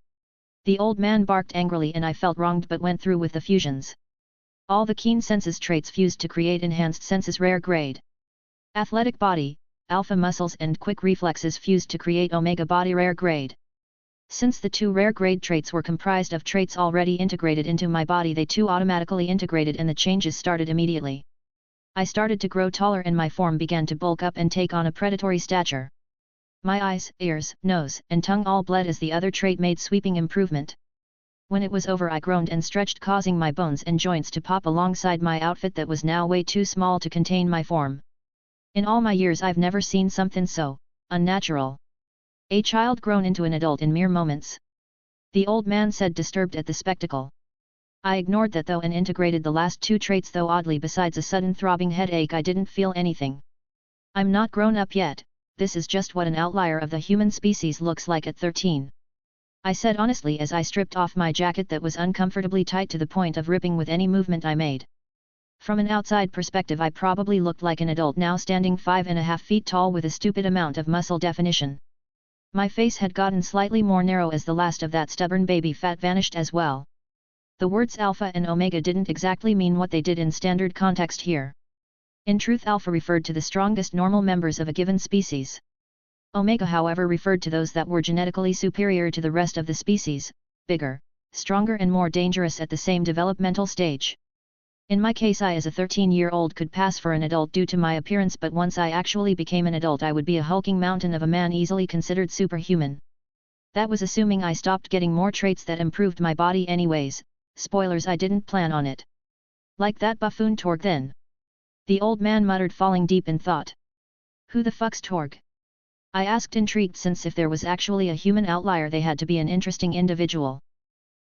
The old man barked angrily, and I felt wronged but went through with the fusions. All the Keen Senses traits fused to create Enhanced Senses Rare Grade. Athletic Body, Alpha Muscles and Quick Reflexes fused to create Omega Body Rare Grade. Since the two rare grade traits were comprised of traits already integrated into my body, they too automatically integrated and the changes started immediately. I started to grow taller and my form began to bulk up and take on a predatory stature. My eyes, ears, nose, and tongue all bled as the other trait made sweeping improvement. When it was over, I groaned and stretched, causing my bones and joints to pop alongside my outfit that was now way too small to contain my form. In all my years I've never seen something so unnatural. A child grown into an adult in mere moments. The old man said, disturbed at the spectacle. I ignored that though and integrated the last two traits, though oddly, besides a sudden throbbing headache, I didn't feel anything. I'm not grown up yet, this is just what an outlier of the human species looks like at 13. I said honestly as I stripped off my jacket that was uncomfortably tight to the point of ripping with any movement I made. From an outside perspective I probably looked like an adult now, standing 5.5 feet tall with a stupid amount of muscle definition. My face had gotten slightly more narrow as the last of that stubborn baby fat vanished as well. The words alpha and omega didn't exactly mean what they did in standard context here. In truth, alpha referred to the strongest normal members of a given species. Omega, however, referred to those that were genetically superior to the rest of the species, bigger, stronger and more dangerous at the same developmental stage. In my case, I as a 13-year-old could pass for an adult due to my appearance, but once I actually became an adult I would be a hulking mountain of a man, easily considered superhuman. That was assuming I stopped getting more traits that improved my body anyways. Spoilers, I didn't plan on it. Like that buffoon Torg then? The old man muttered, falling deep in thought. Who the fuck's Torg? I asked, intrigued, since if there was actually a human outlier they had to be an interesting individual.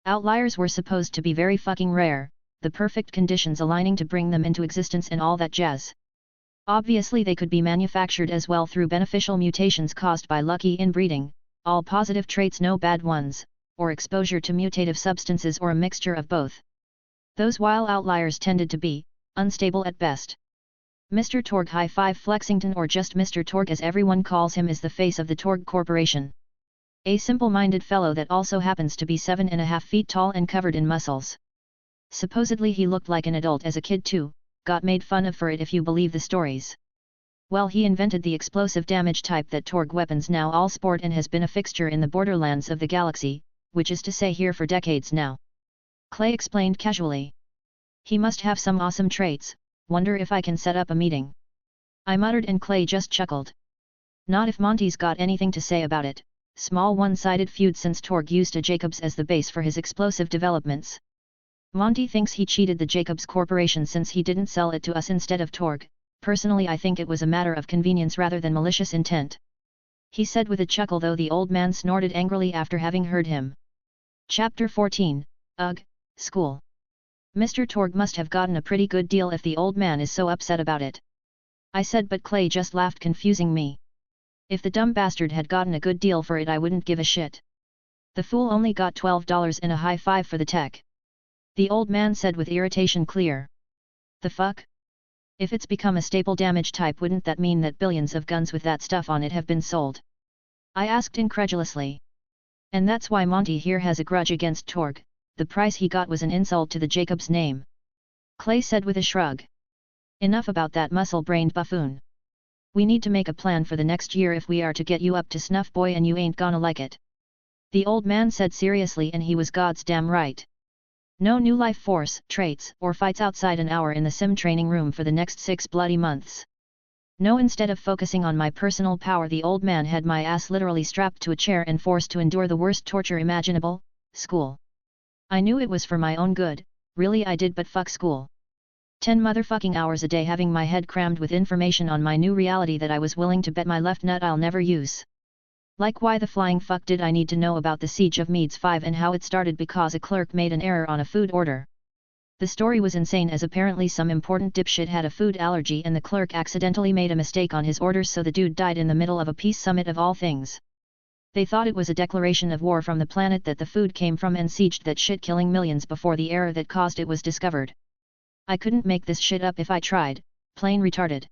Outliers were supposed to be very fucking rare, the perfect conditions aligning to bring them into existence and all that jazz. Obviously they could be manufactured as well through beneficial mutations caused by lucky inbreeding, all positive traits no bad ones, or exposure to mutative substances, or a mixture of both. Those wild outliers tended to be unstable at best. Mr. Torg, high five Flexington, or just Mr. Torg as everyone calls him, is the face of the Torg Corporation. A simple-minded fellow that also happens to be 7.5 feet tall and covered in muscles. Supposedly he looked like an adult as a kid too, got made fun of for it if you believe the stories. Well, he invented the explosive damage type that Torg weapons now all sport and has been a fixture in the Borderlands of the galaxy, which is to say here for decades now. Clay explained casually. He must have some awesome traits, wonder if I can set up a meeting. I muttered and Clay just chuckled. Not if Monty's got anything to say about it. Small one-sided feud since Torg used a Jacobs as the base for his explosive developments. Monty thinks he cheated the Jacobs Corporation since he didn't sell it to us instead of Torg. Personally I think it was a matter of convenience rather than malicious intent. He said with a chuckle, though the old man snorted angrily after having heard him. Chapter 14, Ugh, School. Mr. Torg must have gotten a pretty good deal if the old man is so upset about it. I said, but Clay just laughed, confusing me. If the dumb bastard had gotten a good deal for it I wouldn't give a shit. The fool only got $12 and a high five for the tech. The old man said with irritation clear. The fuck? If it's become a staple damage type, wouldn't that mean that billions of guns with that stuff on it have been sold? I asked incredulously. And that's why Monty here has a grudge against Torg. The price he got was an insult to the Jacobs name. Clay said with a shrug. Enough about that muscle-brained buffoon. We need to make a plan for the next year if we are to get you up to snuff, boy, and you ain't gonna like it. The old man said seriously, and he was God's damn right. No new life force, traits, or fights outside an hour in the sim training room for the next 6 bloody months. No, instead of focusing on my personal power, the old man had my ass literally strapped to a chair and forced to endure the worst torture imaginable, school. I knew it was for my own good, really I did, but fuck school. 10 motherfucking hours a day having my head crammed with information on my new reality that I was willing to bet my left nut I'll never use. Like, why the flying fuck did I need to know about the Siege of Meads 5 and how it started because a clerk made an error on a food order? The story was insane, as apparently some important dipshit had a food allergy and the clerk accidentally made a mistake on his orders, so the dude died in the middle of a peace summit of all things. They thought it was a declaration of war from the planet that the food came from and sieged that shit, killing millions before the error that caused it was discovered. I couldn't make this shit up if I tried, plain retarded.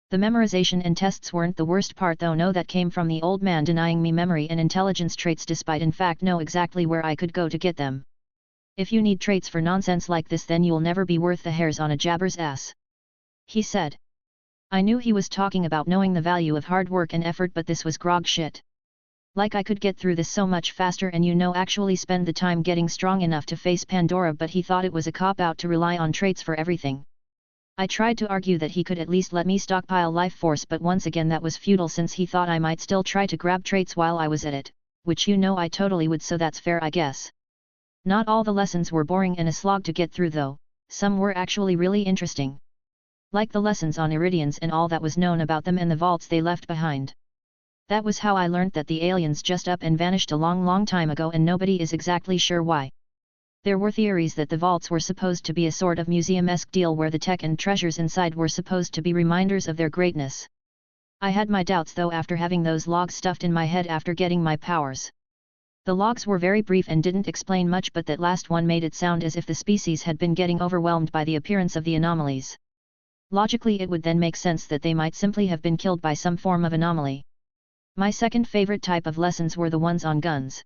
The memorization and tests weren't the worst part though. No, that came from the old man denying me memory and intelligence traits despite in fact know exactly where I could go to get them. If you need traits for nonsense like this, then you'll never be worth the hairs on a jabber's ass. He said. I knew he was talking about knowing the value of hard work and effort, but this was grog shit. Like I could get through this so much faster and actually spend the time getting strong enough to face Pandora, but he thought it was a cop-out to rely on traits for everything. I tried to argue that he could at least let me stockpile life force, but once again that was futile since he thought I might still try to grab traits while I was at it, which I totally would, so that's fair I guess. Not all the lessons were boring and a slog to get through though, some were actually really interesting. Like the lessons on Iridians and all that was known about them and the vaults they left behind. That was how I learnt that the aliens just up and vanished a long time ago and nobody is exactly sure why. There were theories that the vaults were supposed to be a sort of museum-esque deal where the tech and treasures inside were supposed to be reminders of their greatness. I had my doubts though after having those logs stuffed in my head after getting my powers. The logs were very brief and didn't explain much, but that last one made it sound as if the species had been getting overwhelmed by the appearance of the anomalies. Logically it would then make sense that they might simply have been killed by some form of anomaly. My second favorite type of lessons were the ones on guns.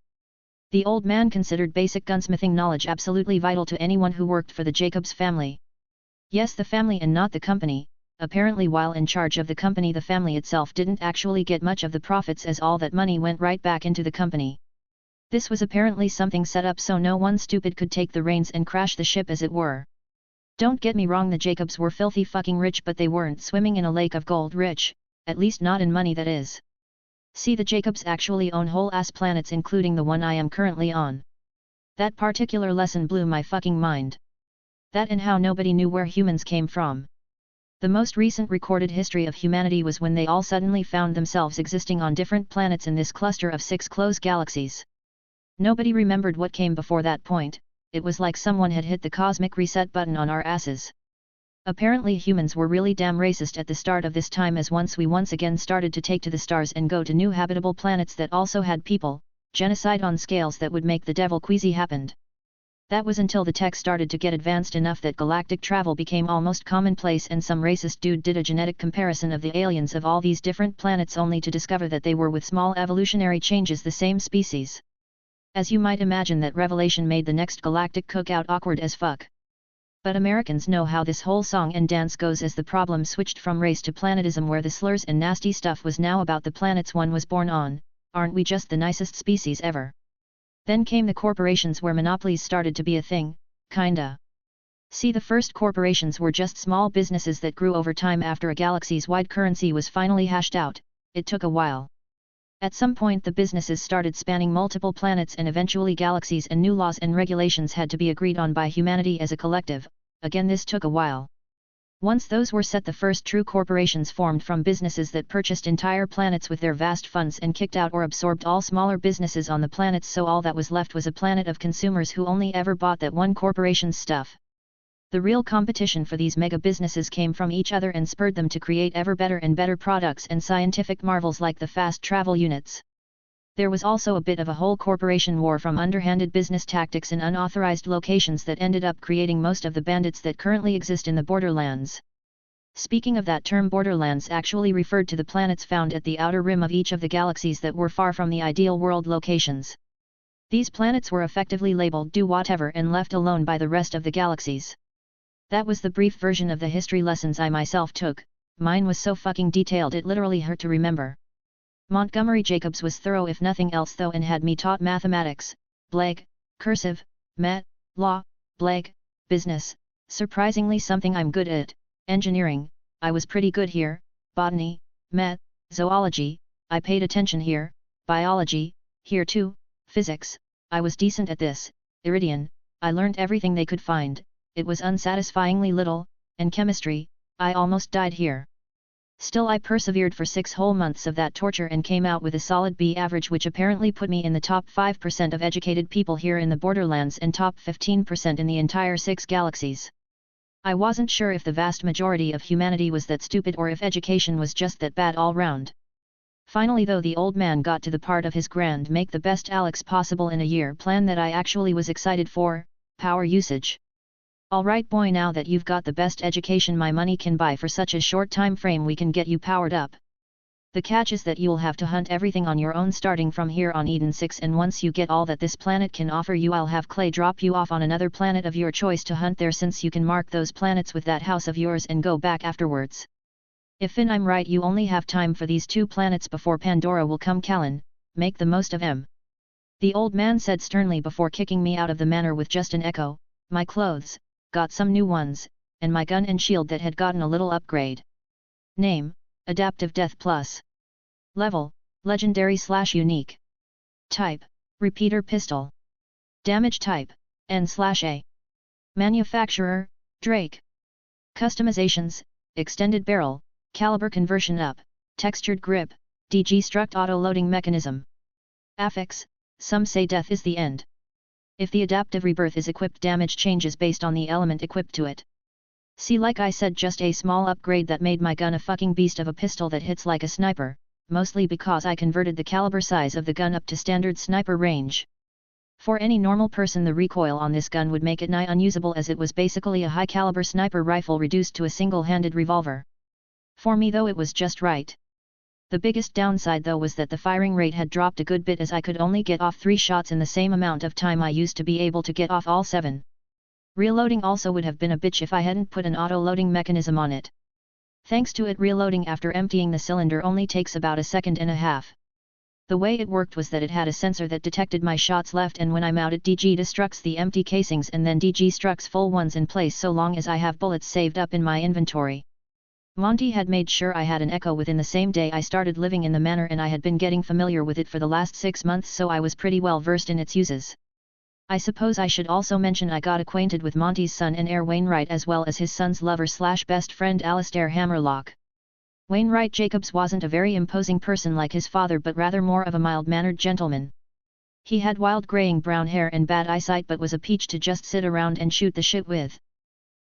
The old man considered basic gunsmithing knowledge absolutely vital to anyone who worked for the Jacobs family. Yes, the family and not the company. Apparently while in charge of the company the family itself didn't actually get much of the profits as all that money went right back into the company. This was apparently something set up so no one stupid could take the reins and crash the ship as it were. Don't get me wrong, the Jacobs were filthy fucking rich, but they weren't swimming in a lake of gold rich, at least not in money, that is. See, the Jacobs actually own whole ass planets including the one I am currently on. That particular lesson blew my fucking mind. That and how nobody knew where humans came from. The most recent recorded history of humanity was when they all suddenly found themselves existing on different planets in this cluster of 6 close galaxies. Nobody remembered what came before that point. It was like someone had hit the cosmic reset button on our asses. Apparently humans were really damn racist at the start of this time, as once again started to take to the stars and go to new habitable planets that also had people, genocide on scales that would make the devil queasy happened. That was until the tech started to get advanced enough that galactic travel became almost commonplace, and some racist dude did a genetic comparison of the aliens of all these different planets only to discover that they were with small evolutionary changes the same species. As you might imagine, that revelation made the next galactic cookout awkward as fuck. But Americans know how this whole song and dance goes, as the problem switched from race to planetism, where the slurs and nasty stuff was now about the planets one was born on. Aren't we just the nicest species ever? Then came the corporations, where monopolies started to be a thing, kinda. See, the first corporations were just small businesses that grew over time after a galaxy's wide currency was finally hashed out. It took a while. At some point the businesses started spanning multiple planets and eventually galaxies, and new laws and regulations had to be agreed on by humanity as a collective. Again, this took a while. Once those were set, the first true corporations formed from businesses that purchased entire planets with their vast funds and kicked out or absorbed all smaller businesses on the planets, so all that was left was a planet of consumers who only ever bought that one corporation's stuff. The real competition for these mega businesses came from each other and spurred them to create ever better and better products and scientific marvels like the fast travel units. There was also a bit of a whole corporation war from underhanded business tactics in unauthorized locations that ended up creating most of the bandits that currently exist in the Borderlands. Speaking of, that term Borderlands actually referred to the planets found at the outer rim of each of the galaxies that were far from the ideal world locations. These planets were effectively labeled do whatever and left alone by the rest of the galaxies. That was the brief version of the history lessons I myself took. Mine was so fucking detailed it literally hurt to remember. Montgomery Jacobs was thorough if nothing else though, and had me taught mathematics, bleg, cursive, mat, law, bleg, business, surprisingly something I'm good at, engineering, I was pretty good here, botany, mat, zoology, I paid attention here, biology, here too, physics, I was decent at this, Iridian, I learned everything they could find, it was unsatisfyingly little, and chemistry, I almost died here. Still I persevered for 6 whole months of that torture and came out with a solid B average, which apparently put me in the top 5% of educated people here in the Borderlands and top 15% in the entire 6 galaxies. I wasn't sure if the vast majority of humanity was that stupid or if education was just that bad all round. Finally though, the old man got to the part of his grand make the best Alex possible in a year plan that I actually was excited for: power usage. Alright boy, now that you've got the best education my money can buy for such a short time frame, we can get you powered up. The catch is that you'll have to hunt everything on your own starting from here on Eden 6, and once you get all that this planet can offer you, I'll have Clay drop you off on another planet of your choice to hunt there, since you can mark those planets with that house of yours and go back afterwards. If I'm right, you only have time for these 2 planets before Pandora will come calling. Make the most of 'em. The old man said sternly before kicking me out of the manor with just an echo. My clothes, got some new ones, and my gun and shield that had gotten a little upgrade. Name, Adaptive Death Plus. Level, Legendary/Unique. Type, Repeater Pistol. Damage type, N/A. Manufacturer, Drake. Customizations, Extended Barrel, Caliber Conversion Up, Textured Grip, DG Struct Auto-Loading Mechanism. Affix, some say death is the end. If the adaptive rebirth is equipped, damage changes based on the element equipped to it. See, like I said, just a small upgrade that made my gun a fucking beast of a pistol that hits like a sniper, mostly because I converted the caliber size of the gun up to standard sniper range. For any normal person, the recoil on this gun would make it nigh unusable, as it was basically a high-caliber sniper rifle reduced to a single-handed revolver. For me though, it was just right. The biggest downside though was that the firing rate had dropped a good bit, as I could only get off 3 shots in the same amount of time I used to be able to get off all 7. Reloading also would have been a bitch if I hadn't put an auto-loading mechanism on it. Thanks to it, reloading after emptying the cylinder only takes about a second and a half. The way it worked was that it had a sensor that detected my shots left, and when I'm out it DG destructs the empty casings and then DG structs full ones in place so long as I have bullets saved up in my inventory. Monty had made sure I had an echo within the same day I started living in the manor, and I had been getting familiar with it for the last 6 months, so I was pretty well versed in its uses. I suppose I should also mention I got acquainted with Monty's son and heir Wainwright, as well as his son's lover/best friend Alistair Hammerlock. Wainwright Jacobs wasn't a very imposing person like his father, but rather more of a mild-mannered gentleman. He had wild graying brown hair and bad eyesight, but was a peach to just sit around and shoot the shit with.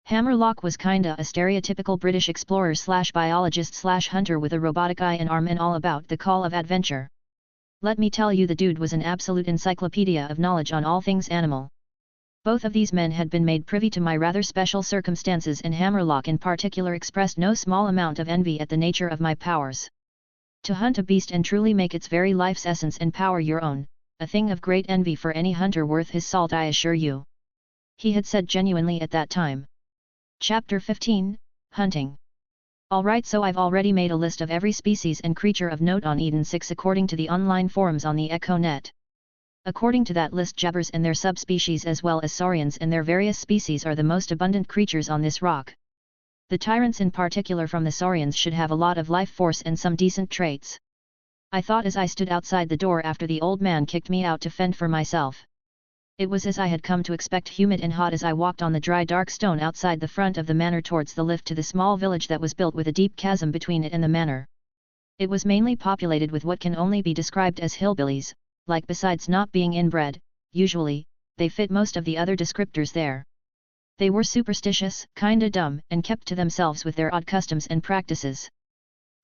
Hammerlock was kinda a stereotypical British explorer/biologist/hunter with a robotic eye and arm and all about the call of adventure. Let me tell you, the dude was an absolute encyclopedia of knowledge on all things animal. Both of these men had been made privy to my rather special circumstances, and Hammerlock in particular expressed no small amount of envy at the nature of my powers. To hunt a beast and truly make its very life's essence and power your own, a thing of great envy for any hunter worth his salt, I assure you. He had said genuinely at that time. Chapter 15, Hunting. Alright, so I've already made a list of every species and creature of note on Eden 6 according to the online forums on the EchoNet. According to that list, jabbers and their subspecies as well as saurians and their various species are the most abundant creatures on this rock. The tyrants in particular from the saurians should have a lot of life force and some decent traits. I thought as I stood outside the door after the old man kicked me out to fend for myself. It was as I had come to expect, humid and hot, as I walked on the dry dark stone outside the front of the manor towards the lift to the small village that was built with a deep chasm between it and the manor. It was mainly populated with what can only be described as hillbillies, like besides not being inbred, usually, they fit most of the other descriptors there. They were superstitious, kinda dumb, and kept to themselves with their odd customs and practices.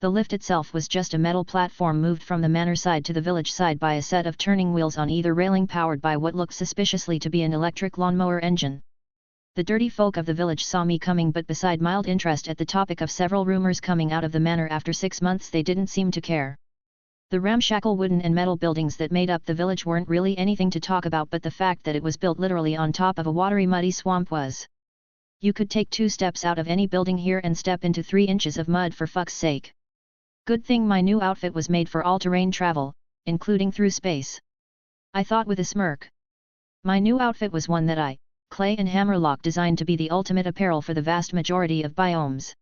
The lift itself was just a metal platform moved from the manor side to the village side by a set of turning wheels on either railing, powered by what looked suspiciously to be an electric lawnmower engine. The dirty folk of the village saw me coming, but beside mild interest at the topic of several rumors coming out of the manor after 6 months, they didn't seem to care. The ramshackle wooden and metal buildings that made up the village weren't really anything to talk about, but the fact that it was built literally on top of a watery muddy swamp was. You could take 2 steps out of any building here and step into 3 inches of mud, for fuck's sake. Good thing my new outfit was made for all-terrain travel, including through space. I thought with a smirk. My new outfit was one that I, Clay and Hammerlock, designed to be the ultimate apparel for the vast majority of biomes.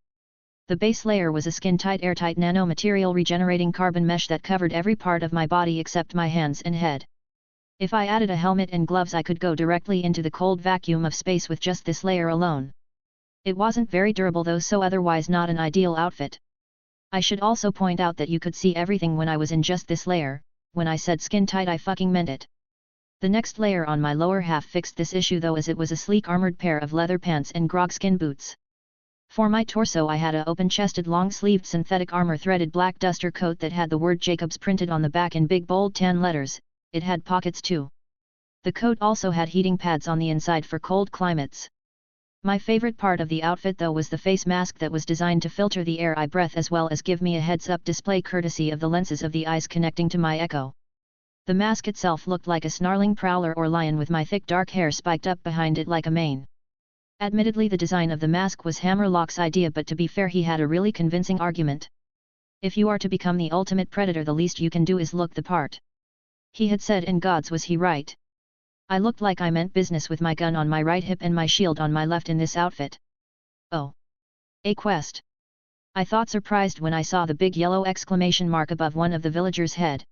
The base layer was a skin-tight, airtight nanomaterial regenerating carbon mesh that covered every part of my body except my hands and head. If I added a helmet and gloves, I could go directly into the cold vacuum of space with just this layer alone. It wasn't very durable though, so otherwise not an ideal outfit. I should also point out that you could see everything when I was in just this layer. When I said skin-tight, I fucking meant it. The next layer on my lower half fixed this issue though, as it was a sleek armored pair of leather pants and grogskin boots. For my torso I had a open-chested long-sleeved synthetic armor-threaded black duster coat that had the word Jacobs printed on the back in big bold tan letters. It had pockets too. The coat also had heating pads on the inside for cold climates. My favorite part of the outfit though was the face mask that was designed to filter the air I breathe as well as give me a heads-up display courtesy of the lenses of the eyes connecting to my echo. The mask itself looked like a snarling prowler or lion with my thick dark hair spiked up behind it like a mane. Admittedly, the design of the mask was Hammerlock's idea, but to be fair, he had a really convincing argument. If you are to become the ultimate predator, the least you can do is look the part. He had said, and gods was he right. I looked like I meant business with my gun on my right hip and my shield on my left in this outfit. Oh. A quest. I thought, surprised when I saw the big yellow exclamation mark above one of the villagers' head.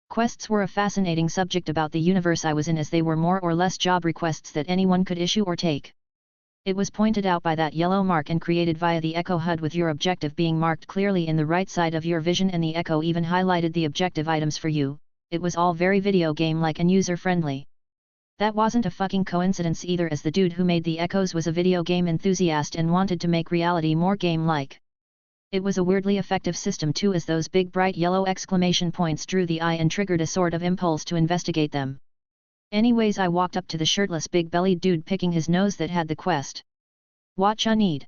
Quests were a fascinating subject about the universe I was in, as they were more or less job requests that anyone could issue or take. It was pointed out by that yellow mark and created via the Echo HUD, with your objective being marked clearly in the right side of your vision, and the Echo even highlighted the objective items for you. It was all very video game-like and user-friendly. That wasn't a fucking coincidence either, as the dude who made the Echoes was a video game enthusiast and wanted to make reality more game-like. It was a weirdly effective system too, as those big bright yellow exclamation points drew the eye and triggered a sort of impulse to investigate them. Anyways, I walked up to the shirtless big-bellied dude picking his nose that had the quest. "What ya need?"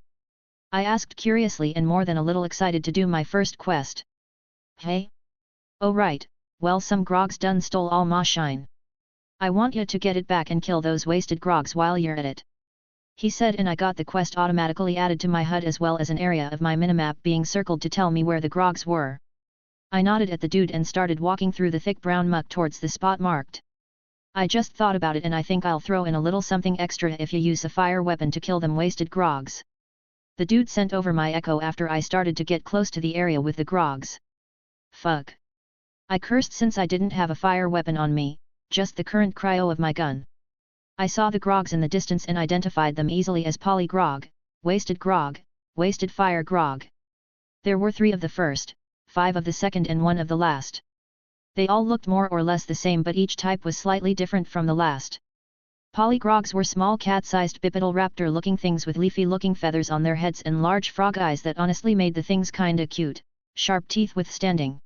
I asked curiously and more than a little excited to do my first quest. Hey? Oh right, well some grogs done stole all ma shine. I want ya to get it back and kill those wasted grogs while you're at it. He said, and I got the quest automatically added to my HUD as well as an area of my minimap being circled to tell me where the grogs were. I nodded at the dude and started walking through the thick brown muck towards the spot marked. I just thought about it and I think I'll throw in a little something extra if you use a fire weapon to kill them wasted grogs. The dude sent over my echo after I started to get close to the area with the grogs. Fuck. I cursed since I didn't have a fire weapon on me, just the current cryo of my gun. I saw the grogs in the distance and identified them easily as poly grog, wasted fire grog. There were 3 of the first, 5 of the second and 1 of the last. They all looked more or less the same but each type was slightly different from the last. Polygrogs were small cat-sized bipedal raptor-looking things with leafy-looking feathers on their heads and large frog eyes that honestly made the things kinda cute, sharp teeth withstanding.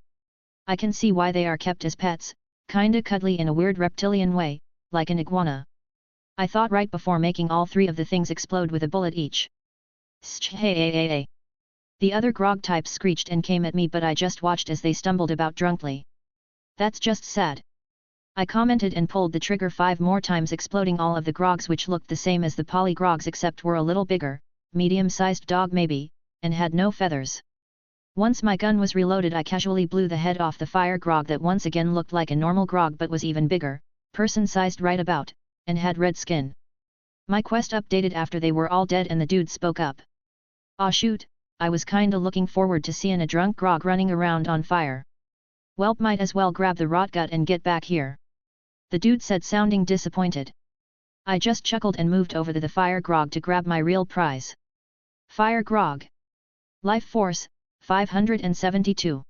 I can see why they are kept as pets, kinda cuddly in a weird reptilian way, like an iguana. I thought right before making all 3 of the things explode with a bullet each. Hey. The other grog types screeched and came at me but I just watched as they stumbled about drunkly. That's just sad. I commented and pulled the trigger 5 more times, exploding all of the grogs which looked the same as the poly grogs except were a little bigger, medium-sized dog maybe, and had no feathers. Once my gun was reloaded I casually blew the head off the fire grog that once again looked like a normal grog but was even bigger, person-sized right about, and had red skin. My quest updated after they were all dead and the dude spoke up. Aw shoot, I was kinda looking forward to seeing a drunk grog running around on fire. Welp, might as well grab the rot gut and get back here. The dude said, sounding disappointed. I just chuckled and moved over to the fire grog to grab my real prize. Fire grog. Life Force, 572.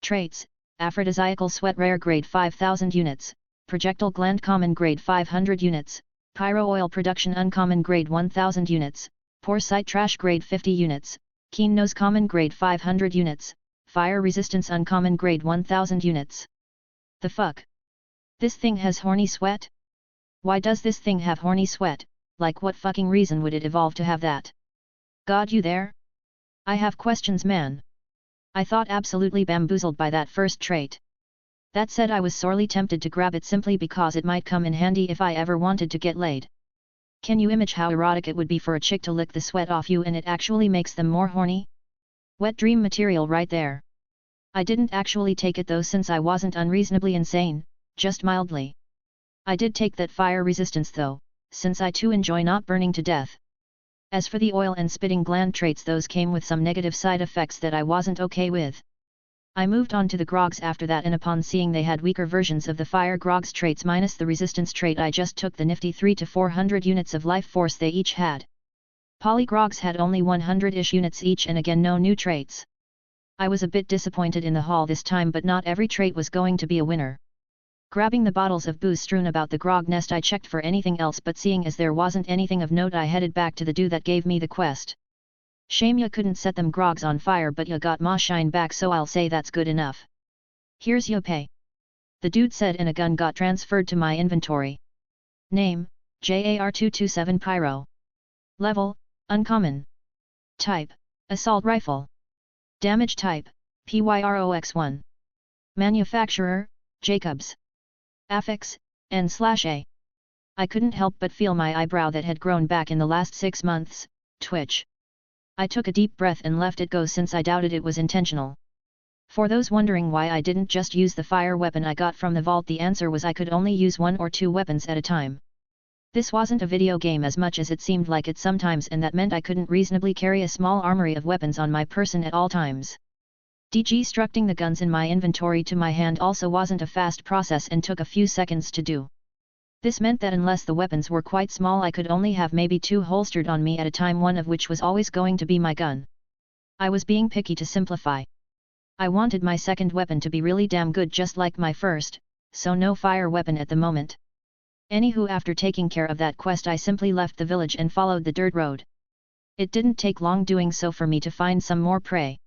Traits, Aphrodisiacal Sweat Rare Grade 5000 units, Projectile Gland Common Grade 500 units, Pyro Oil Production Uncommon Grade 1000 units, Pore Sight Trash Grade 50 units, Keen Nose Common Grade 500 units, Fire Resistance Uncommon Grade 1000 units. The fuck? This thing has horny sweat? Why does this thing have horny sweat? Like what fucking reason would it evolve to have that? God, you there? I have questions, man. I thought absolutely bamboozled by that first trait. That said, I was sorely tempted to grab it simply because it might come in handy if I ever wanted to get laid. Can you imagine how erotic it would be for a chick to lick the sweat off you and it actually makes them more horny? Wet dream material right there. I didn't actually take it though since I wasn't unreasonably insane, just mildly. I did take that fire resistance though, since I too enjoy not burning to death. As for the oil and spitting gland traits, those came with some negative side effects that I wasn't okay with. I moved on to the grogs after that, and upon seeing they had weaker versions of the fire grogs traits minus the resistance trait, I just took the nifty 300 to 400 units of life force they each had. Polygrogs had only 100-ish units each and again no new traits. I was a bit disappointed in the haul this time, but not every trait was going to be a winner. Grabbing the bottles of booze strewn about the grog nest, I checked for anything else, but seeing as there wasn't anything of note, I headed back to the dude that gave me the quest. Shame ya couldn't set them grogs on fire, but ya got ma shine back, so I'll say that's good enough. Here's ya pay. The dude said, and a gun got transferred to my inventory. Name, JAR227 Pyro. Level, Uncommon. Type, Assault Rifle. Damage type, PYROX1. Manufacturer, Jacobs. Affix, N/A. I couldn't help but feel my eyebrow that had grown back in the last 6 months, twitch. I took a deep breath and left it go since I doubted it was intentional. For those wondering why I didn't just use the fire weapon I got from the vault, the answer was I could only use 1 or 2 weapons at a time. This wasn't a video game as much as it seemed like it sometimes, and that meant I couldn't reasonably carry a small armory of weapons on my person at all times. Deconstructing the guns in my inventory to my hand also wasn't a fast process and took a few seconds to do. This meant that unless the weapons were quite small, I could only have maybe 2 holstered on me at a time, one of which was always going to be my gun. I was being picky to simplify. I wanted my second weapon to be really damn good, just like my first, so no fire weapon at the moment. Anywho, after taking care of that quest, I simply left the village and followed the dirt road. It didn't take long doing so for me to find some more prey.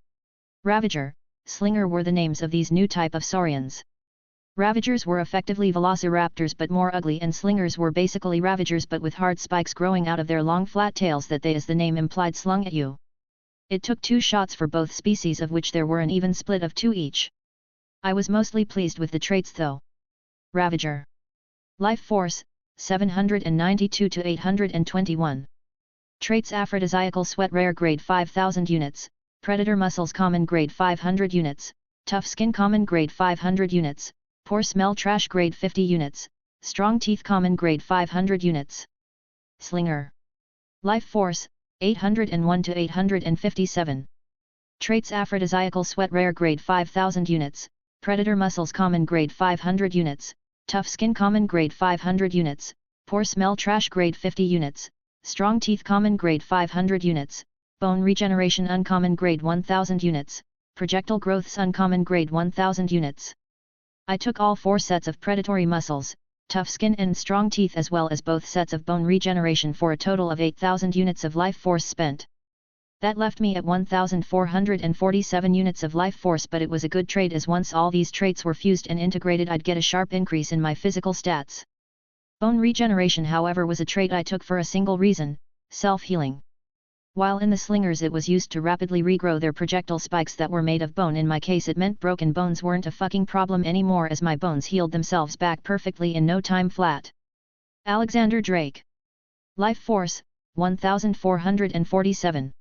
Ravager, Slinger were the names of these new type of saurians. Ravagers were effectively velociraptors but more ugly, and slingers were basically ravagers but with hard spikes growing out of their long flat tails that they, as the name implied, slung at you. It took 2 shots for both species, of which there were an even split of 2 each. I was mostly pleased with the traits though. Ravager. Life Force, 792 to 821. Traits: Aphrodisiacal Sweat Rare Grade 5000 units, Predator Muscles Common Grade 500 units, Tough Skin Common Grade 500 units, Poor Smell Trash Grade 50 units, Strong Teeth Common Grade 500 units. Slinger. Life Force, 801 to 857. Traits: Aphrodisiacal Sweat Rare Grade 5000 units, Predator Muscles Common Grade 500 units, Tough Skin Common Grade 500 units, Poor Smell Trash Grade 50 units, Strong Teeth Common Grade 500 units, Bone Regeneration Uncommon Grade 1000 units, Projectile Growths Uncommon Grade 1000 units. I took all 4 sets of Predatory Muscles, Tough Skin and Strong Teeth as well as both sets of Bone Regeneration for a total of 8000 units of Life Force spent. That left me at 1447 units of Life Force, but it was a good trade as once all these traits were fused and integrated I'd get a sharp increase in my physical stats. Bone Regeneration however was a trait I took for a single reason: self-healing. While in the slingers it was used to rapidly regrow their projectile spikes that were made of bone. In my case it meant broken bones weren't a fucking problem anymore as my bones healed themselves back perfectly in no time flat. Alexander Drake. Life Force, 1447.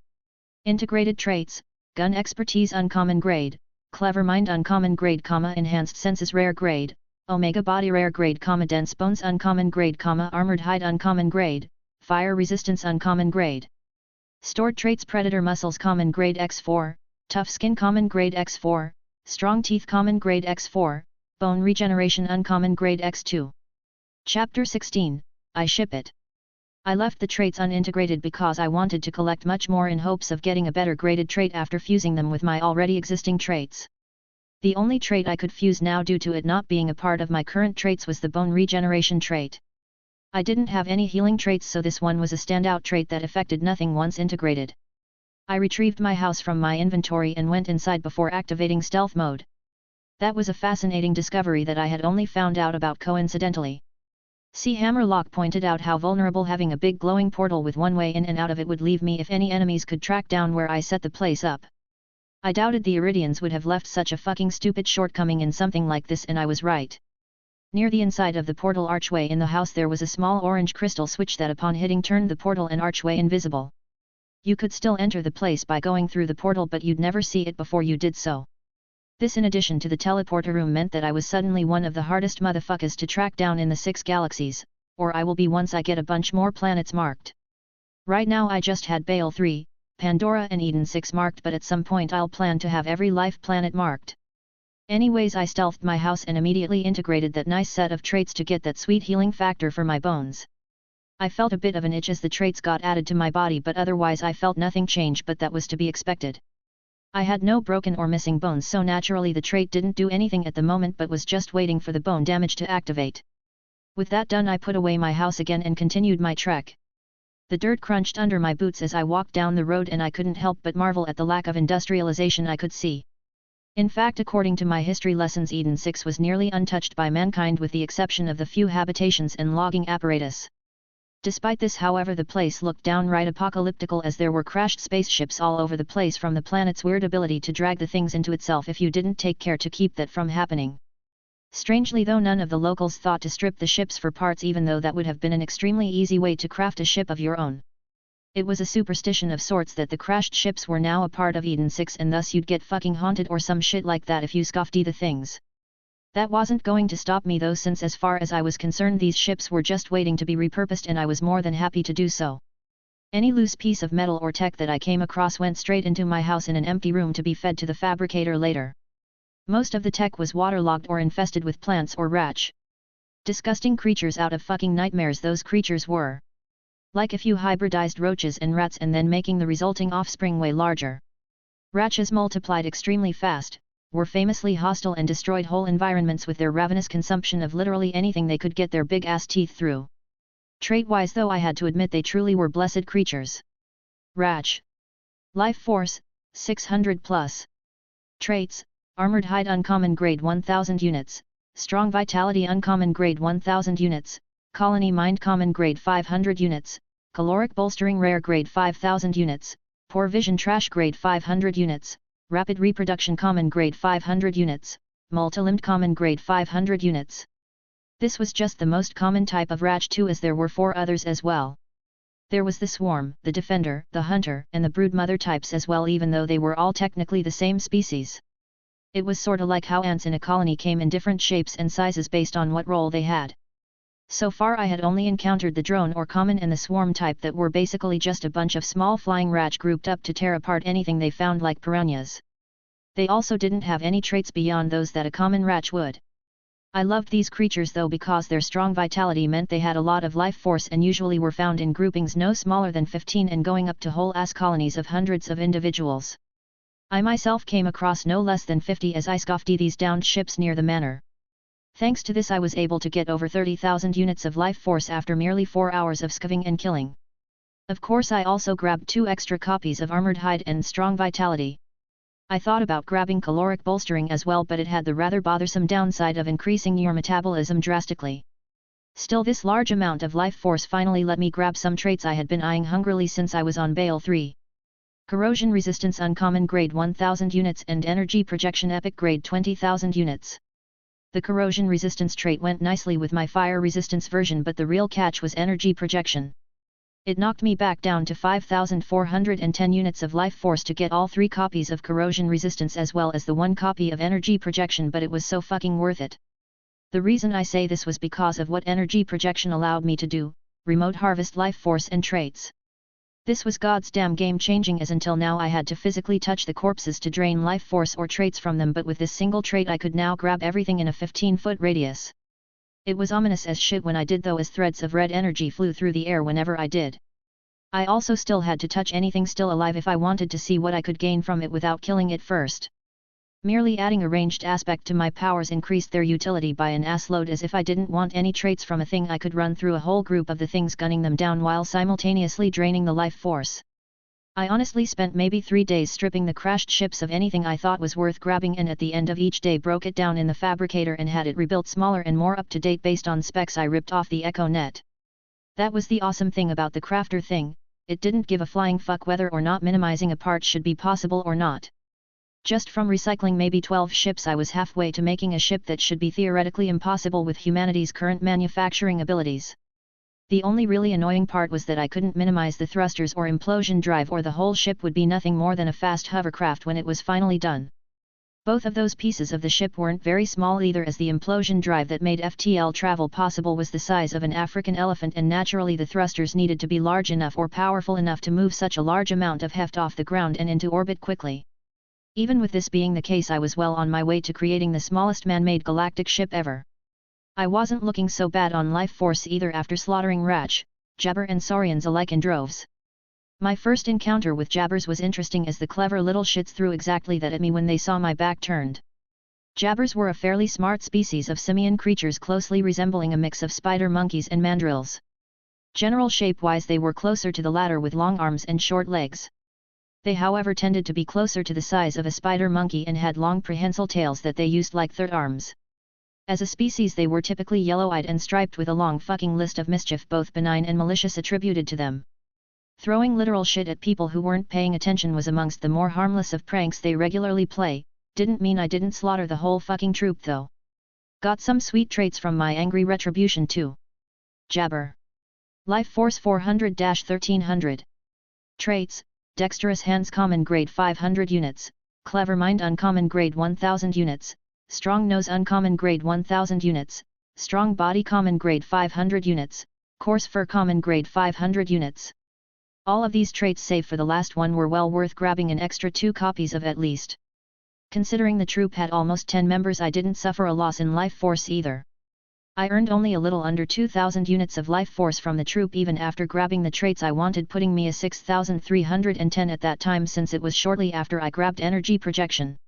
Integrated traits: Gun Expertise Uncommon Grade, Clever Mind Uncommon Grade, Enhanced Senses Rare Grade, Omega Body Rare Grade, Dense Bones Uncommon Grade, Armored Hide Uncommon Grade, Fire Resistance Uncommon Grade. Stored traits: Predator Muscles Common Grade X4, Tough Skin Common Grade X4, Strong Teeth Common Grade X4, Bone Regeneration Uncommon Grade X2. Chapter 16, I Ship It. I left the traits unintegrated because I wanted to collect much more in hopes of getting a better graded trait after fusing them with my already existing traits. The only trait I could fuse now due to it not being a part of my current traits was the Bone Regeneration trait. I didn't have any healing traits, so this one was a standout trait that affected nothing once integrated. I retrieved my house from my inventory and went inside before activating stealth mode. That was a fascinating discovery that I had only found out about coincidentally. C. Hammerlock pointed out how vulnerable having a big glowing portal with one way in and out of it would leave me if any enemies could track down where I set the place up. I doubted the Iridians would have left such a fucking stupid shortcoming in something like this, and I was right. Near the inside of the portal archway in the house there was a small orange crystal switch that upon hitting turned the portal and archway invisible. You could still enter the place by going through the portal, but you'd never see it before you did so. This in addition to the teleporter room meant that I was suddenly one of the hardest motherfuckers to track down in the 6 galaxies, or I will be once I get a bunch more planets marked. Right now I just had Baal 3, Pandora and Eden 6 marked, but at some point I'll plan to have every life planet marked. Anyways, I stealthed my house and immediately integrated that nice set of traits to get that sweet healing factor for my bones. I felt a bit of an itch as the traits got added to my body, but otherwise I felt nothing change, but that was to be expected. I had no broken or missing bones, so naturally the trait didn't do anything at the moment but was just waiting for the bone damage to activate. With that done, I put away my house again and continued my trek. The dirt crunched under my boots as I walked down the road, and I couldn't help but marvel at the lack of industrialization I could see. In fact, according to my history lessons, Eden 6 was nearly untouched by mankind with the exception of the few habitations and logging apparatus. Despite this, however, the place looked downright apocalyptical as there were crashed spaceships all over the place from the planet's weird ability to drag the things into itself if you didn't take care to keep that from happening. Strangely though, none of the locals thought to strip the ships for parts, even though that would have been an extremely easy way to craft a ship of your own. It was a superstition of sorts that the crashed ships were now a part of Eden 6 and thus you'd get fucking haunted or some shit like that if you scoffed the things. That wasn't going to stop me though, since as far as I was concerned these ships were just waiting to be repurposed and I was more than happy to do so. Any loose piece of metal or tech that I came across went straight into my house in an empty room to be fed to the fabricator later. Most of the tech was waterlogged or infested with plants or rats. Disgusting creatures out of fucking nightmares those creatures were. Like if you hybridized roaches and rats and then making the resulting offspring way larger. Rats multiplied extremely fast, were famously hostile and destroyed whole environments with their ravenous consumption of literally anything they could get their big ass teeth through. Trait-wise though, I had to admit they truly were blessed creatures. Ratch. Life Force, 600 plus. Traits: Armored Hide Uncommon Grade 1000 units, Strong Vitality Uncommon Grade 1000 units, Colony Mind Common Grade 500 units, Caloric Bolstering Rare Grade 5000 units, Poor Vision Trash Grade 500 units, Rapid Reproduction Common Grade 500 units, multilimbed common grade 500 units. This was just the most common type of Raj too, as there were 4 others as well. There was the Swarm, the Defender, the Hunter, and the Broodmother types as well, even though they were all technically the same species. It was sorta like how ants in a colony came in different shapes and sizes based on what role they had. So far I had only encountered the Drone or Common and the Swarm type, that were basically just a bunch of small flying Raj grouped up to tear apart anything they found, like piranhas. They also didn't have any traits beyond those that a common Raj would. I loved these creatures though, because their strong vitality meant they had a lot of life force and usually were found in groupings no smaller than 15 and going up to whole ass colonies of hundreds of individuals. I myself came across no less than 50 as I scoffed these downed ships near the manor. Thanks to this I was able to get over 30,000 units of life force after merely 4 hours of scavenging and killing. Of course I also grabbed 2 extra copies of armored hide and strong vitality. I thought about grabbing caloric bolstering as well, but it had the rather bothersome downside of increasing your metabolism drastically. Still, this large amount of life force finally let me grab some traits I had been eyeing hungrily since I was on Bale 3. Corrosion Resistance Uncommon grade 1000 units and Energy Projection Epic grade 20,000 units. The Corrosion Resistance trait went nicely with my Fire Resistance version, but the real catch was Energy Projection. It knocked me back down to 5,410 units of life force to get all 3 copies of Corrosion Resistance as well as the 1 copy of Energy Projection, but it was so fucking worth it. The reason I say this was because of what Energy Projection allowed me to do: remote harvest life force and traits. This was God's damn game changing, as until now I had to physically touch the corpses to drain life force or traits from them, but with this single trait I could now grab everything in a 15-foot radius. It was ominous as shit when I did though, as threads of red energy flew through the air whenever I did. I also still had to touch anything still alive if I wanted to see what I could gain from it without killing it first. Merely adding a ranged aspect to my powers increased their utility by an assload, as if I didn't want any traits from a thing I could run through a whole group of the things gunning them down while simultaneously draining the life force. I honestly spent maybe 3 days stripping the crashed ships of anything I thought was worth grabbing, and at the end of each day broke it down in the fabricator and had it rebuilt smaller and more up to date based on specs I ripped off the Echo Net. That was the awesome thing about the crafter thing: it didn't give a flying fuck whether or not minimizing a part should be possible or not. Just from recycling maybe 12 ships I was halfway to making a ship that should be theoretically impossible with humanity's current manufacturing abilities. The only really annoying part was that I couldn't minimize the thrusters or implosion drive, or the whole ship would be nothing more than a fast hovercraft when it was finally done. Both of those pieces of the ship weren't very small either, as the implosion drive that made FTL travel possible was the size of an African elephant, and naturally the thrusters needed to be large enough or powerful enough to move such a large amount of heft off the ground and into orbit quickly. Even with this being the case, I was well on my way to creating the smallest man-made galactic ship ever. I wasn't looking so bad on life force either after slaughtering Rach, Jabber and Saurians alike in droves. My first encounter with Jabbers was interesting, as the clever little shits threw exactly that at me when they saw my back turned. Jabbers were a fairly smart species of simian creatures closely resembling a mix of spider monkeys and mandrills. General shape-wise they were closer to the latter, with long arms and short legs. They however tended to be closer to the size of a spider monkey and had long prehensile tails that they used like third arms. As a species they were typically yellow-eyed and striped, with a long fucking list of mischief, both benign and malicious, attributed to them. Throwing literal shit at people who weren't paying attention was amongst the more harmless of pranks they regularly play. Didn't mean I didn't slaughter the whole fucking troop though. Got some sweet traits from my angry retribution too. Jabber. Life Force 400-1300. Traits: Dexterous Hands Common grade 500 units, Clever Mind Uncommon grade 1000 units, Strong Nose Uncommon grade 1000 units, Strong Body Common grade 500 units, Coarse Fur Common grade 500 units. All of these traits save for the last one were well worth grabbing an extra 2 copies of at least. Considering the troop had almost 10 members, I didn't suffer a loss in life force either. I earned only a little under 2,000 units of life force from the troop even after grabbing the traits I wanted, putting me a 6,310 at that time, since it was shortly after I grabbed energy projection.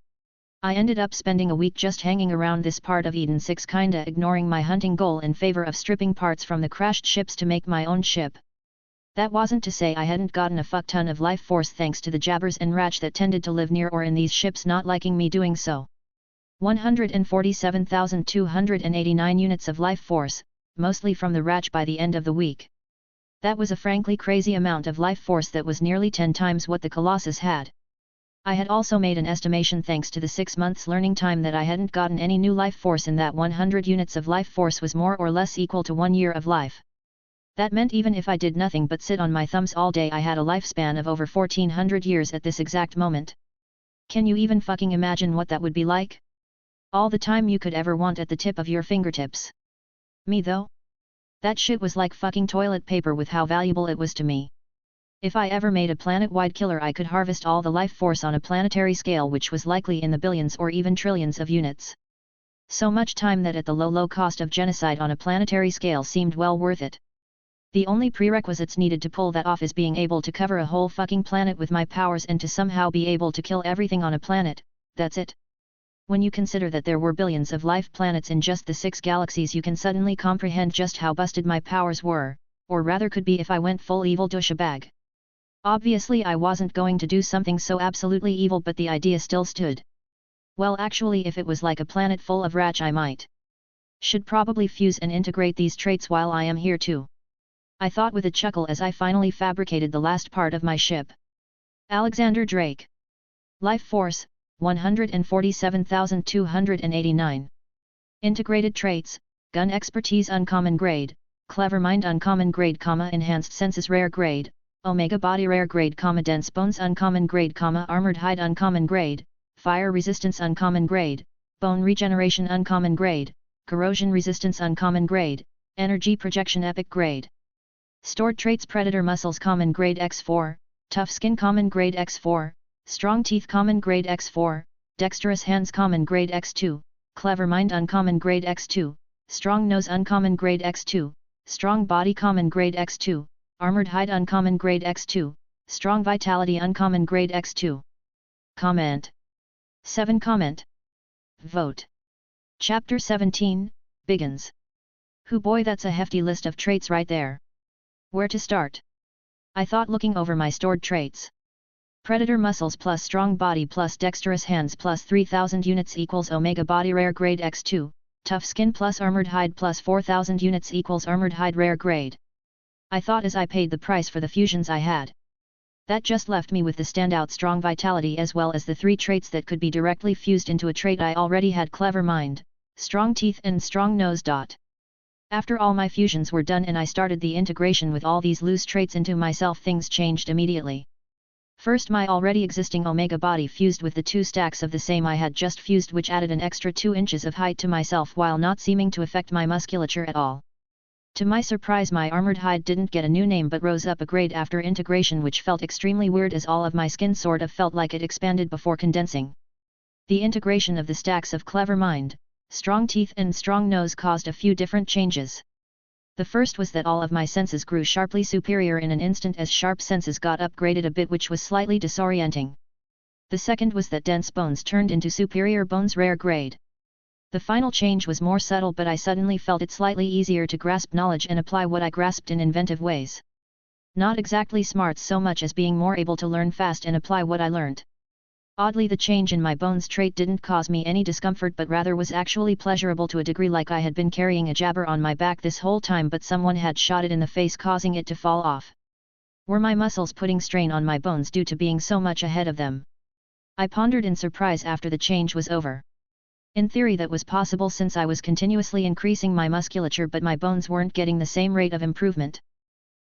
I ended up spending a week just hanging around this part of Eden 6, kinda ignoring my hunting goal in favor of stripping parts from the crashed ships to make my own ship. That wasn't to say I hadn't gotten a fuck ton of life force thanks to the Jabbers and Rach that tended to live near or in these ships not liking me doing so. 147,289 units of life force, mostly from the Rach by the end of the week. That was a frankly crazy amount of life force that was nearly 10 times what the Colossus had. I had also made an estimation thanks to the 6 months learning time that I hadn't gotten any new life force and that 100 units of life force was more or less equal to 1 year of life. That meant even if I did nothing but sit on my thumbs all day I had a lifespan of over 1400 years at this exact moment. Can you even fucking imagine what that would be like? All the time you could ever want at the tip of your fingertips. Me though? That shit was like fucking toilet paper with how valuable it was to me. If I ever made a planet-wide killer I could harvest all the life force on a planetary scale which was likely in the billions or even trillions of units. So much time that at the low cost of genocide on a planetary scale seemed well worth it. The only prerequisites needed to pull that off is being able to cover a whole fucking planet with my powers and to somehow be able to kill everything on a planet, that's it. When you consider that there were billions of life planets in just the 6 galaxies you can suddenly comprehend just how busted my powers were, or rather could be if I went full evil douchebag. Obviously I wasn't going to do something so absolutely evil but the idea still stood. Well actually if it was like a planet full of rats I might. Should probably fuse and integrate these traits while I am here too. I thought with a chuckle as I finally fabricated the last part of my ship. Alexander Drake. Life Force, 147,289. Integrated traits, Gun Expertise Uncommon Grade, Clever Mind Uncommon Grade, Enhanced Senses Rare Grade, Omega Body Rare Grade, Dense Bones Uncommon Grade, Armored Hide Uncommon Grade, Fire Resistance Uncommon Grade, Bone Regeneration Uncommon Grade, Corrosion Resistance Uncommon Grade, Energy Projection Epic Grade. Stored Traits Predator Muscles Common Grade X4, Tough Skin Common Grade X4, Strong Teeth Common Grade X4, Dexterous Hands Common Grade X2, Clever Mind Uncommon Grade X2, Strong Nose Uncommon Grade X2, Strong Body Common Grade X2, Armored Hide Uncommon Grade X2, Strong Vitality Uncommon Grade X2. Comment. 7 Comment. Vote. Chapter 17, begins. Hoo boy, that's a hefty list of traits right there. Where to start? I thought looking over my stored traits. Predator Muscles plus Strong Body plus Dexterous Hands plus 3000 units equals Omega Body Rare Grade X2, Tough Skin plus Armored Hide plus 4000 units equals Armored Hide Rare Grade. I thought as I paid the price for the fusions I had. That just left me with the standout Strong Vitality as well as the 3 traits that could be directly fused into a trait I already had: Clever Mind, Strong Teeth and Strong Nose. After all my fusions were done and I started the integration with all these loose traits into myself, things changed immediately. First, my already existing Omega Body fused with the 2 stacks of the same I had just fused, which added an extra 2 inches of height to myself while not seeming to affect my musculature at all. To my surprise, my Armored Hide didn't get a new name but rose up a grade after integration, which felt extremely weird as all of my skin sort of felt like it expanded before condensing. The integration of the stacks of Clever Mind, Strong Teeth and Strong Nose caused a few different changes. The first was that all of my senses grew sharply superior in an instant as sharp senses got upgraded a bit, which was slightly disorienting. The second was that Dense Bones turned into Superior Bones Rare Grade. The final change was more subtle, but I suddenly felt it slightly easier to grasp knowledge and apply what I grasped in inventive ways. Not exactly smarts so much as being more able to learn fast and apply what I learnt. Oddly, the change in my bones trait didn't cause me any discomfort but rather was actually pleasurable to a degree, like I had been carrying a jabber on my back this whole time but someone had shot it in the face causing it to fall off. Were my muscles putting strain on my bones due to being so much ahead of them? I pondered in surprise after the change was over. In theory that was possible since I was continuously increasing my musculature but my bones weren't getting the same rate of improvement.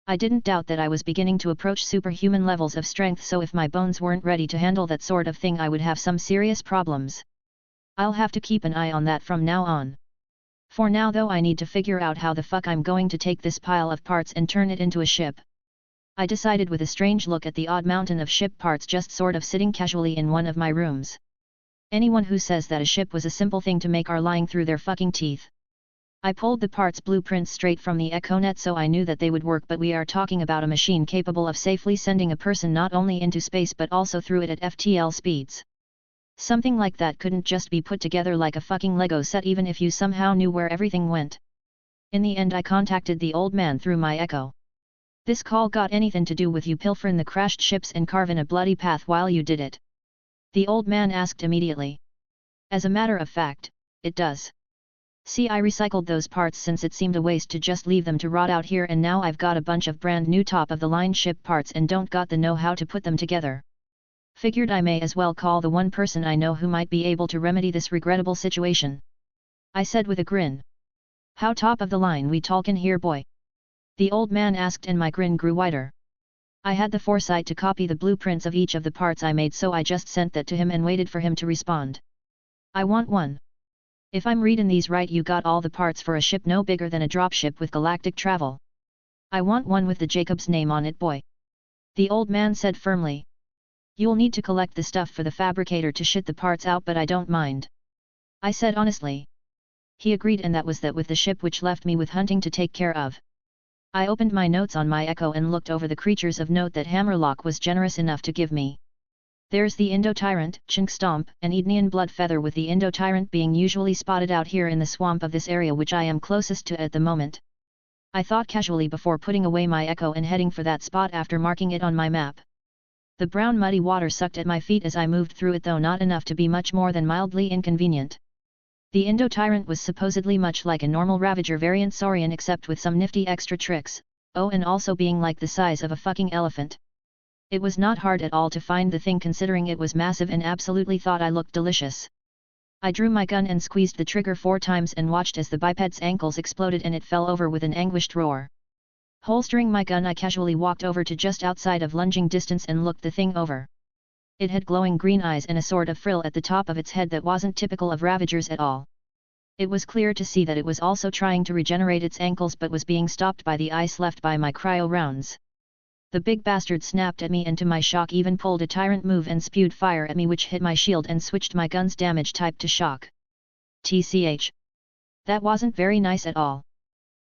I didn't doubt that I was beginning to approach superhuman levels of strength, so if my bones weren't ready to handle that sort of thing I would have some serious problems. I'll have to keep an eye on that from now on. For now though, I need to figure out how the fuck I'm going to take this pile of parts and turn it into a ship. I decided with a strange look at the odd mountain of ship parts just sort of sitting casually in one of my rooms. Anyone who says that a ship was a simple thing to make are lying through their fucking teeth. I pulled the parts blueprints straight from the EchoNet, so I knew that they would work, but we are talking about a machine capable of safely sending a person not only into space but also through it at FTL speeds. Something like that couldn't just be put together like a fucking Lego set even if you somehow knew where everything went. In the end I contacted the old man through my Echo. This call got anything to do with you pilfering the crashed ships and carving a bloody path while you did it? The old man asked immediately. As a matter of fact, it does. See, I recycled those parts since it seemed a waste to just leave them to rot out here, and now I've got a bunch of brand new top of the line ship parts and don't got the know-how to put them together. Figured I may as well call the one person I know who might be able to remedy this regrettable situation. I said with a grin. How top of the line we talkin' here, boy? The old man asked, and my grin grew wider. I had the foresight to copy the blueprints of each of the parts I made, so I just sent that to him and waited for him to respond. I want one. If I'm readin' these right, you got all the parts for a ship no bigger than a dropship with galactic travel. I want one with the Jacob's name on it, boy. The old man said firmly. You'll need to collect the stuff for the fabricator to shit the parts out, but I don't mind. I said honestly. He agreed, and that was that with the ship, which left me with hunting to take care of. I opened my notes on my Echo and looked over the creatures of note that Hammerlock was generous enough to give me. There's the Indo-Tyrant, Chink Stomp, and Ednian Bloodfeather, with the Indo-Tyrant being usually spotted out here in the swamp of this area which I am closest to at the moment. I thought casually before putting away my Echo and heading for that spot after marking it on my map. The brown muddy water sucked at my feet as I moved through it, though not enough to be much more than mildly inconvenient. The Indo-Tyrant was supposedly much like a normal Ravager variant Saurian, except with some nifty extra tricks, and also being like the size of a fucking elephant. It was not hard at all to find the thing, considering it was massive, and absolutely thought I looked delicious. I drew my gun and squeezed the trigger 4 times and watched as the biped's ankles exploded and it fell over with an anguished roar. Holstering my gun, I casually walked over to just outside of lunging distance and looked the thing over. It had glowing green eyes and a sort of frill at the top of its head that wasn't typical of Ravagers at all. It was clear to see that it was also trying to regenerate its ankles, but was being stopped by the ice left by my cryo rounds. The big bastard snapped at me, and to my shock even pulled a tyrant move and spewed fire at me, which hit my shield and switched my gun's damage type to shock. TCH. That wasn't very nice at all.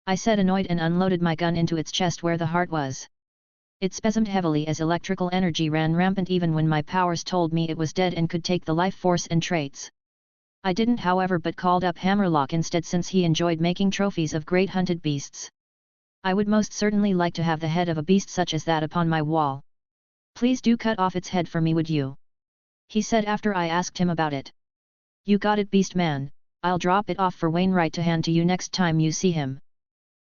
I said, annoyed, and unloaded my gun into its chest where the heart was. It spasmed heavily as electrical energy ran rampant even when my powers told me it was dead and could take the life force and traits. I didn't, however, but called up Hammerlock instead, since he enjoyed making trophies of great hunted beasts. I would most certainly like to have the head of a beast such as that upon my wall. Please do cut off its head for me, would you? He said after I asked him about it. You got it, beast man, I'll drop it off for Wainwright to hand to you next time you see him.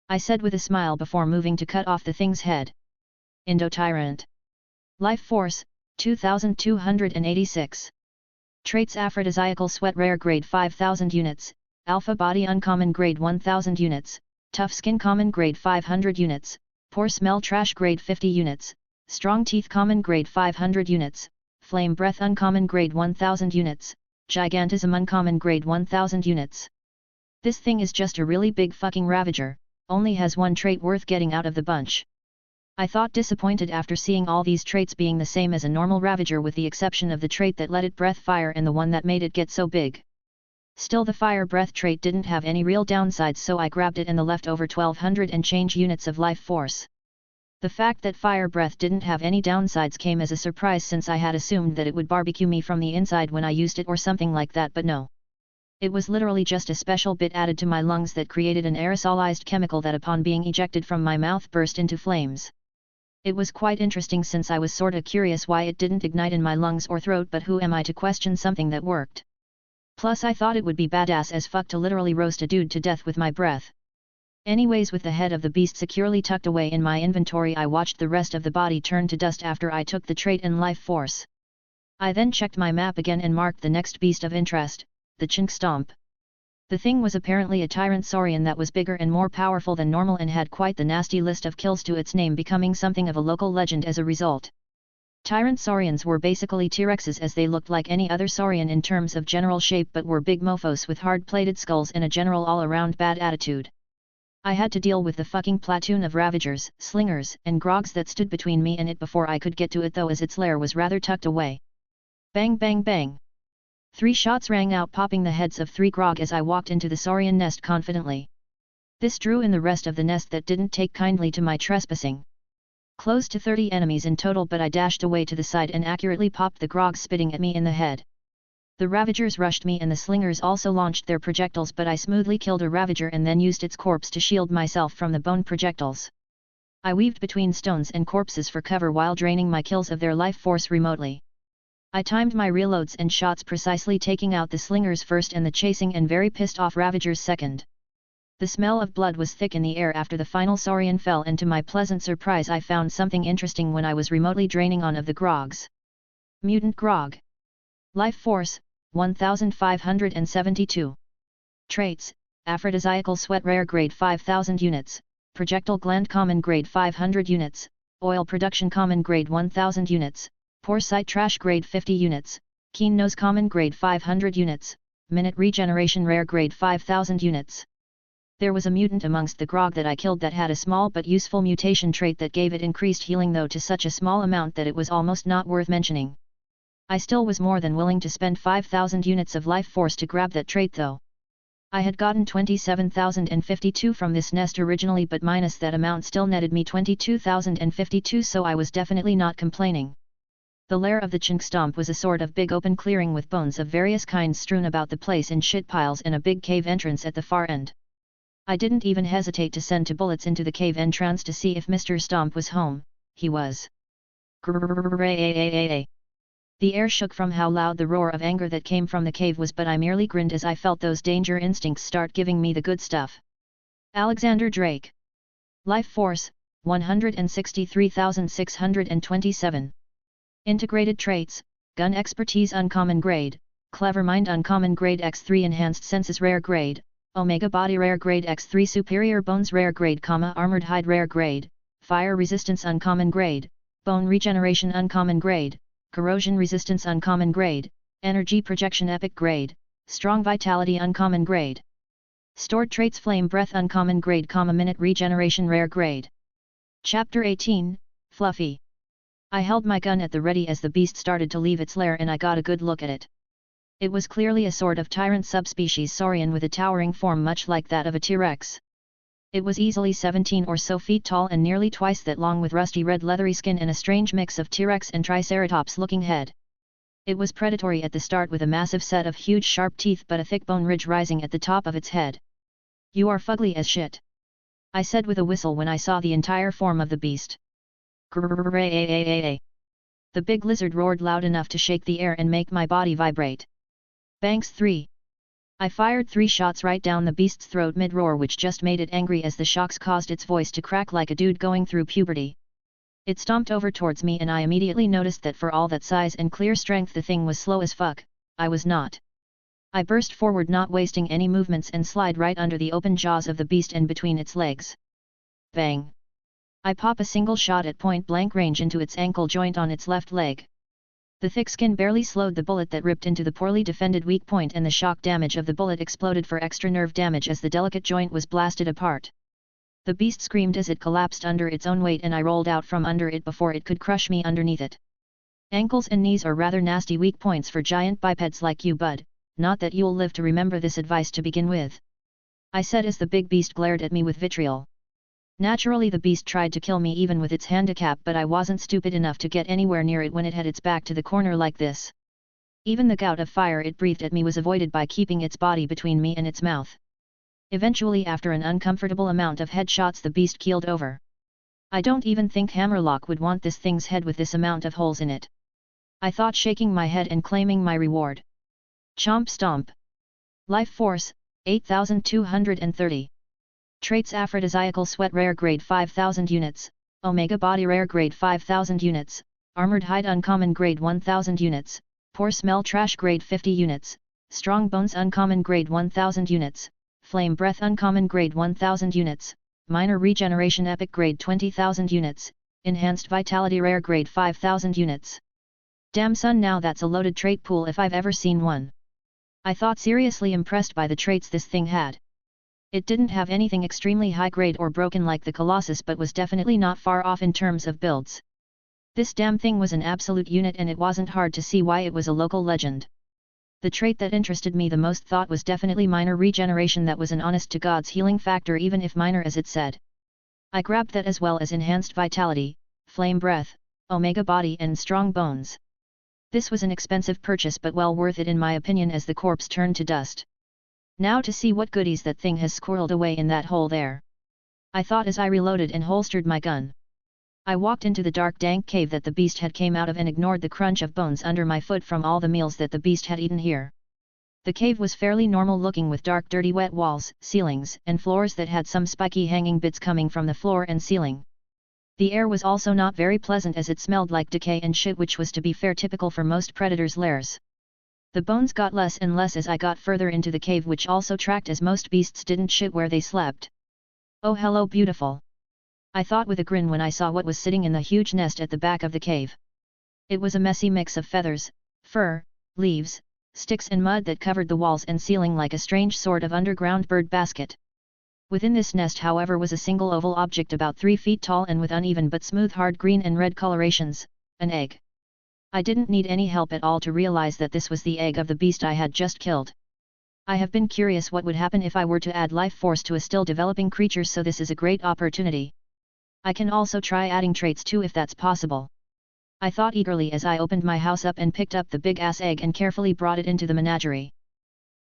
I said with a smile before moving to cut off the thing's head. Indo-Tyrant. Life Force, 2286. Traits: Aphrodisiacal Sweat Rare Grade 5000 units, Alpha Body Uncommon Grade 1000 units, Tough Skin Common Grade 500 units, Poor Smell Trash Grade 50 units, Strong Teeth Common Grade 500 units, Flame Breath Uncommon Grade 1000 units, Gigantism Uncommon Grade 1000 units. This thing is just a really big fucking Ravager, only has one trait worth getting out of the bunch. I thought, disappointed after seeing all these traits being the same as a normal Ravager, with the exception of the trait that let it breath fire and the one that made it get so big. Still, the fire breath trait didn't have any real downsides, so I grabbed it and the leftover 1200 and change units of life force. The fact that fire breath didn't have any downsides came as a surprise, since I had assumed that it would barbecue me from the inside when I used it or something like that, but no. It was literally just a special bit added to my lungs that created an aerosolized chemical that upon being ejected from my mouth burst into flames. It was quite interesting, since I was sorta curious why it didn't ignite in my lungs or throat, but who am I to question something that worked? Plus, I thought it would be badass as fuck to literally roast a dude to death with my breath. Anyways, with the head of the beast securely tucked away in my inventory, I watched the rest of the body turn to dust after I took the trait and life force. I then checked my map again and marked the next beast of interest, the Chink Stomp. The thing was apparently a tyrant saurian that was bigger and more powerful than normal and had quite the nasty list of kills to its name, becoming something of a local legend as a result. Tyrant saurians were basically T-Rexes, as they looked like any other saurian in terms of general shape, but were big mofos with hard-plated skulls and a general all-around bad attitude. I had to deal with the fucking platoon of Ravagers, Slingers, and Grogs that stood between me and it before I could get to it, though, as its lair was rather tucked away. Bang bang bang! 3 shots rang out, popping the heads of 3 Grog as I walked into the saurian nest confidently. This drew in the rest of the nest that didn't take kindly to my trespassing. Close to 30 enemies in total, but I dashed away to the side and accurately popped the Grogs spitting at me in the head. The Ravagers rushed me and the Slingers also launched their projectiles, but I smoothly killed a Ravager and then used its corpse to shield myself from the bone projectiles. I weaved between stones and corpses for cover while draining my kills of their life force remotely. I timed my reloads and shots precisely, taking out the Slingers first and the chasing and very pissed off Ravagers second. The smell of blood was thick in the air after the final saurian fell, and to my pleasant surprise I found something interesting when I was remotely draining one of the Grogs. Mutant Grog. Life Force, 1572. Traits, Aphrodisiacal Sweat Rare Grade 5000 units, Projectile Gland Common Grade 500 units, Oil Production Common Grade 1000 units, Pore Sight Trash Grade 50 units, Keen Nose Common Grade 500 units, Minute Regeneration Rare Grade 5000 units. There was a mutant amongst the grog that I killed that had a small but useful mutation trait that gave it increased healing, though to such a small amount that it was almost not worth mentioning. I still was more than willing to spend 5000 units of life force to grab that trait though. I had gotten 27,052 from this nest originally, but minus that amount still netted me 22,052, so I was definitely not complaining. The lair of the Chink Stomp was a sort of big open clearing with bones of various kinds strewn about the place in shit piles and a big cave entrance at the far end. I didn't even hesitate to send 2 bullets into the cave entrance to see if Mr. Stomp was home. He was. The air shook from how loud the roar of anger that came from the cave was, but I merely grinned as I felt those danger instincts start giving me the good stuff. Alexander Drake. Life Force, 163,627. Integrated Traits, Gun Expertise Uncommon Grade, Clever Mind Uncommon Grade X3 Enhanced Senses Rare Grade, Omega Body Rare Grade X3 Superior Bones Rare Grade, Armored Hide Rare Grade, Fire Resistance Uncommon Grade, Bone Regeneration Uncommon Grade, Corrosion Resistance Uncommon Grade, Energy Projection Epic Grade, Strong Vitality Uncommon Grade. Stored Traits Flame Breath Uncommon Grade, Minute Regeneration Rare Grade. Chapter 18, Fluffy. I held my gun at the ready as the beast started to leave its lair, and I got a good look at it. It was clearly a sort of tyrant subspecies saurian with a towering form much like that of a T-Rex. It was easily 17 or so feet tall and nearly twice that long, with rusty red leathery skin and a strange mix of T-Rex and Triceratops-looking head. It was predatory at the start, with a massive set of huge sharp teeth but a thick bone ridge rising at the top of its head. "You are fugly as shit," I said with a whistle when I saw the entire form of the beast. The big lizard roared loud enough to shake the air and make my body vibrate. Banks 3. I fired 3 shots right down the beast's throat mid-roar, which just made it angry as the shocks caused its voice to crack like a dude going through puberty. It stomped over towards me, and I immediately noticed that for all that size and clear strength the thing was slow as fuck. I was not. I burst forward, not wasting any movements, and slide right under the open jaws of the beast and between its legs. Bang! I pop a single shot at point-blank range into its ankle joint on its left leg. The thick skin barely slowed the bullet that ripped into the poorly defended weak point, and the shock damage of the bullet exploded for extra nerve damage as the delicate joint was blasted apart. The beast screamed as it collapsed under its own weight, and I rolled out from under it before it could crush me underneath it. Ankles and knees are rather nasty weak points for giant bipeds like you, bud, not that you'll live to remember this advice to begin with, I said as the big beast glared at me with vitriol. Naturally the beast tried to kill me even with its handicap, but I wasn't stupid enough to get anywhere near it when it had its back to the corner like this. Even the gout of fire it breathed at me was avoided by keeping its body between me and its mouth. Eventually, after an uncomfortable amount of headshots, the beast keeled over. I don't even think Hammerlock would want this thing's head with this amount of holes in it, I thought, shaking my head and claiming my reward. Chomp stomp. Life Force, 8230. Traits: Aphrodisiacal Sweat Rare Grade 5000 units, Omega Body Rare Grade 5000 units, Armored Hide Uncommon Grade 1000 units, Pore Smell Trash Grade 50 units, Strong Bones Uncommon Grade 1000 units, Flame Breath Uncommon Grade 1000 units, Minor Regeneration Epic Grade 20,000 units, Enhanced Vitality Rare Grade 5000 units. Damn son, now that's a loaded trait pool if I've ever seen one. I thought, seriously impressed by the traits this thing had. It didn't have anything extremely high grade or broken like the Colossus, but was definitely not far off in terms of builds. This damn thing was an absolute unit, and it wasn't hard to see why it was a local legend. The trait that interested me the most thought was definitely minor regeneration. That was an honest to God's healing factor, even if minor as it said. I grabbed that, as well as enhanced vitality, flame breath, omega body and strong bones. This was an expensive purchase, but well worth it in my opinion, as the corpse turned to dust. Now to see what goodies that thing has squirreled away in that hole there, I thought as I reloaded and holstered my gun. I walked into the dark dank cave that the beast had came out of and ignored the crunch of bones under my foot from all the meals that the beast had eaten here. The cave was fairly normal looking, with dark dirty wet walls, ceilings and floors that had some spiky hanging bits coming from the floor and ceiling. The air was also not very pleasant as it smelled like decay and shit, which was to be fair typical for most predators' lairs. The bones got less and less as I got further into the cave, which also tracked as most beasts didn't shit where they slept. Oh hello beautiful! I thought with a grin when I saw what was sitting in the huge nest at the back of the cave. It was a messy mix of feathers, fur, leaves, sticks and mud that covered the walls and ceiling like a strange sort of underground bird basket. Within this nest, however, was a single oval object about 3 feet tall and with uneven but smooth hard green and red colorations, an egg. I didn't need any help at all to realize that this was the egg of the beast I had just killed. I have been curious what would happen if I were to add life force to a still developing creature, so this is a great opportunity. I can also try adding traits too if that's possible. I thought eagerly as I opened my house up and picked up the big ass egg and carefully brought it into the menagerie.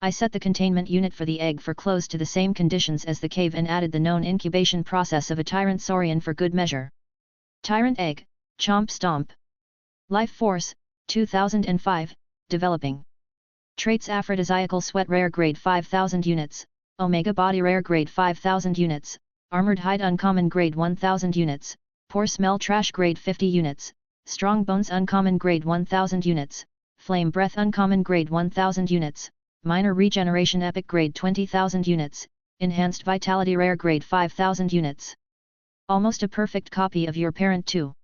I set the containment unit for the egg for close to the same conditions as the cave and added the known incubation process of a tyrant saurian for good measure. Tyrant egg, chomp stomp. Life force, 2005, developing. Traits: aphrodisiacal sweat rare grade 5000 units, omega body rare grade 5000 units, armored hide uncommon grade 1000 units, poor smell trash grade 50 units, strong bones uncommon grade 1000 units, flame breath uncommon grade 1000 units, minor regeneration epic grade 20,000 units, enhanced vitality rare grade 5000 units. Almost a perfect copy of your parent too.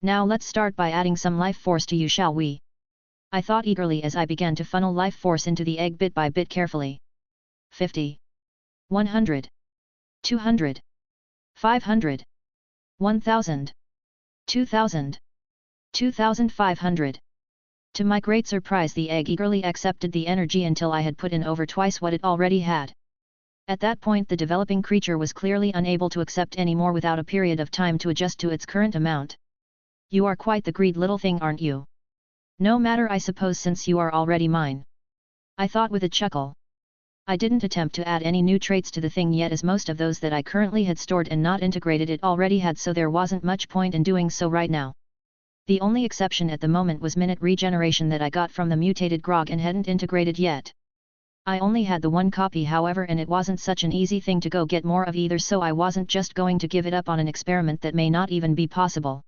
Now let's start by adding some life force to you, shall we? I thought eagerly as I began to funnel life force into the egg bit by bit carefully. 50. 100. 200. 500. 1000. 2000. 2500. To my great surprise, the egg eagerly accepted the energy until I had put in over twice what it already had. At that point the developing creature was clearly unable to accept any more without a period of time to adjust to its current amount. You are quite the greed little thing, aren't you? No matter, I suppose, since you are already mine. I thought with a chuckle. I didn't attempt to add any new traits to the thing yet, as most of those that I currently had stored and not integrated it already had, so there wasn't much point in doing so right now. The only exception at the moment was minute regeneration that I got from the mutated grog and hadn't integrated yet. I only had the one copy, however, and it wasn't such an easy thing to go get more of either, so I wasn't just going to give it up on an experiment that may not even be possible.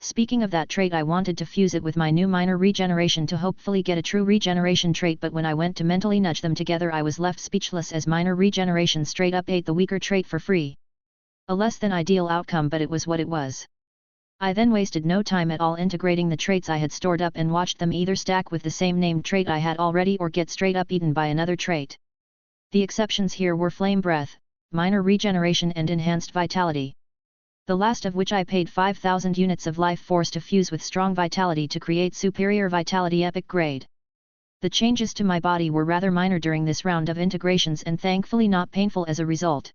Speaking of that trait, I wanted to fuse it with my new minor regeneration to hopefully get a true regeneration trait, but when I went to mentally nudge them together I was left speechless, as minor regeneration straight up ate the weaker trait for free. A less than ideal outcome, but it was what it was. I then wasted no time at all integrating the traits I had stored up and watched them either stack with the same named trait I had already or get straight up eaten by another trait. The exceptions here were flame breath, minor regeneration and enhanced vitality. The last of which I paid 5000 units of life force to fuse with strong vitality to create superior vitality epic grade. The changes to my body were rather minor during this round of integrations and thankfully not painful as a result.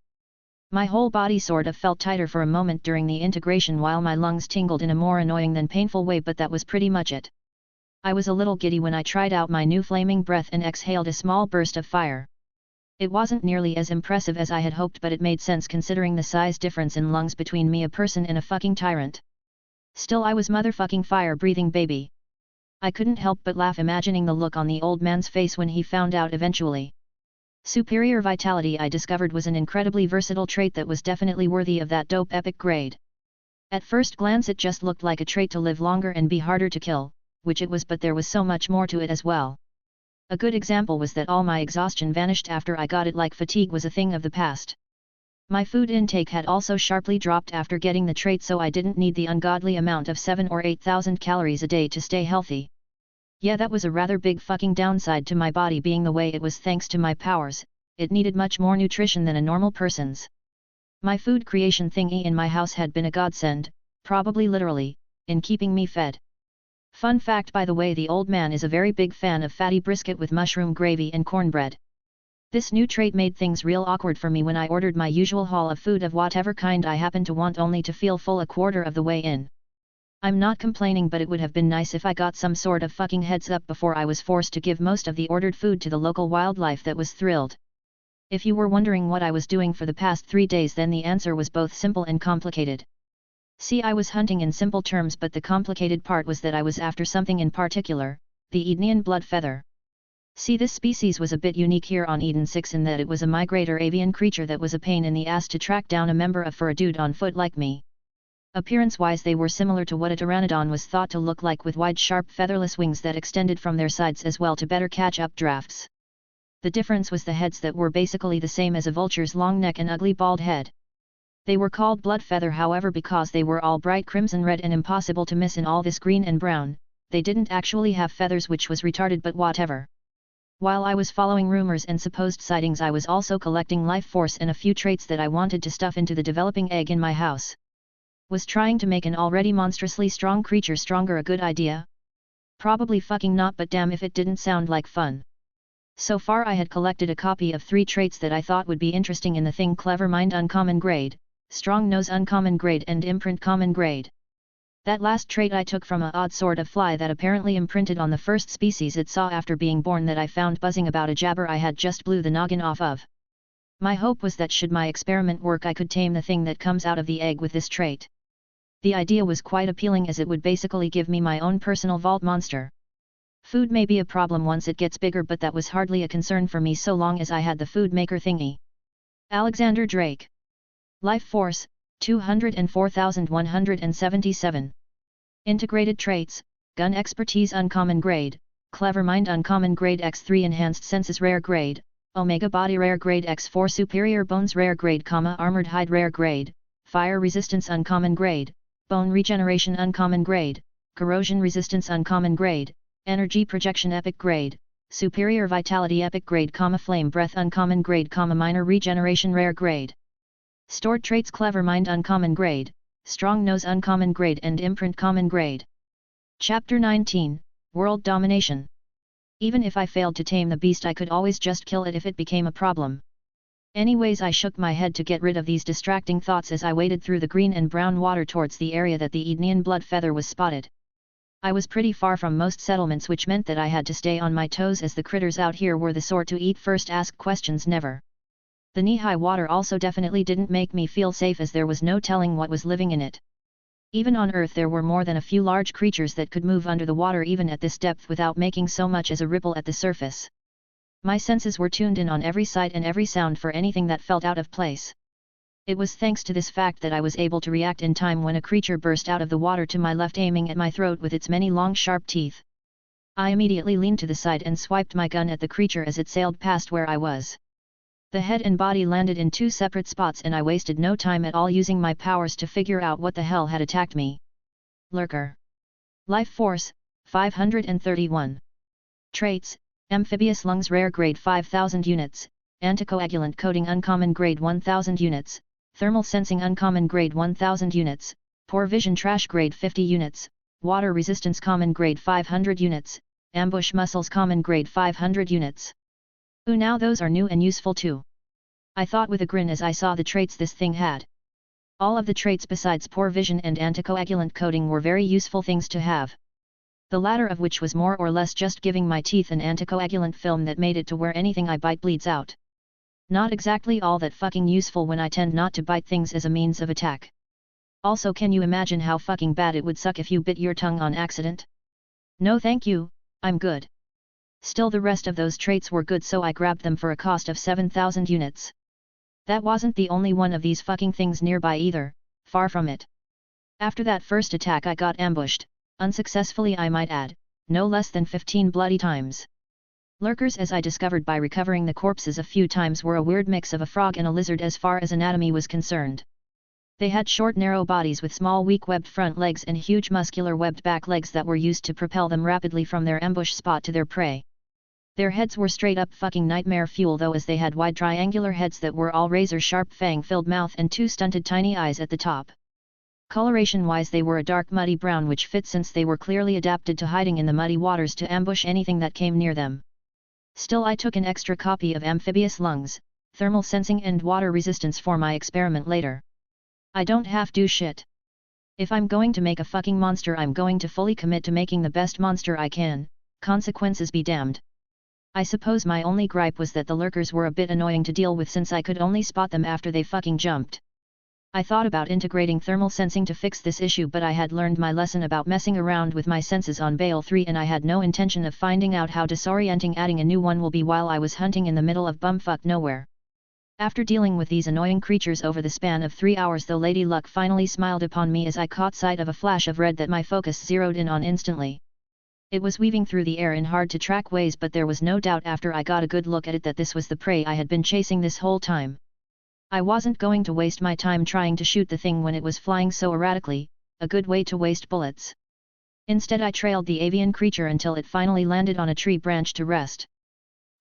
My whole body sort of felt tighter for a moment during the integration, while my lungs tingled in a more annoying than painful way, but that was pretty much it. I was a little giddy when I tried out my new flaming breath and exhaled a small burst of fire. It wasn't nearly as impressive as I had hoped, but it made sense considering the size difference in lungs between me, a person and a fucking tyrant. Still, I was motherfucking fire-breathing baby. I couldn't help but laugh imagining the look on the old man's face when he found out eventually. Superior vitality, I discovered, was an incredibly versatile trait that was definitely worthy of that dope epic grade. At first glance it just looked like a trait to live longer and be harder to kill, which it was, but there was so much more to it as well. A good example was that all my exhaustion vanished after I got it, like fatigue was a thing of the past. My food intake had also sharply dropped after getting the trait, so I didn't need the ungodly amount of 7,000 or 8,000 calories a day to stay healthy. Yeah, that was a rather big fucking downside to my body being the way it was thanks to my powers. It needed much more nutrition than a normal person's. My food creation thingy in my house had been a godsend, probably literally, in keeping me fed. Fun fact, by the way, the old man is a very big fan of fatty brisket with mushroom gravy and cornbread. This new trait made things real awkward for me when I ordered my usual haul of food of whatever kind I happened to want, only to feel full a quarter of the way in. I'm not complaining, but it would have been nice if I got some sort of fucking heads up before I was forced to give most of the ordered food to the local wildlife that was thrilled. If you were wondering what I was doing for the past 3 days, then the answer was both simple and complicated. See, I was hunting in simple terms, but the complicated part was that I was after something in particular, the Edenian blood feather. See, this species was a bit unique here on Eden 6 in that it was a migrator avian creature that was a pain in the ass to track down a member of for a dude on foot like me. Appearance-wise they were similar to what a pteranodon was thought to look like, with wide sharp featherless wings that extended from their sides as well to better catch up drafts. The difference was the heads that were basically the same as a vulture's long neck and ugly bald head. They were called blood feather, however, because they were all bright crimson red and impossible to miss in all this green and brown. They didn't actually have feathers, which was retarded, but whatever. While I was following rumors and supposed sightings, I was also collecting life force and a few traits that I wanted to stuff into the developing egg in my house. Was trying to make an already monstrously strong creature stronger a good idea? Probably fucking not, but damn if it didn't sound like fun. So far I had collected a copy of 3 traits that I thought would be interesting in the thing: Clever Mind Uncommon Grade, Strong Nose Uncommon Grade, and Imprint Common Grade. That last trait I took from a odd sort of fly that apparently imprinted on the first species it saw after being born, that I found buzzing about a jabber I had just blew the noggin off of. My hope was that should my experiment work I could tame the thing that comes out of the egg with this trait. The idea was quite appealing, as it would basically give me my own personal vault monster. Food may be a problem once it gets bigger, but that was hardly a concern for me so long as I had the food maker thingy. Alexander Drake. Life Force, 204,177. Integrated Traits, Gun Expertise Uncommon Grade, Clever Mind Uncommon Grade X3, Enhanced Senses Rare Grade, Omega Body Rare Grade X4, Superior Bones Rare Grade, Armored Hide Rare Grade, Fire Resistance Uncommon Grade, Bone Regeneration Uncommon Grade, Corrosion Resistance Uncommon Grade, Energy Projection Epic Grade, Superior Vitality Epic Grade, Flame Breath Uncommon Grade, Minor Regeneration Rare Grade. Stored Traits: Clever Mind Uncommon Grade, Strong Nose Uncommon Grade, and Imprint Common Grade. Chapter 19, World Domination. Even if I failed to tame the beast, I could always just kill it if it became a problem. Anyways, I shook my head to get rid of these distracting thoughts as I waded through the green and brown water towards the area that the Ednian blood feather was spotted. I was pretty far from most settlements, which meant that I had to stay on my toes, as the critters out here were the sort to eat first, ask questions never. The knee-high water also definitely didn't make me feel safe, as there was no telling what was living in it. Even on Earth there were more than a few large creatures that could move under the water even at this depth without making so much as a ripple at the surface. My senses were tuned in on every sight and every sound for anything that felt out of place. It was thanks to this fact that I was able to react in time when a creature burst out of the water to my left, aiming at my throat with its many long sharp teeth. I immediately leaned to the side and swiped my gun at the creature as it sailed past where I was. The head and body landed in 2 separate spots, and I wasted no time at all using my powers to figure out what the hell had attacked me. Lurker. Life Force, 531. Traits: Amphibious Lungs Rare Grade 5000 units, Anticoagulant Coating Uncommon Grade 1000 units, Thermal Sensing Uncommon Grade 1000 units, Poor Vision Trash Grade 50 units, Water Resistance Common Grade 500 units, Ambush Muscles Common Grade 500 units. Ooh, now those are new and useful too. I thought with a grin as I saw the traits this thing had. All of the traits besides Poor Vision and Anticoagulant Coating were very useful things to have. The latter of which was more or less just giving my teeth an anticoagulant film that made it to where anything I bite bleeds out. Not exactly all that fucking useful when I tend not to bite things as a means of attack. Also, can you imagine how fucking bad it would suck if you bit your tongue on accident? No thank you, I'm good. Still, the rest of those traits were good, so I grabbed them for a cost of 7,000 units. That wasn't the only one of these fucking things nearby either, far from it. After that first attack I got ambushed, unsuccessfully I might add, no less than 15 bloody times. Lurkers, as I discovered by recovering the corpses a few times, were a weird mix of a frog and a lizard as far as anatomy was concerned. They had short narrow bodies with small weak webbed front legs and huge muscular webbed back legs that were used to propel them rapidly from their ambush spot to their prey. Their heads were straight up fucking nightmare fuel though, as they had wide triangular heads that were all razor sharp fang filled mouth and 2 stunted tiny eyes at the top. Coloration wise they were a dark muddy brown, which fit since they were clearly adapted to hiding in the muddy waters to ambush anything that came near them. Still, I took an extra copy of Amphibious Lungs, Thermal Sensing and Water Resistance for my experiment later. I don't have to do shit. If I'm going to make a fucking monster, I'm going to fully commit to making the best monster I can, consequences be damned. I suppose my only gripe was that the lurkers were a bit annoying to deal with since I could only spot them after they fucking jumped. I thought about integrating thermal sensing to fix this issue, but I had learned my lesson about messing around with my senses on Bale 3 and I had no intention of finding out how disorienting adding a new one will be while I was hunting in the middle of bumfuck nowhere. After dealing with these annoying creatures over the span of 3 hours, the Lady Luck finally smiled upon me as I caught sight of a flash of red that my focus zeroed in on instantly. It was weaving through the air in hard-to-track ways, but there was no doubt after I got a good look at it that this was the prey I had been chasing this whole time. I wasn't going to waste my time trying to shoot the thing when it was flying so erratically, a good way to waste bullets. Instead I trailed the avian creature until it finally landed on a tree branch to rest.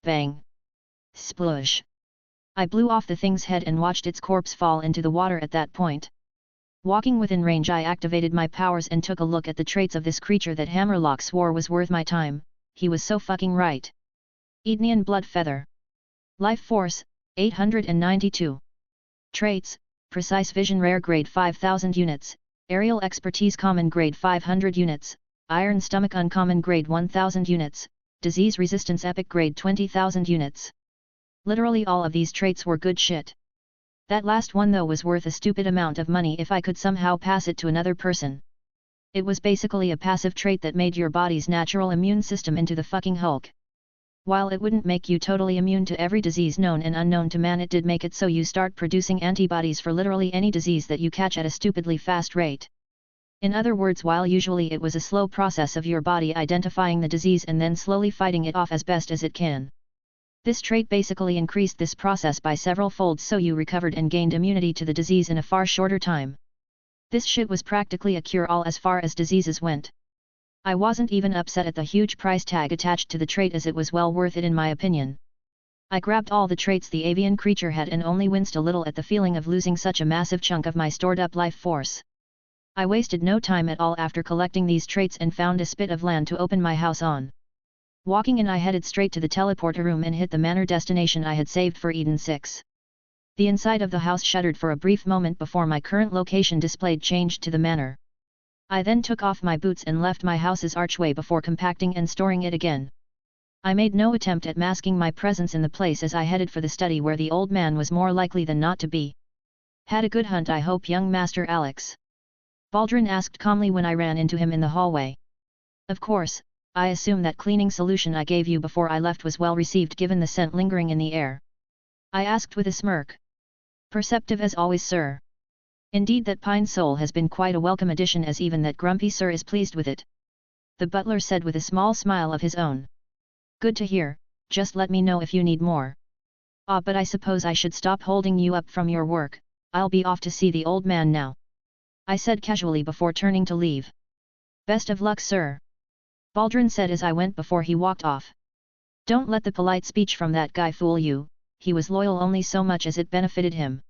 Bang! Sploosh! I blew off the thing's head and watched its corpse fall into the water at that point. Walking within range, I activated my powers and took a look at the traits of this creature that Hammerlock swore was worth my time. He was so fucking right. Ednian Blood Feather. Life Force, 892. Traits, Precise Vision Rare Grade 5000 units, Aerial Expertise Common Grade 500 units, Iron Stomach Uncommon Grade 1000 units, Disease Resistance Epic Grade 20,000 units. Literally all of these traits were good shit. That last one though was worth a stupid amount of money if I could somehow pass it to another person. It was basically a passive trait that made your body's natural immune system into the fucking Hulk. While it wouldn't make you totally immune to every disease known and unknown to man, it did make it so you start producing antibodies for literally any disease that you catch at a stupidly fast rate. In other words, while usually it was a slow process of your body identifying the disease and then slowly fighting it off as best as it can. This trait basically increased this process by several folds, so you recovered and gained immunity to the disease in a far shorter time. This shit was practically a cure-all as far as diseases went. I wasn't even upset at the huge price tag attached to the trait, as it was well worth it in my opinion. I grabbed all the traits the avian creature had and only winced a little at the feeling of losing such a massive chunk of my stored-up life force. I wasted no time at all after collecting these traits and found a spit of land to open my house on. Walking in, I headed straight to the teleporter room and hit the manor destination I had saved for Eden 6. The inside of the house shuddered for a brief moment before my current location displayed changed to the manor. I then took off my boots and left my house's archway before compacting and storing it again. I made no attempt at masking my presence in the place as I headed for the study where the old man was more likely than not to be. Had a good hunt, I hope, young Master Alex? Baldrin asked calmly when I ran into him in the hallway. Of course. I assume that cleaning solution I gave you before I left was well received given the scent lingering in the air. I asked with a smirk. Perceptive as always, sir. Indeed, that pine sole has been quite a welcome addition, as even that grumpy sir is pleased with it. The butler said with a small smile of his own. Good to hear, just let me know if you need more. Ah, but I suppose I should stop holding you up from your work. I'll be off to see the old man now. I said casually before turning to leave. Best of luck, sir. Baldrin said as I went before he walked off. Don't let the polite speech from that guy fool you, he was loyal only so much as it benefited him.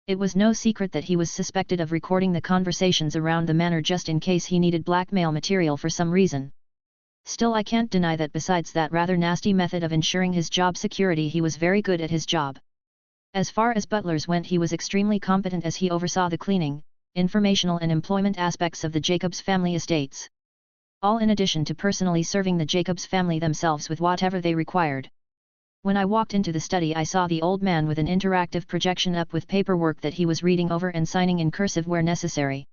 It was no secret that he was suspected of recording the conversations around the manor just in case he needed blackmail material for some reason. Still, I can't deny that besides that rather nasty method of ensuring his job security, he was very good at his job. As far as butlers went, he was extremely competent as he oversaw the cleaning, informational and employment aspects of the Jacobs family estates. All in addition to personally serving the Jacobs family themselves with whatever they required. When I walked into the study, I saw the old man with an interactive projection up with paperwork that he was reading over and signing in cursive where necessary.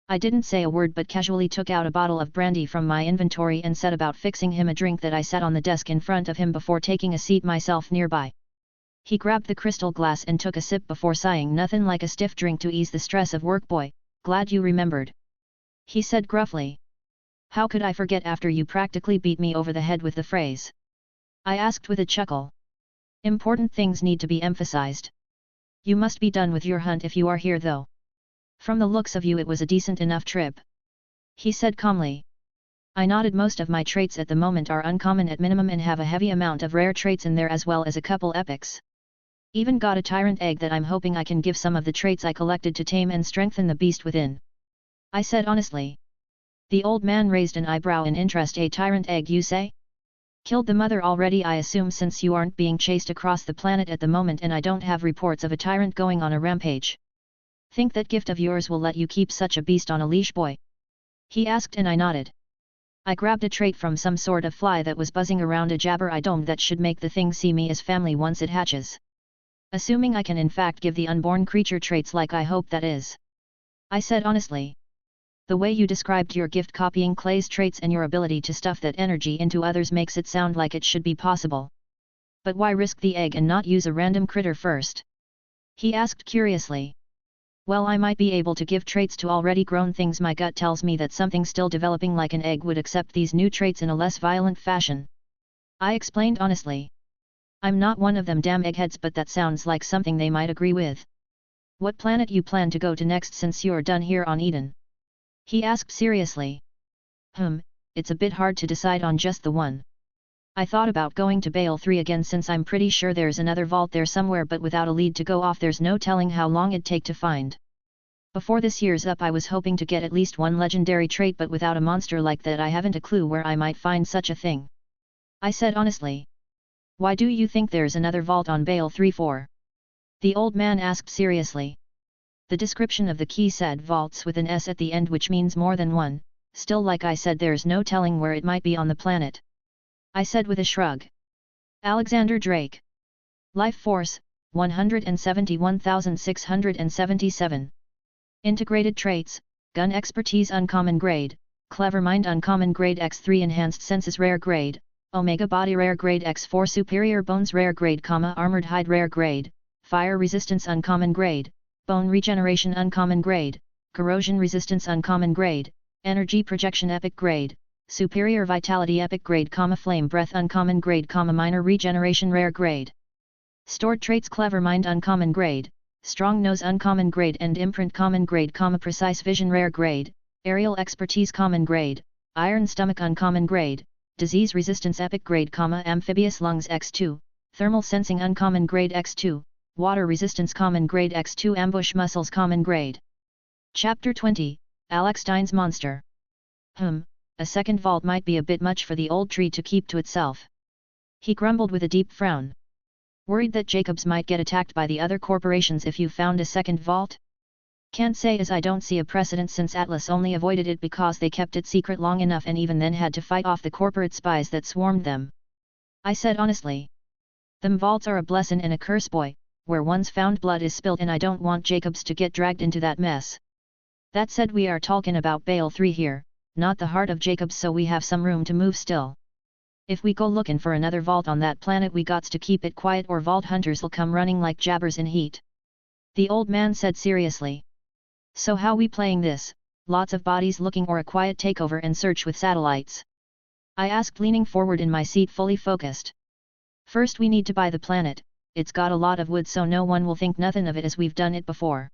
I didn't say a word but casually took out a bottle of brandy from my inventory and set about fixing him a drink that I set on the desk in front of him before taking a seat myself nearby. He grabbed the crystal glass and took a sip before sighing. Nothing like a stiff drink to ease the stress of work, boy, glad you remembered. He said gruffly. How could I forget after you practically beat me over the head with the phrase? I asked with a chuckle. Important things need to be emphasized. You must be done with your hunt if you are here though. From the looks of you it was a decent enough trip. He said calmly. I nodded. Most of my traits at the moment are uncommon at minimum and have a heavy amount of rare traits in there as well as a couple epics. Even got a tyrant egg that I'm hoping I can give some of the traits I collected to tame and strengthen the beast within. I said honestly. The old man raised an eyebrow in interest. A tyrant egg, you say? Killed the mother already, I assume, since you aren't being chased across the planet at the moment and I don't have reports of a tyrant going on a rampage. Think that gift of yours will let you keep such a beast on a leash, boy? He asked and I nodded. I grabbed a trait from some sort of fly that was buzzing around a jabber I domed that should make the thing see me as family once it hatches. Assuming I can in fact give the unborn creature traits like I hope that is. I said honestly. The way you described your gift copying Clay's traits and your ability to stuff that energy into others makes it sound like it should be possible. But why risk the egg and not use a random critter first? He asked curiously. Well, I might be able to give traits to already grown things. My gut tells me that something still developing like an egg would accept these new traits in a less violent fashion. I explained honestly. I'm not one of them damn eggheads, but that sounds like something they might agree with. What planet you plan to go to next since you're done here on Eden? He asked seriously. It's a bit hard to decide on just the one. I thought about going to Bale 3 again since I'm pretty sure there's another vault there somewhere, but without a lead to go off there's no telling how long it'd take to find. Before this year's up I was hoping to get at least one legendary trait, but without a monster like that I haven't a clue where I might find such a thing. I said honestly. Why do you think there's another vault on Bale 3 for? The old man asked seriously. The description of the key said vaults with an S at the end, which means more than one. Still, like I said, there's no telling where it might be on the planet. I said with a shrug. Alexander Drake. Life Force, 171,677. Integrated Traits, Gun Expertise Uncommon Grade, Clever Mind Uncommon Grade X3 Enhanced Senses Rare Grade, Omega Body Rare Grade X4 Superior Bones Rare Grade, Armored Hide Rare Grade, Fire Resistance Uncommon Grade, Bone Regeneration Uncommon Grade, Corrosion Resistance Uncommon Grade, Energy Projection Epic Grade, Superior Vitality Epic Grade, Flame Breath Uncommon Grade, Minor Regeneration Rare Grade. Stored Traits Clever Mind Uncommon Grade, Strong Nose Uncommon Grade and Imprint Common Grade, Precise Vision Rare Grade, Aerial Expertise Common Grade, Iron Stomach Uncommon Grade, Disease Resistance Epic Grade, Amphibious Lungs X2, Thermal Sensing Uncommon Grade X2, Water Resistance Common Grade X2, Ambush Muscles Common Grade. Chapter 20, Alex Stein's Monster. A second vault might be a bit much for the old tree to keep to itself. He grumbled with a deep frown. Worried that Jacobs might get attacked by the other corporations if you found a second vault? Can't say as I don't see a precedent, since Atlas only avoided it because they kept it secret long enough and even then had to fight off the corporate spies that swarmed them. I said honestly. Them vaults are a blessin' and a curse, boy, where one's found blood is spilled, and I don't want Jacobs to get dragged into that mess. That said, we are talking about Bale 3 here, not the heart of Jacobs, so we have some room to move still. If we go looking for another vault on that planet, we gots to keep it quiet or vault hunters'll come running like jabbers in heat. The old man said seriously. So how we playing this, lots of bodies looking or a quiet takeover and search with satellites? I asked, leaning forward in my seat fully focused. First we need to buy the planet, it's got a lot of wood so no one will think nothing of it as we've done it before.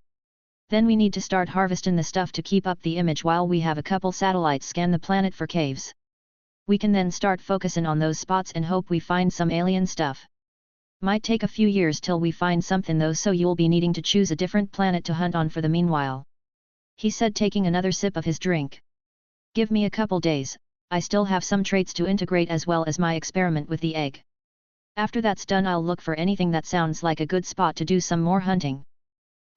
Then we need to start harvesting the stuff to keep up the image while we have a couple satellites scan the planet for caves. We can then start focusing on those spots and hope we find some alien stuff. Might take a few years till we find something though, so you'll be needing to choose a different planet to hunt on for the meanwhile. He said, taking another sip of his drink. Give me a couple days, I still have some traits to integrate as well as my experiment with the egg. After that's done I'll look for anything that sounds like a good spot to do some more hunting.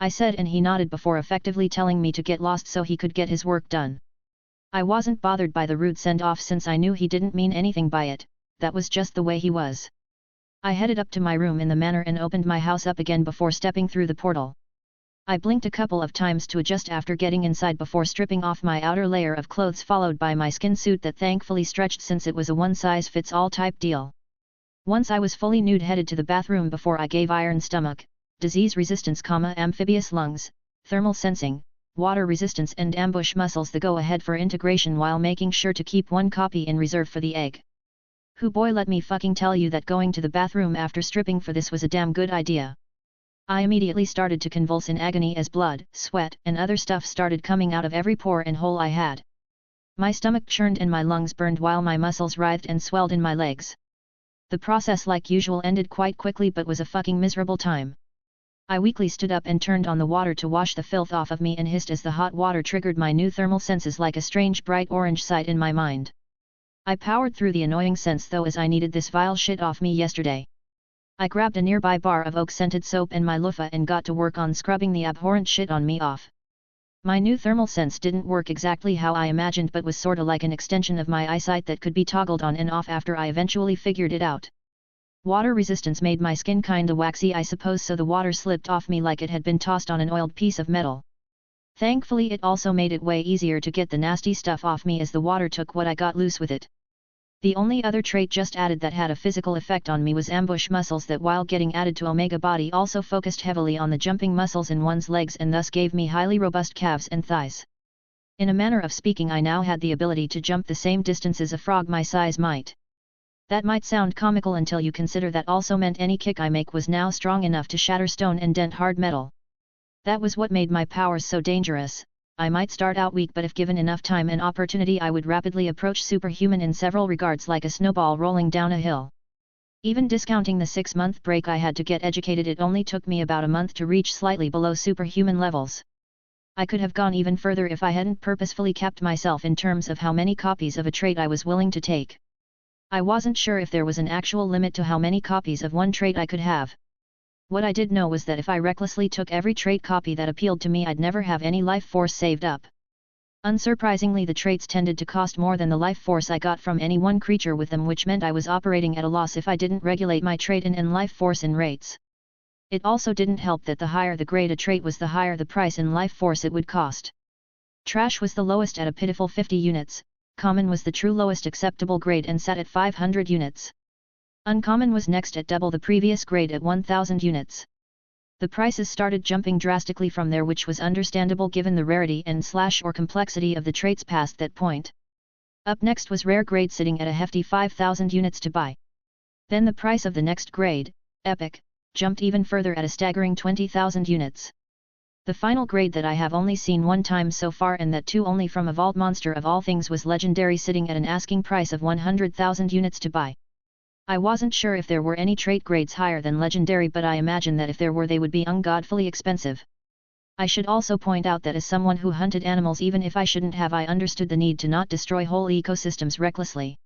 I said, and he nodded before effectively telling me to get lost so he could get his work done. I wasn't bothered by the rude send-off since I knew he didn't mean anything by it, that was just the way he was. I headed up to my room in the manor and opened my house up again before stepping through the portal. I blinked a couple of times to adjust after getting inside before stripping off my outer layer of clothes, followed by my skin suit that thankfully stretched since it was a one-size-fits-all type deal. Once I was fully nude, headed to the bathroom before I gave Iron Stomach, Disease Resistance, Amphibious Lungs, Thermal Sensing, Water Resistance and Ambush Muscles the go-ahead for integration, while making sure to keep one copy in reserve for the egg. Who boy, let me fucking tell you that going to the bathroom after stripping for this was a damn good idea. I immediately started to convulse in agony as blood, sweat and other stuff started coming out of every pore and hole I had. My stomach churned and my lungs burned while my muscles writhed and swelled in my legs. The process, like usual, ended quite quickly but was a fucking miserable time. I weakly stood up and turned on the water to wash the filth off of me and hissed as the hot water triggered my new thermal senses like a strange bright orange sight in my mind. I powered through the annoying sense though, as I needed this vile shit off me yesterday. I grabbed a nearby bar of oak-scented soap and my loofah and got to work on scrubbing the abhorrent shit on me off. My new thermal sense didn't work exactly how I imagined, but was sorta like an extension of my eyesight that could be toggled on and off after I eventually figured it out. Water resistance made my skin kinda waxy, I suppose, so the water slipped off me like it had been tossed on an oiled piece of metal. Thankfully it also made it way easier to get the nasty stuff off me as the water took what I got loose with it. The only other trait just added that had a physical effect on me was ambush muscles, that while getting added to Omega body also focused heavily on the jumping muscles in one's legs and thus gave me highly robust calves and thighs. In a manner of speaking, I now had the ability to jump the same distances a frog my size might. That might sound comical until you consider that also meant any kick I make was now strong enough to shatter stone and dent hard metal. That was what made my powers so dangerous. I might start out weak, but if given enough time and opportunity I would rapidly approach superhuman in several regards, like a snowball rolling down a hill. Even discounting the 6-month break I had to get educated, it only took me about a month to reach slightly below superhuman levels. I could have gone even further if I hadn't purposefully capped myself in terms of how many copies of a trait I was willing to take. I wasn't sure if there was an actual limit to how many copies of one trait I could have. What I did know was that if I recklessly took every trait copy that appealed to me, I'd never have any life force saved up. Unsurprisingly, the traits tended to cost more than the life force I got from any one creature with them, which meant I was operating at a loss if I didn't regulate my trait and life force in rates. It also didn't help that the higher the grade a trait was, the higher the price in life force it would cost. Trash was the lowest at a pitiful 50 units, Common was the true lowest acceptable grade and sat at 500 units. Uncommon was next at double the previous grade at 1000 units. The prices started jumping drastically from there, which was understandable given the rarity and/or complexity of the traits past that point. Up next was rare grade, sitting at a hefty 5000 units to buy. Then the price of the next grade, epic, jumped even further at a staggering 20,000 units. The final grade that I have only seen one time so far, and that too only from a vault monster of all things, was legendary, sitting at an asking price of 100,000 units to buy. I wasn't sure if there were any trait grades higher than legendary, but I imagine that if there were they would be ungodfully expensive. I should also point out that as someone who hunted animals, even if I shouldn't have, I understood the need to not destroy whole ecosystems recklessly.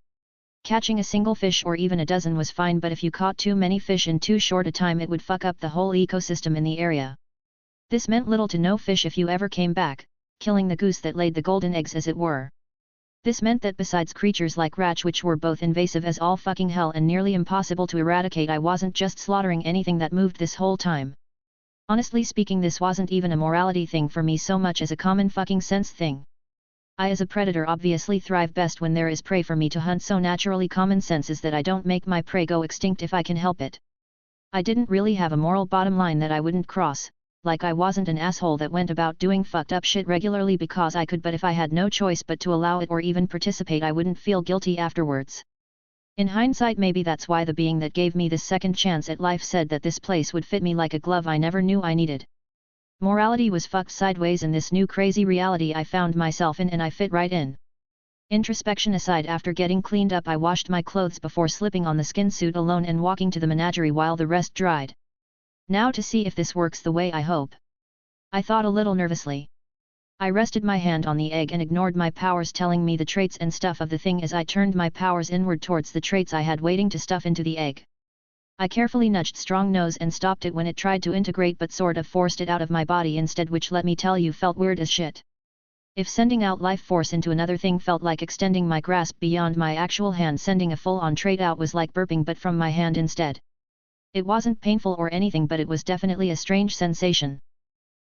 Catching a single fish or even a dozen was fine, but if you caught too many fish in too short a time, it would fuck up the whole ecosystem in the area. This meant little to no fish if you ever came back, killing the goose that laid the golden eggs, as it were. This meant that besides creatures like rats, which were both invasive as all fucking hell and nearly impossible to eradicate, I wasn't just slaughtering anything that moved this whole time. Honestly speaking, this wasn't even a morality thing for me so much as a common fucking sense thing. I as a predator obviously thrive best when there is prey for me to hunt, so naturally common sense is that I don't make my prey go extinct if I can help it. I didn't really have a moral bottom line that I wouldn't cross, like I wasn't an asshole that went about doing fucked up shit regularly because I could, but if I had no choice but to allow it or even participate, I wouldn't feel guilty afterwards. In hindsight, maybe that's why the being that gave me this second chance at life said that this place would fit me like a glove I never knew I needed. Morality was fucked sideways in this new crazy reality I found myself in, and I fit right in. Introspection aside, after getting cleaned up, I washed my clothes before slipping on the skin suit alone and walking to the menagerie while the rest dried. Now to see if this works the way I hope. I thought a little nervously. I rested my hand on the egg and ignored my powers telling me the traits and stuff of the thing as I turned my powers inward towards the traits I had waiting to stuff into the egg. I carefully nudged Strong Nose and stopped it when it tried to integrate, but sort of forced it out of my body instead, which let me tell you felt weird as shit. If sending out life force into another thing felt like extending my grasp beyond my actual hand, sending a full-on trait out was like burping but from my hand instead. It wasn't painful or anything, but it was definitely a strange sensation.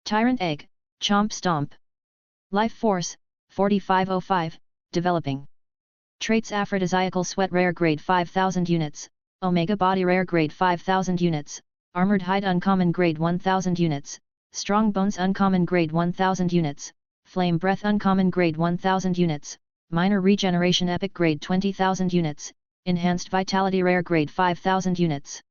Tyrant Egg, Chomp Stomp. Life Force, 4505, developing. Traits: Aphrodisiacal Sweat rare grade 5000 units, Omega Body rare grade 5000 units, Armored Hide uncommon grade 1000 units, Strong Bones uncommon grade 1000 units, Flame Breath uncommon grade 1000 units, Minor Regeneration epic grade 20,000 units, Enhanced Vitality rare grade 5000 units.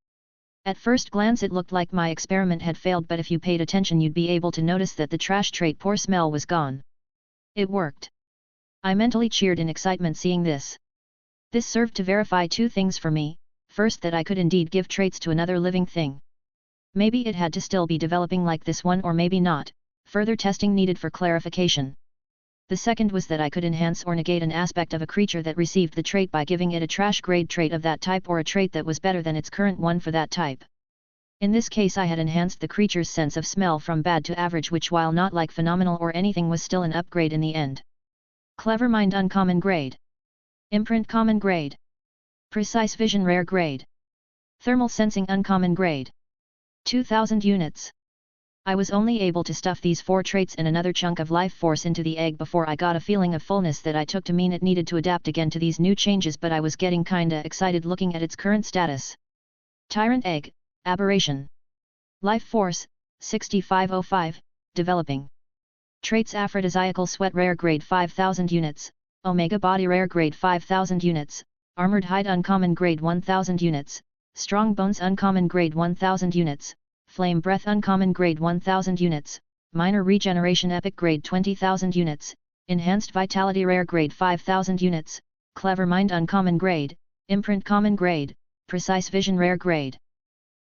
At first glance it looked like my experiment had failed, but if you paid attention you'd be able to notice that the trash trait Poor Smell was gone. It worked. I mentally cheered in excitement seeing this. This served to verify two things for me: first, that I could indeed give traits to another living thing. Maybe it had to still be developing like this one, or maybe not, further testing needed for clarification. The second was that I could enhance or negate an aspect of a creature that received the trait by giving it a trash grade trait of that type, or a trait that was better than its current one for that type. In this case I had enhanced the creature's sense of smell from bad to average, which, while not like phenomenal or anything, was still an upgrade in the end. Clever Mind uncommon grade. Imprint common grade. Precise Vision rare grade. Thermal Sensing uncommon grade. 2000 units. I was only able to stuff these 4 traits and another chunk of life force into the egg before I got a feeling of fullness that I took to mean it needed to adapt again to these new changes, but I was getting kinda excited looking at its current status. Tyrant Egg, Aberration. Life Force, 6505, Developing. Traits: Aphrodisiacal Sweat Rare Grade 5000 units, Omega Body Rare Grade 5000 units, Armored Hide Uncommon Grade 1000 units, Strong Bones Uncommon Grade 1000 units, Flame Breath Uncommon Grade 1000 units, Minor Regeneration Epic Grade 20,000 units, Enhanced Vitality Rare Grade 5000 units, Clever Mind Uncommon Grade, Imprint Common Grade, Precise Vision Rare Grade,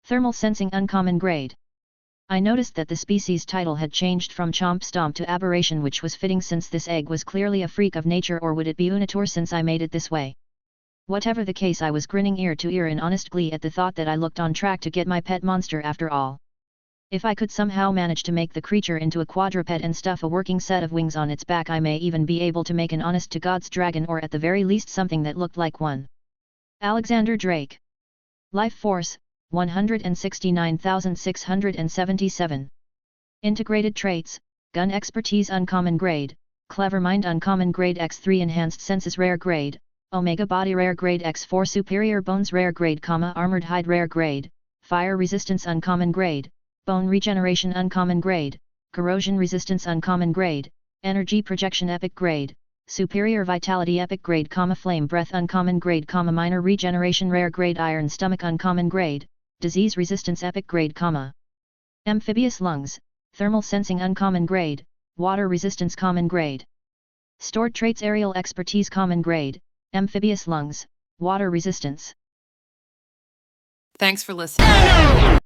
Thermal Sensing Uncommon Grade. I noticed that the species title had changed from Chomp Stomp to Aberration, which was fitting since this egg was clearly a freak of nature, or would it be Unnatural since I made it this way? Whatever the case, I was grinning ear to ear in honest glee at the thought that I looked on track to get my pet monster after all. If I could somehow manage to make the creature into a quadruped and stuff a working set of wings on its back, I may even be able to make an honest-to-God's dragon, or at the very least something that looked like one. Alexander Drake. Life Force, 169,677. Integrated Traits: Gun Expertise Uncommon Grade, Clever Mind Uncommon Grade X3, Enhanced Senses Rare Grade, Omega Body Rare Grade X4, Superior Bones Rare Grade, Armored Hide Rare Grade, Fire Resistance Uncommon Grade, Bone Regeneration Uncommon Grade, Corrosion Resistance Uncommon Grade, Energy Projection Epic Grade, Superior Vitality Epic Grade, Flame Breath Uncommon Grade, Minor Regeneration Rare Grade, Iron Stomach Uncommon Grade, Disease Resistance Epic Grade, Amphibious Lungs, Thermal Sensing Uncommon Grade, Water Resistance Common Grade. Stored Traits: Aerial Expertise Common Grade, Amphibious Lungs, Water Resistance. Thanks for listening.